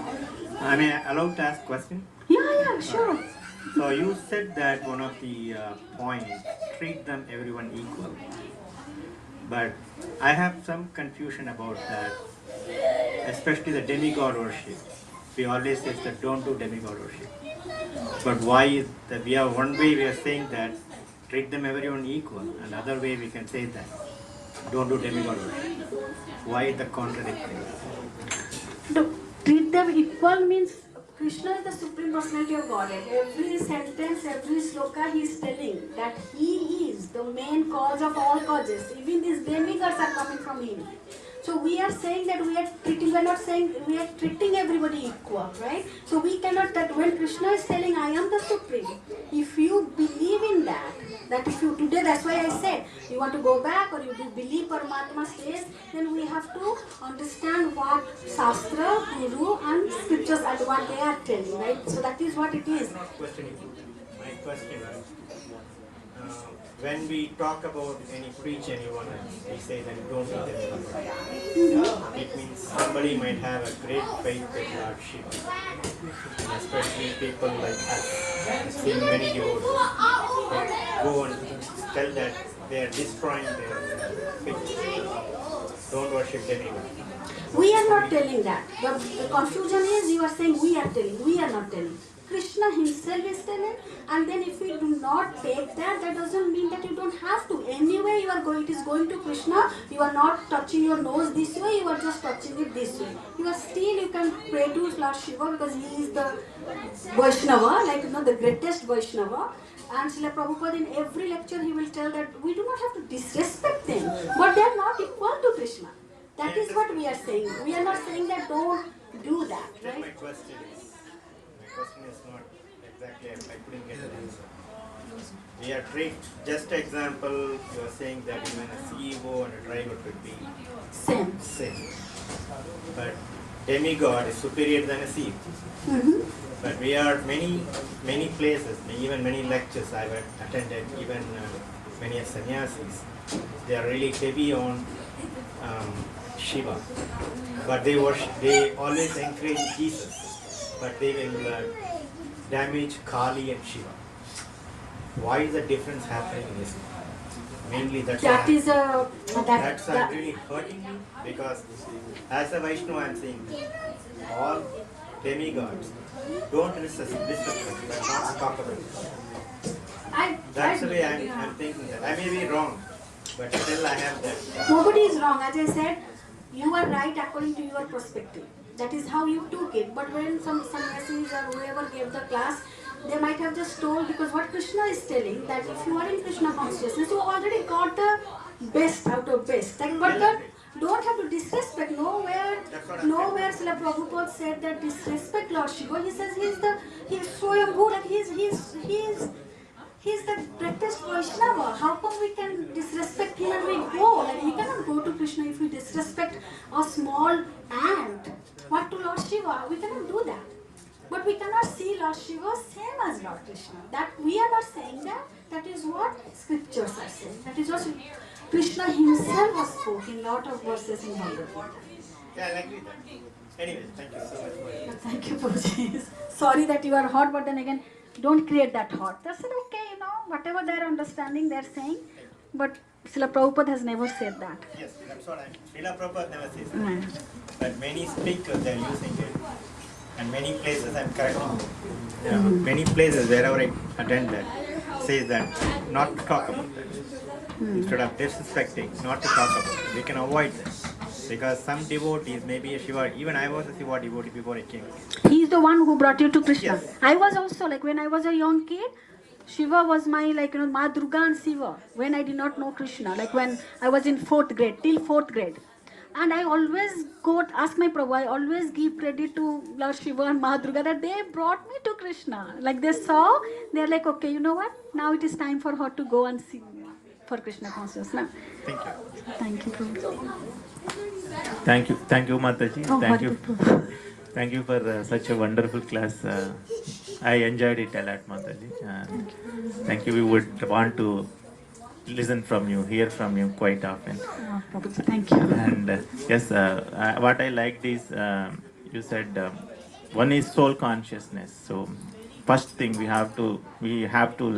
Am I allowed to ask question? Yeah, sure. So you said that one of the points, treat them everyone equal. But I have some confusion about that, especially the demigod worship. We always say that don't do demigod worship. But why is that we are one way we are saying that treat them everyone equal, and other way we can say that don't do demigod worship. Why the contradictory? To treat them equal means Krishna is the Supreme Personality of Godhead. Every sentence, every sloka he is telling that he is the main cause of all causes. Even these demigods are coming from him. So we are saying that we are not saying we are treating everybody equal, right? So we cannot, that when Krishna is telling I am the Supreme, if you believe in that if you today, that's why I said, you want to go back or you do believe Paramatma says, then we have to understand what Shastra, Guru and scriptures are what they are telling, right? So that is what it is. My question is, when we talk about preach anyone, we say that don't do that. It means somebody might have a great faith with Lord Shiva, and especially people like us. I've seen many devotees go and tell that they are destroying their faith. Don't worship anyone. We are not telling that. The confusion is you are saying we are telling. We are not telling. Krishna himself is telling, and then if we do not take that, that doesn't mean that you don't have to. Anyway, you are going, it is going to Krishna, you are not touching your nose this way, you are just touching it this way. You are still, you can pray to Lord Shiva because he is the Vaishnava, like the greatest Vaishnava. And Srila Prabhupada in every lecture he will tell that we do not have to disrespect them, but they are not equal to Krishna. That is what we are saying. We are not saying that don't do that, right? My question is not exactly, I couldn't get an answer. We are treat, just example, you are saying that even a CEO and a driver could be same. But demigod is superior than a CEO. But we are many places, even many lectures I've attended, even many sannyasis, they are really heavy on Shiva. But they always encourage Jesus, but they will damage Kali and Shiva. Why is the difference happening in Islam? Mainly that's really hurting me, because as a Vaishnava I'm saying all demigods don't disrespect, but not talk about it. That's the way I'm thinking that. I may be wrong, but still I have that. Nobody is wrong. As I said, you are right according to your perspective. That is how you took it. But when some sannyasis or whoever gave the class, they might have just told, because what Krishna is telling, that if you are in Krishna consciousness, you already got the best out of best. But don't have to disrespect. Nowhere Srila Prabhupada said that disrespect Lord Shiva. He says he's Swayambhu, like he's the greatest Vaishnava. How come we can disrespect him and we go? Like we cannot go to Krishna if we disrespect a small ant. What to Lord Shiva? We cannot do that. But we cannot see Lord Shiva same as Lord Krishna. That we are not saying that. That is what scriptures are saying. That is what Krishna himself has spoken in lot of verses in Bhagavad Gita. Yeah, I agree with that. Anyway, thank you so much for your Thank you, Prabhuji. Sorry that you are hot, but then again, don't create that hot. That's okay, whatever their understanding they're saying. But Srila Prabhupada has never said that. Yes, that's what Srila Prabhupada never says that. But many speakers they're using it. And many places, I'm correcting, many places wherever I attend that, says that not to talk about that. Instead of disrespecting, not to talk about it. We can avoid this. Because some devotees, maybe a Shiva, even I was a Shiva devotee before I came. He's the one who brought you to Krishna. Yes. I was also, when I was a young kid, Shiva was my, Ma Durga and Shiva, when I did not know Krishna, when I was in 4th grade, till 4th grade. And I always ask my Prabhu, I always give credit to Lord Shiva and Ma Durga that they brought me to Krishna. They saw, they're like, okay, you know what? Now it is time for her to go and sing for Krishna consciousness. Thank you. Thank you, Prabhu. Thank you, Mataji. Oh, Thank you for such a wonderful class. I enjoyed it a lot, Mataji. Thank you. We would want to listen from you, hear from you quite often. Oh, Prabhuji, thank you. And yes, what I liked is you said one is soul consciousness. So first thing we have to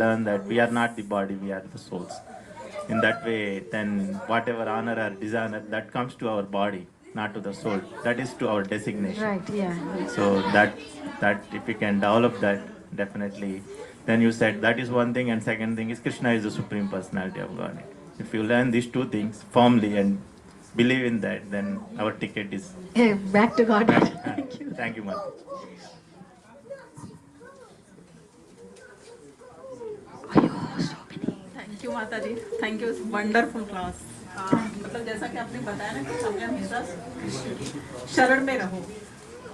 learn that we are not the body, we are the souls. In that way, then whatever honor or dishonor that comes to our body, not to the soul, that is to our designation. Right, yeah. So that if we can develop that, definitely. Then you said that is one thing, and second thing is Krishna is the supreme personality of God. If you learn these two things firmly and believe in that, then our ticket is Hey, back to God. Thank you. Thank you, Mother. Thank you Mata ji, thank you, wonderful class. मतलब जैसा कि आपने बताया ना कि हमें हमेशा शरण में रहो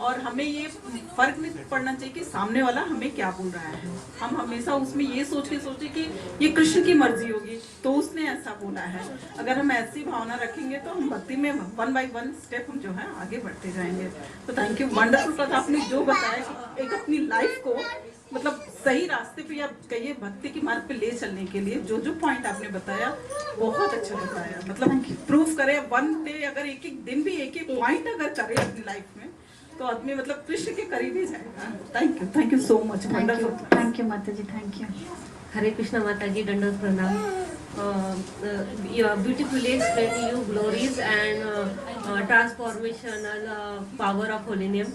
और हमें ये फर्क नहीं पड़ना चाहिए कि सामने वाला हमें क्या बोल रहा है। हम हमेशा उसमें ये सोचे कि ये कृष्ण की मर्जी होगी तो उसने ऐसा बोला है। अगर हम ऐसी भावना रखेंगे तो हम भक्ति में 1 by 1 स्टेप हम जो है आगे बढ़ते जाएंगे। तो थैंक यू, वंडरफुल क्लास। आपने जो बताया कि एक अपनी लाइफ को मतलब सही रास्ते पे या कहिए भक्ति की मार्ग पे ले चलने के लिए जो पॉइंट आपने बताया बहुत अच्छा बताया। मतलब प्रूफ करे 1 डे अगर एक दिन भी एक पॉइंट अगर करे अपनी लाइफ में तो आदमी मतलब कृष्ण के करीब ही जाएगा। Thank you so much. Thank you Mata ji, thank you. Hare Krishna Mataji, Dandavat Pranam. You are beautifully explained your glories and transformational power of holy name.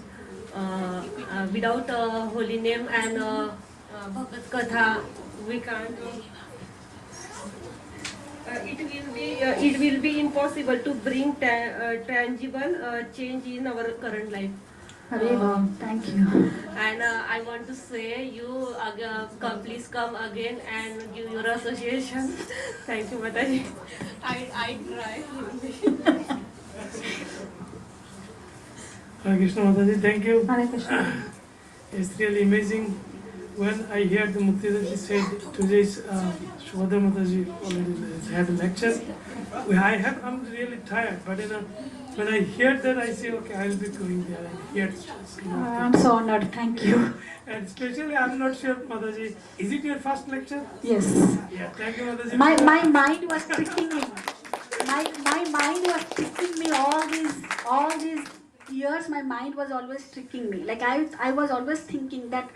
Without holy name and Bhagavad Katha, we can't. It will be impossible to bring tangible change in our current life. Thank you. And I want to say you please come again and give your association. Thank you, Mataji. I try. Hare Krishna Mataji, thank you. Hare Krishna. It's really amazing. When I heard the Muktidaji said today's Subhadra Mathaji already had a lecture, I'm really tired, but when I heard that, I say, okay, I'll be going there and hear. I'm so honored, thank you. And especially, I'm not sure, Mataji, is it your first lecture? Yes. Yeah, thank you, Mataji. My mind was tricking me. My mind was tricking me all these years. My mind was always tricking me. Like I was always thinking that,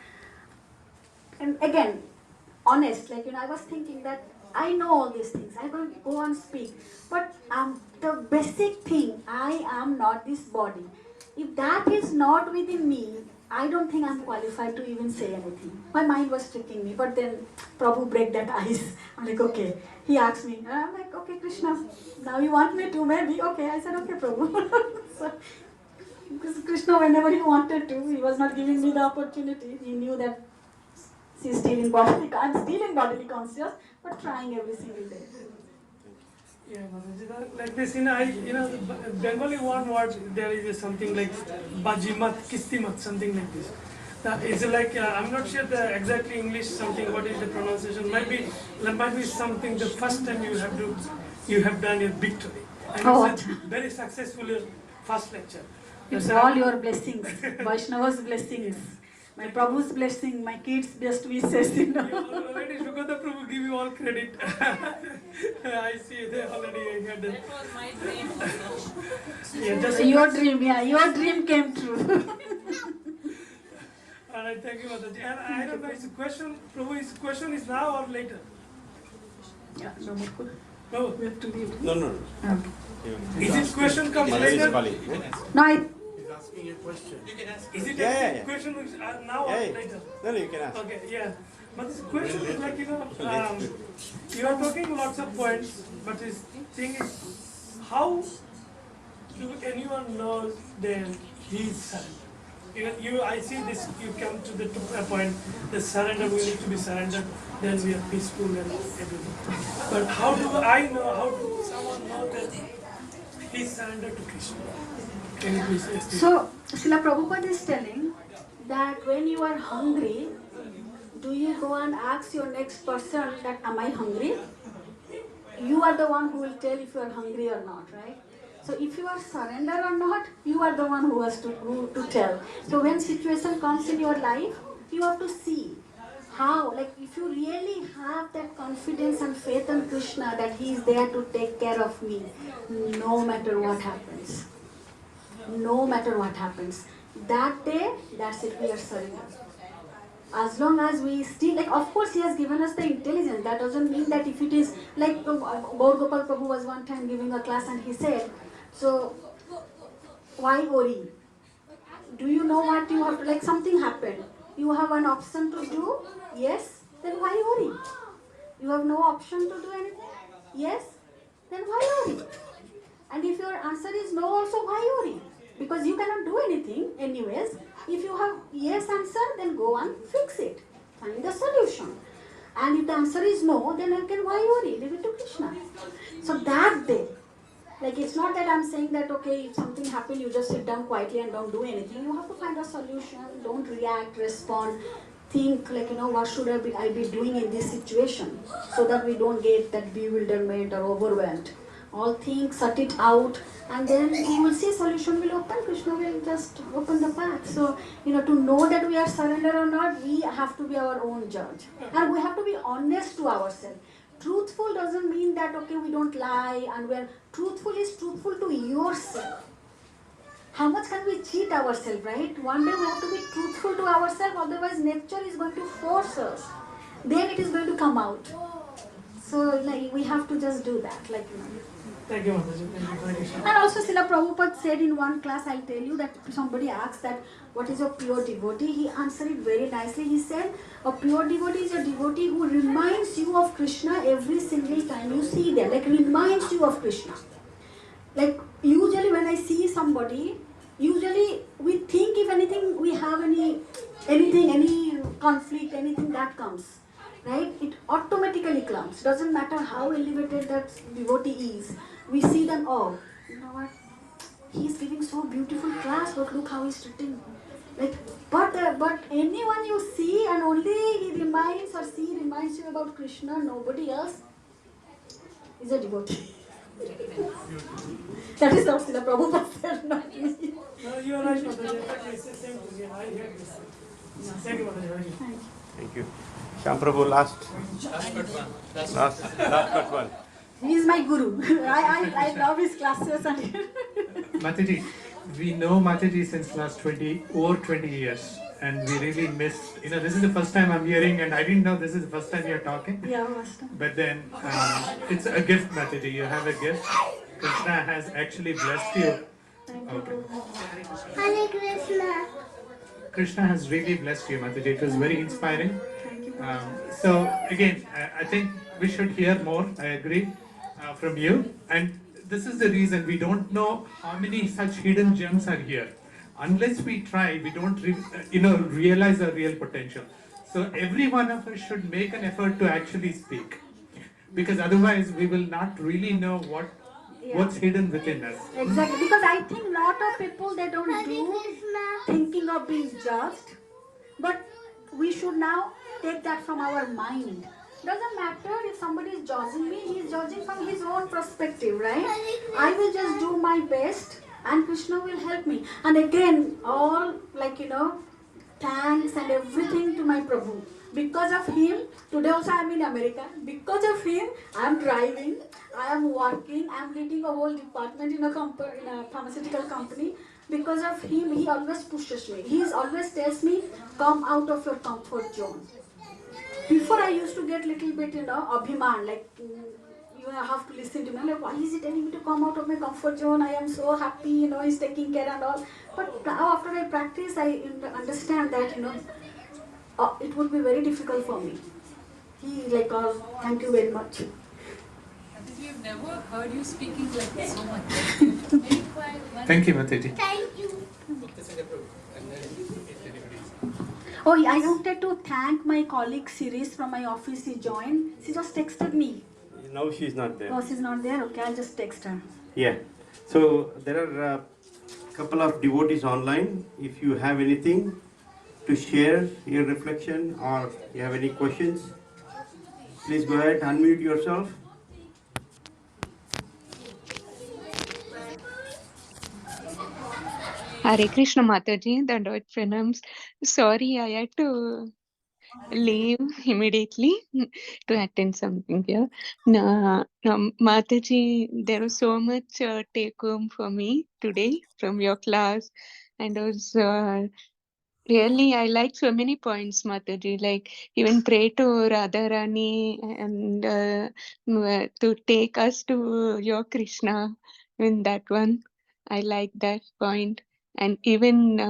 and again, honest, I was thinking that I know all these things. I will go and speak. But the basic thing, I am not this body. If that is not within me, I don't think I'm qualified to even say anything. My mind was tricking me. But then Prabhu break that ice. I'm like, okay. He asked me. And I'm like, okay, Krishna, now you want me to maybe? Okay. I said, okay, Prabhu. So, because Krishna, whenever he wanted to, he was not giving me the opportunity. He knew that she's still in bodily, I'm still in bodily conscious, but trying every single day. Yeah, Mataji, like this, the Bengali one word, there is something like Bajimat, Kistimat, something like this. It's like, I'm not sure the exactly English something, what is the pronunciation, might be something the first time you have done your victory. And it's very successful your first lecture. It's all your blessings, Vaishnava's blessings. My Prabhu's blessing, my kids' best wishes, Already Shukata Prabhu give you all credit. I see they already had that. That was my dream also. Yeah, your dream came true. Alright, thank you, Mataji. And I don't know, his question, Prabhu, his question is now or later? Yeah, no more. No, we have to leave. No. Is his question comes later? No, He's asking a question. You can ask. Is it Yeah. a question which, now or later? No, you can ask. Okay, yeah. But this question is like, you are talking lots of points, but this thing is, how do anyone know that he is surrendered? I see this, you come to the point, the surrender, we need to be surrendered, then we are peaceful and everything. But how do I know, how do someone know that he is surrendered to Krishna? Can you please explain? So, Srila Prabhupada is telling that when you are hungry, do you go and ask your next person that, am I hungry? You are the one who will tell if you are hungry or not, right? So if you are surrender or not, you are the one who has to tell. So when situation comes in your life, you have to see how, like if you really have that confidence and faith in Krishna that he is there to take care of me, no matter what happens. No matter what happens. That day, that's it, we are surrender. As long as we still, like of course he has given us the intelligence. That doesn't mean that if it is, like Gaur Gopal Prabhu was one time giving a class and he said, so why worry? Do you know what you have to, like something happened. You have an option to do, yes, then why worry? You have no option to do anything, yes, then why worry? And if your answer is no also, why worry? Because you cannot do anything anyways. If you have yes answer, then go and fix it. Find the solution. And if the answer is no, then again why worry? Leave it to Krishna. So that day, like it's not that I'm saying that okay, if something happened, you just sit down quietly and don't do anything. You have to find a solution. Don't react, respond. Think like, what should I be doing in this situation, so that we don't get that bewilderment or overwhelmed. All think, sort it out, and then you will see solution will open. Krishna will just open the path. So, to know that we are surrendered or not, we have to be our own judge. And we have to be honest to ourselves. Truthful doesn't mean that, okay, we don't lie, and we're truthful is truthful to yourself. How much can we cheat ourselves, right? One day we have to be truthful to ourselves, otherwise nature is going to force us. Then it is going to come out. So, we have to just do that, Thank you, Mataji. Thank you, Hare Krishna. And also Srila Prabhupada said in one class, I'll tell you, that somebody asked that, what is a pure devotee? He answered it very nicely. He said, a pure devotee is a devotee who reminds you of Krishna every single time you see them. Like reminds you of Krishna. Like usually when I see somebody, usually we think if anything, we have any conflict, anything that comes. Right? It automatically comes. Doesn't matter how elevated that devotee is. We see them, oh, you know what? He's giving so beautiful class, but look how he's treating. But anyone you see and only he reminds or she reminds you about Krishna, nobody else is a devotee. That is not Srila Prabhupada said, not me. No, you are right, Mataji. It's the same to me. I hear this. Thank you, Mataji. Thank you. Shyam Prabhu, last but one. He is my guru. I love his classes. And Mataji, we know Mataji since last 20 years, and we really miss, this is the first time I'm hearing, and I didn't know this is the first time you're talking. Yeah, first time. But then, it's a gift, Mataji. You have a gift. Krishna has actually blessed you. Thank you. Okay. Hare Krishna. Krishna has really blessed you, Mataji. It was very inspiring. So again, I think we should hear more. I agree from you. And this is the reason we don't know how many such hidden gems are here. Unless we try, we don't realize our real potential. So every one of us should make an effort to actually speak, because otherwise we will not really know what's hidden within us. Exactly, because I think a lot of people, they don't do thinking of being judged, but we should now take that from our mind. Doesn't matter if somebody is judging me, he is judging from his own perspective, right? I will just do my best and Krishna will help me. And again, all thanks and everything to my Prabhu. Because of him, today also I am in America. Because of him, I am driving, I am working, I am leading a whole department in a pharmaceutical company. Because of him, he always pushes me. He always tells me, come out of your comfort zone. Before I used to get little bit, abhiman, you have to listen to me. Like, why is he telling me to come out of my comfort zone? I am so happy, he's taking care and all. But now after I practice, I understand that, it would be very difficult for me. He thank you very much. We have never heard you speaking like this so much. Thank you, Mataji. Thank you. Oh, I wanted to thank my colleague Siris from my office. She joined. She just texted me. No, she's not there. Oh, she's not there? Okay, I'll just text her. Yeah. So there are a couple of devotees online. If you have anything to share, your reflection, or you have any questions, please go ahead, unmute yourself. Hare Krishna Mataji, the Dot pronouns. Sorry, I had to leave immediately to attend something here. Mataji, there was so much take home for me today from your class, and I was really, I like so many points, Mataji. Like even pray to Radharani and to take us to your Krishna in that one. I like that point. And even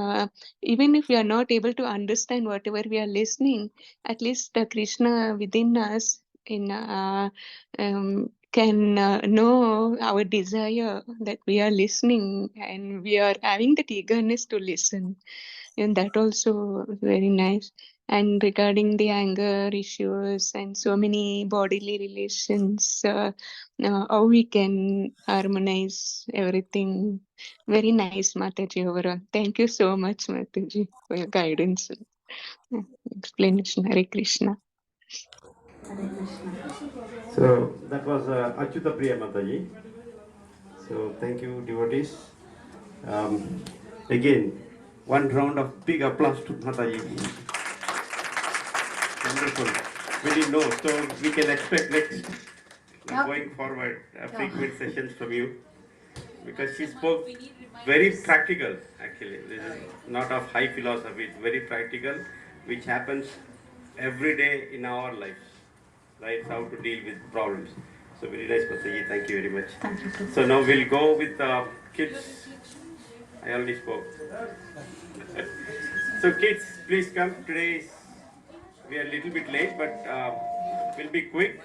if we are not able to understand whatever we are listening, at least the Krishna within us can know our desire that we are listening and we are having that eagerness to listen, and that also very nice. And regarding the anger issues and so many bodily relations, how we can harmonize everything. Very nice, Mataji, overall. Thank you so much, Mataji, for your guidance and explanation. Hare Krishna. So that was Achyuta Priya Mataji. So thank you, devotees. Again, one round of big applause to Mataji. Wonderful. We didn't know, so we can expect next going forward frequent sessions from you, because she spoke very practical. Actually, this is not of high philosophy. It's very practical, which happens every day in our lives. Right? How to deal with problems. So very nice, Mataji. Thank you very much. Thank you. So now we'll go with kids. I already spoke. So kids, please come. Today we are a little bit late, but we'll be quick.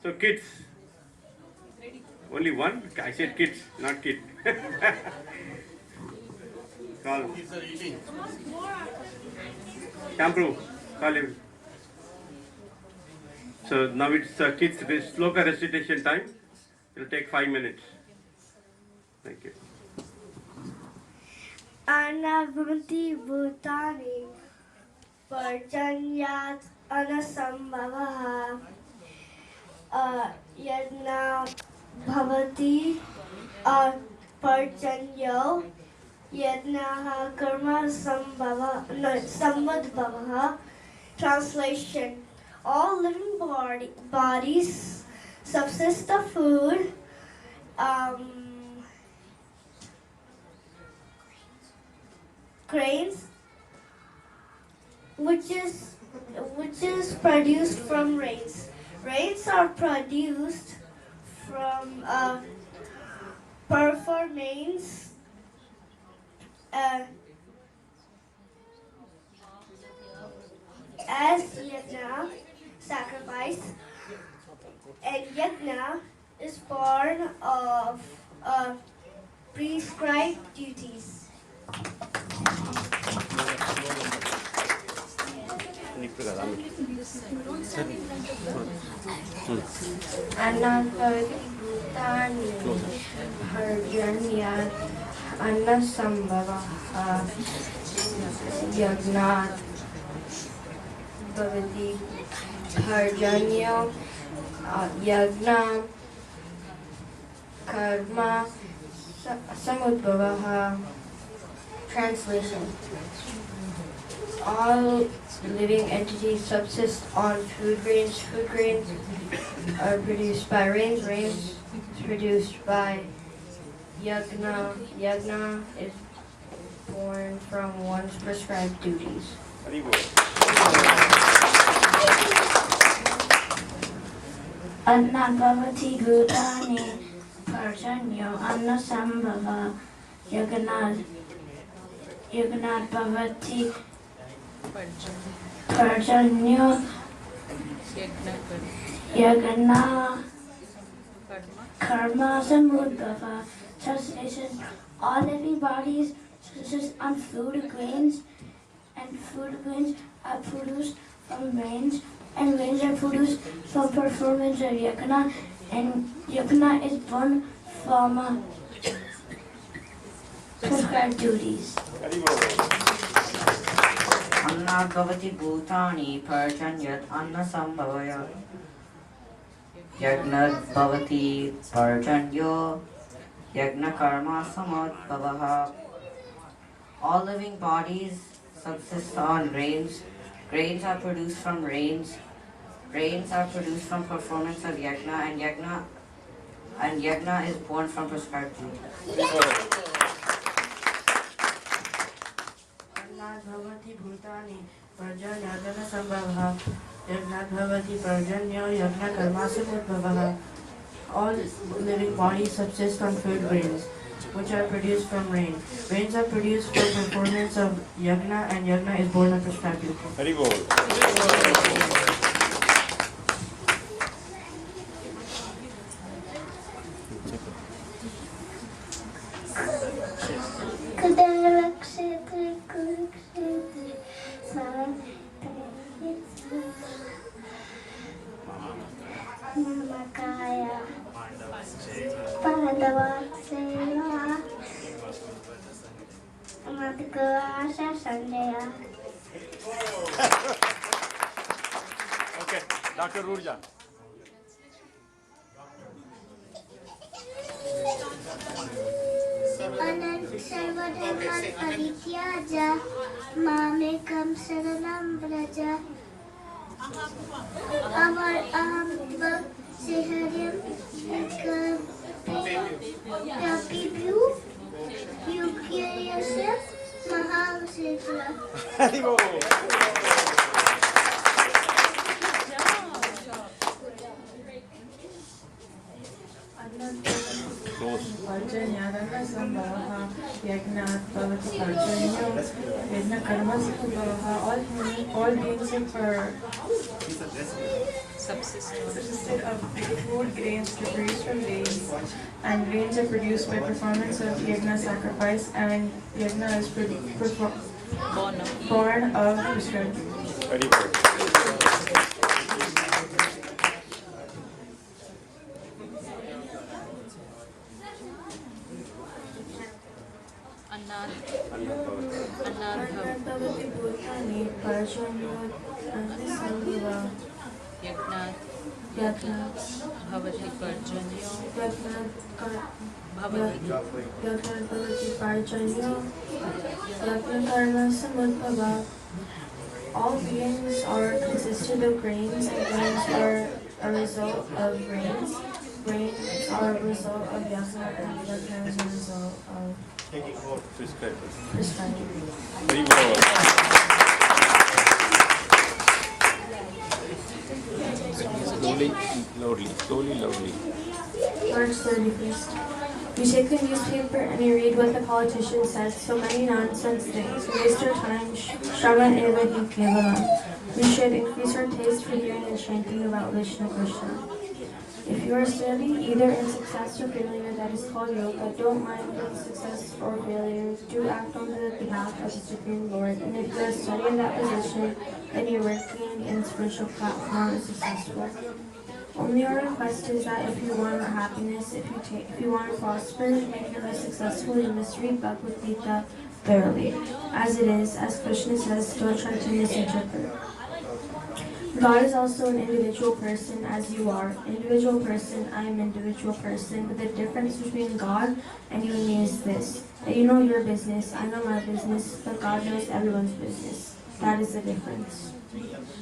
So kids, only one? I said kids, not kid. Call. Kids are eating. Shampoo, call him. So now it's kids sloka recitation time. It will take 5 minutes. Thank you. Anabhunti Bhutani Parjanyat Anasambhavaha Yadna Bhavati Parjanyo Yadnaha Karma Sambhavaha. Translation: all living bodies subsist of food, grains, which is produced from rains. Rains are produced from performance as yajna, sacrifice, and yajna is born of prescribed duties. Anabhutani Parjanyat Anasambhavaha Yagnat Bhavati Parjanyo Yagna Karma Samudbhavaha. Translation: all living entities subsist on food grains. Food grains are produced by rains. Rains is produced by yagna. Yagna is born from one's prescribed duties. Annabhavati Bhutani Parjanyo Annasambhava Yaganad Bhavati Parjanyo Yagana Karma Samudbhava. Translation: all living bodies subsist on food grains, and food grains are produced from rains, and rains are produced from performance of yagna, and yagna is born from prescribed duties. Annabhavati Bhutani Parjanyat Annasambhavaya Yagnat Bhavati Parjanyo Yagna karma samodbhavaha. All living bodies subsist on rains. Grains are produced from rains. Rains are produced from performance of yagna, and yagna is born from prescribed food. Yagna bhavati bhutani parja yagana sambhava. Yagna bhavati parjanyo yagna karmasamudbhavaha. All living bodies subsist on food grains, which are produced from rain. Rains are produced for performance of yagna, and yagna is born of prescribed food. Very well. Okay, Dr. Urja. Anant sarvadharman parityaja mamekam saranam vraja amar aham seharyam kapibhu yukyayasya mahavasitra. Parjanyadana sambhavaha yagnat bhavati parjanyo yagna karma samudbhavaha. All beings subsisted of food grains produced from rains, and rains are produced by performance of yagna sacrifice, and yagna is born of prescribed. Very good. Bhavati bhutani parjanyo sambhava. Yagnat bhavati parjanyo bhavati parjanyo yagna karma samudbhava. All beings are consisted of grains, and grains are a result of rains. Rains are a result of yagna, and yagna is a result of prescribed. Very well. Slowly, loudly. March 31st. We take the newspaper and we read what the politician says. So many nonsense things. We waste our time. Shravan eva hi kevalam. We should increase our taste for hearing and chanting about Vishnu Krishna. If you are studying either in success or failure, that is called yoga. Don't mind success or failures. Do act on the behalf of the Supreme Lord. And if you are studying that position, then your working in spiritual platform is successful. Only our request is that if you want happiness, if you want to prosper, make your life successful, you must read Bhagavad Gita thoroughly. As it is, as Krishna says, don't try to misinterpret. God is also an individual person, as you are. Individual person, I am individual person. But the difference between God and you and me is this. That you know your business, I know my business, but God knows everyone's business. That is the difference.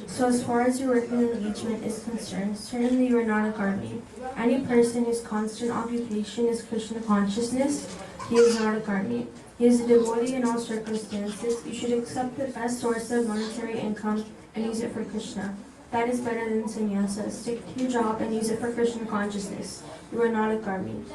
So as far as your working engagement is concerned, certainly you are not a karmi. Any person whose constant occupation is Krishna consciousness, he is not a karmi. He is a devotee in all circumstances. You should accept the best source of monetary income and use it for Krishna. That is better than sannyasa. Stick to your job and use it for Krishna consciousness. You are not a karmi.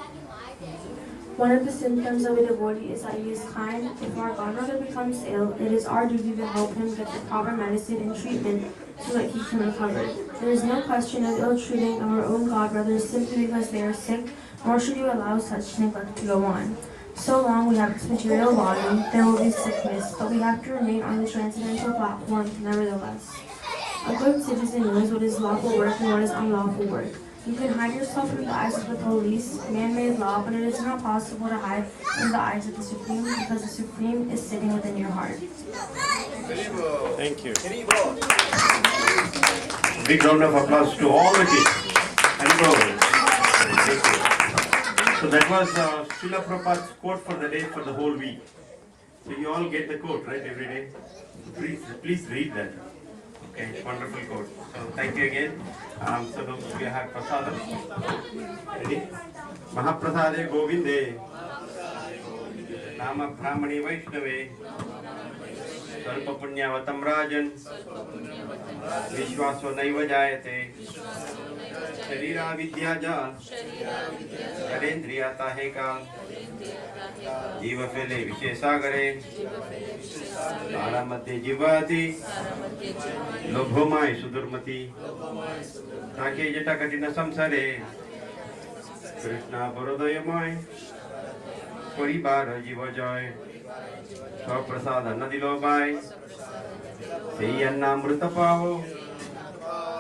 One of the symptoms of a devotee is that he is kind. If our godbrother becomes ill, it is our duty to help him get the proper medicine and treatment so that he can recover. There is no question of ill-treating our own godbrothers simply because they are sick, nor should you allow such neglect to go on. So long we have this material body, there will be sickness, but we have to remain on the transcendental platform nevertheless. A good citizen knows what is lawful work and what is unlawful work. You can hide yourself from the eyes of the police, man-made law, but it is not possible to hide from the eyes of the Supreme because the Supreme is sitting within your heart. Thank you. Big round of applause to all the kids. Thank you. So that was Srila Prabhupada's quote for the day, for the whole week. So you all get the quote, right, every day? Please read that. Okay, wonderful quote. So thank you again. So we have prasadam. Ready? Mahaprasade Govinde. Nama Brahmani Vaishnave. Sarpa Punyavatam Rajan. Vishwaso Naiva Jayate. Sharira Vidya Jal. Karendriya Tahekal. Jiva Fele Vishesagare. Aramate Jivati. Lobhomai Sudurmati. Take Jata Katina Samsare. Krishna Borodayamai. Paribara Jiva Joy. Swaprasada Nadilobai. Seyannamrita Paho.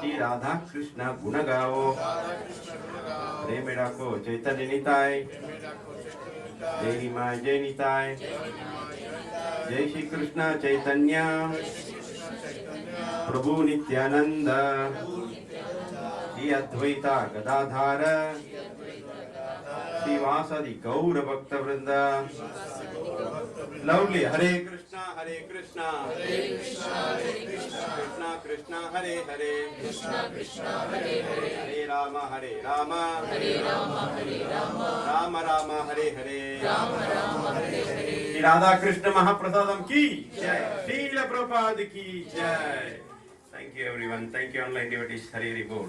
Shri Radha Krishna Gunagao. Remedako Chaitanya Nitai. Jainima Jainitai. Jai Shri Krishna Chaitanya. Prabhu Nityananda. Shri Advaita Gadadhara. Shri Vasadi Gaura Bhakta Vrinda. Loudly, Hare Krishna, Hare Krishna, Hare Krishna, Hare Krishna, Krishna Krishna, Hare Hare, Krishna Krishna, Hare Hare, Hare Rama, Hare Rama, Hare Rama, Hare Rama, Rama Rama, Hare Hare, Rama Rama, Hare Hare. Shri Radha Krishna Mahaprasadam ki Jai, Srila Prabhupada ki Jai. Thank you everyone. Thank you online devotees. Hare Hare Bol.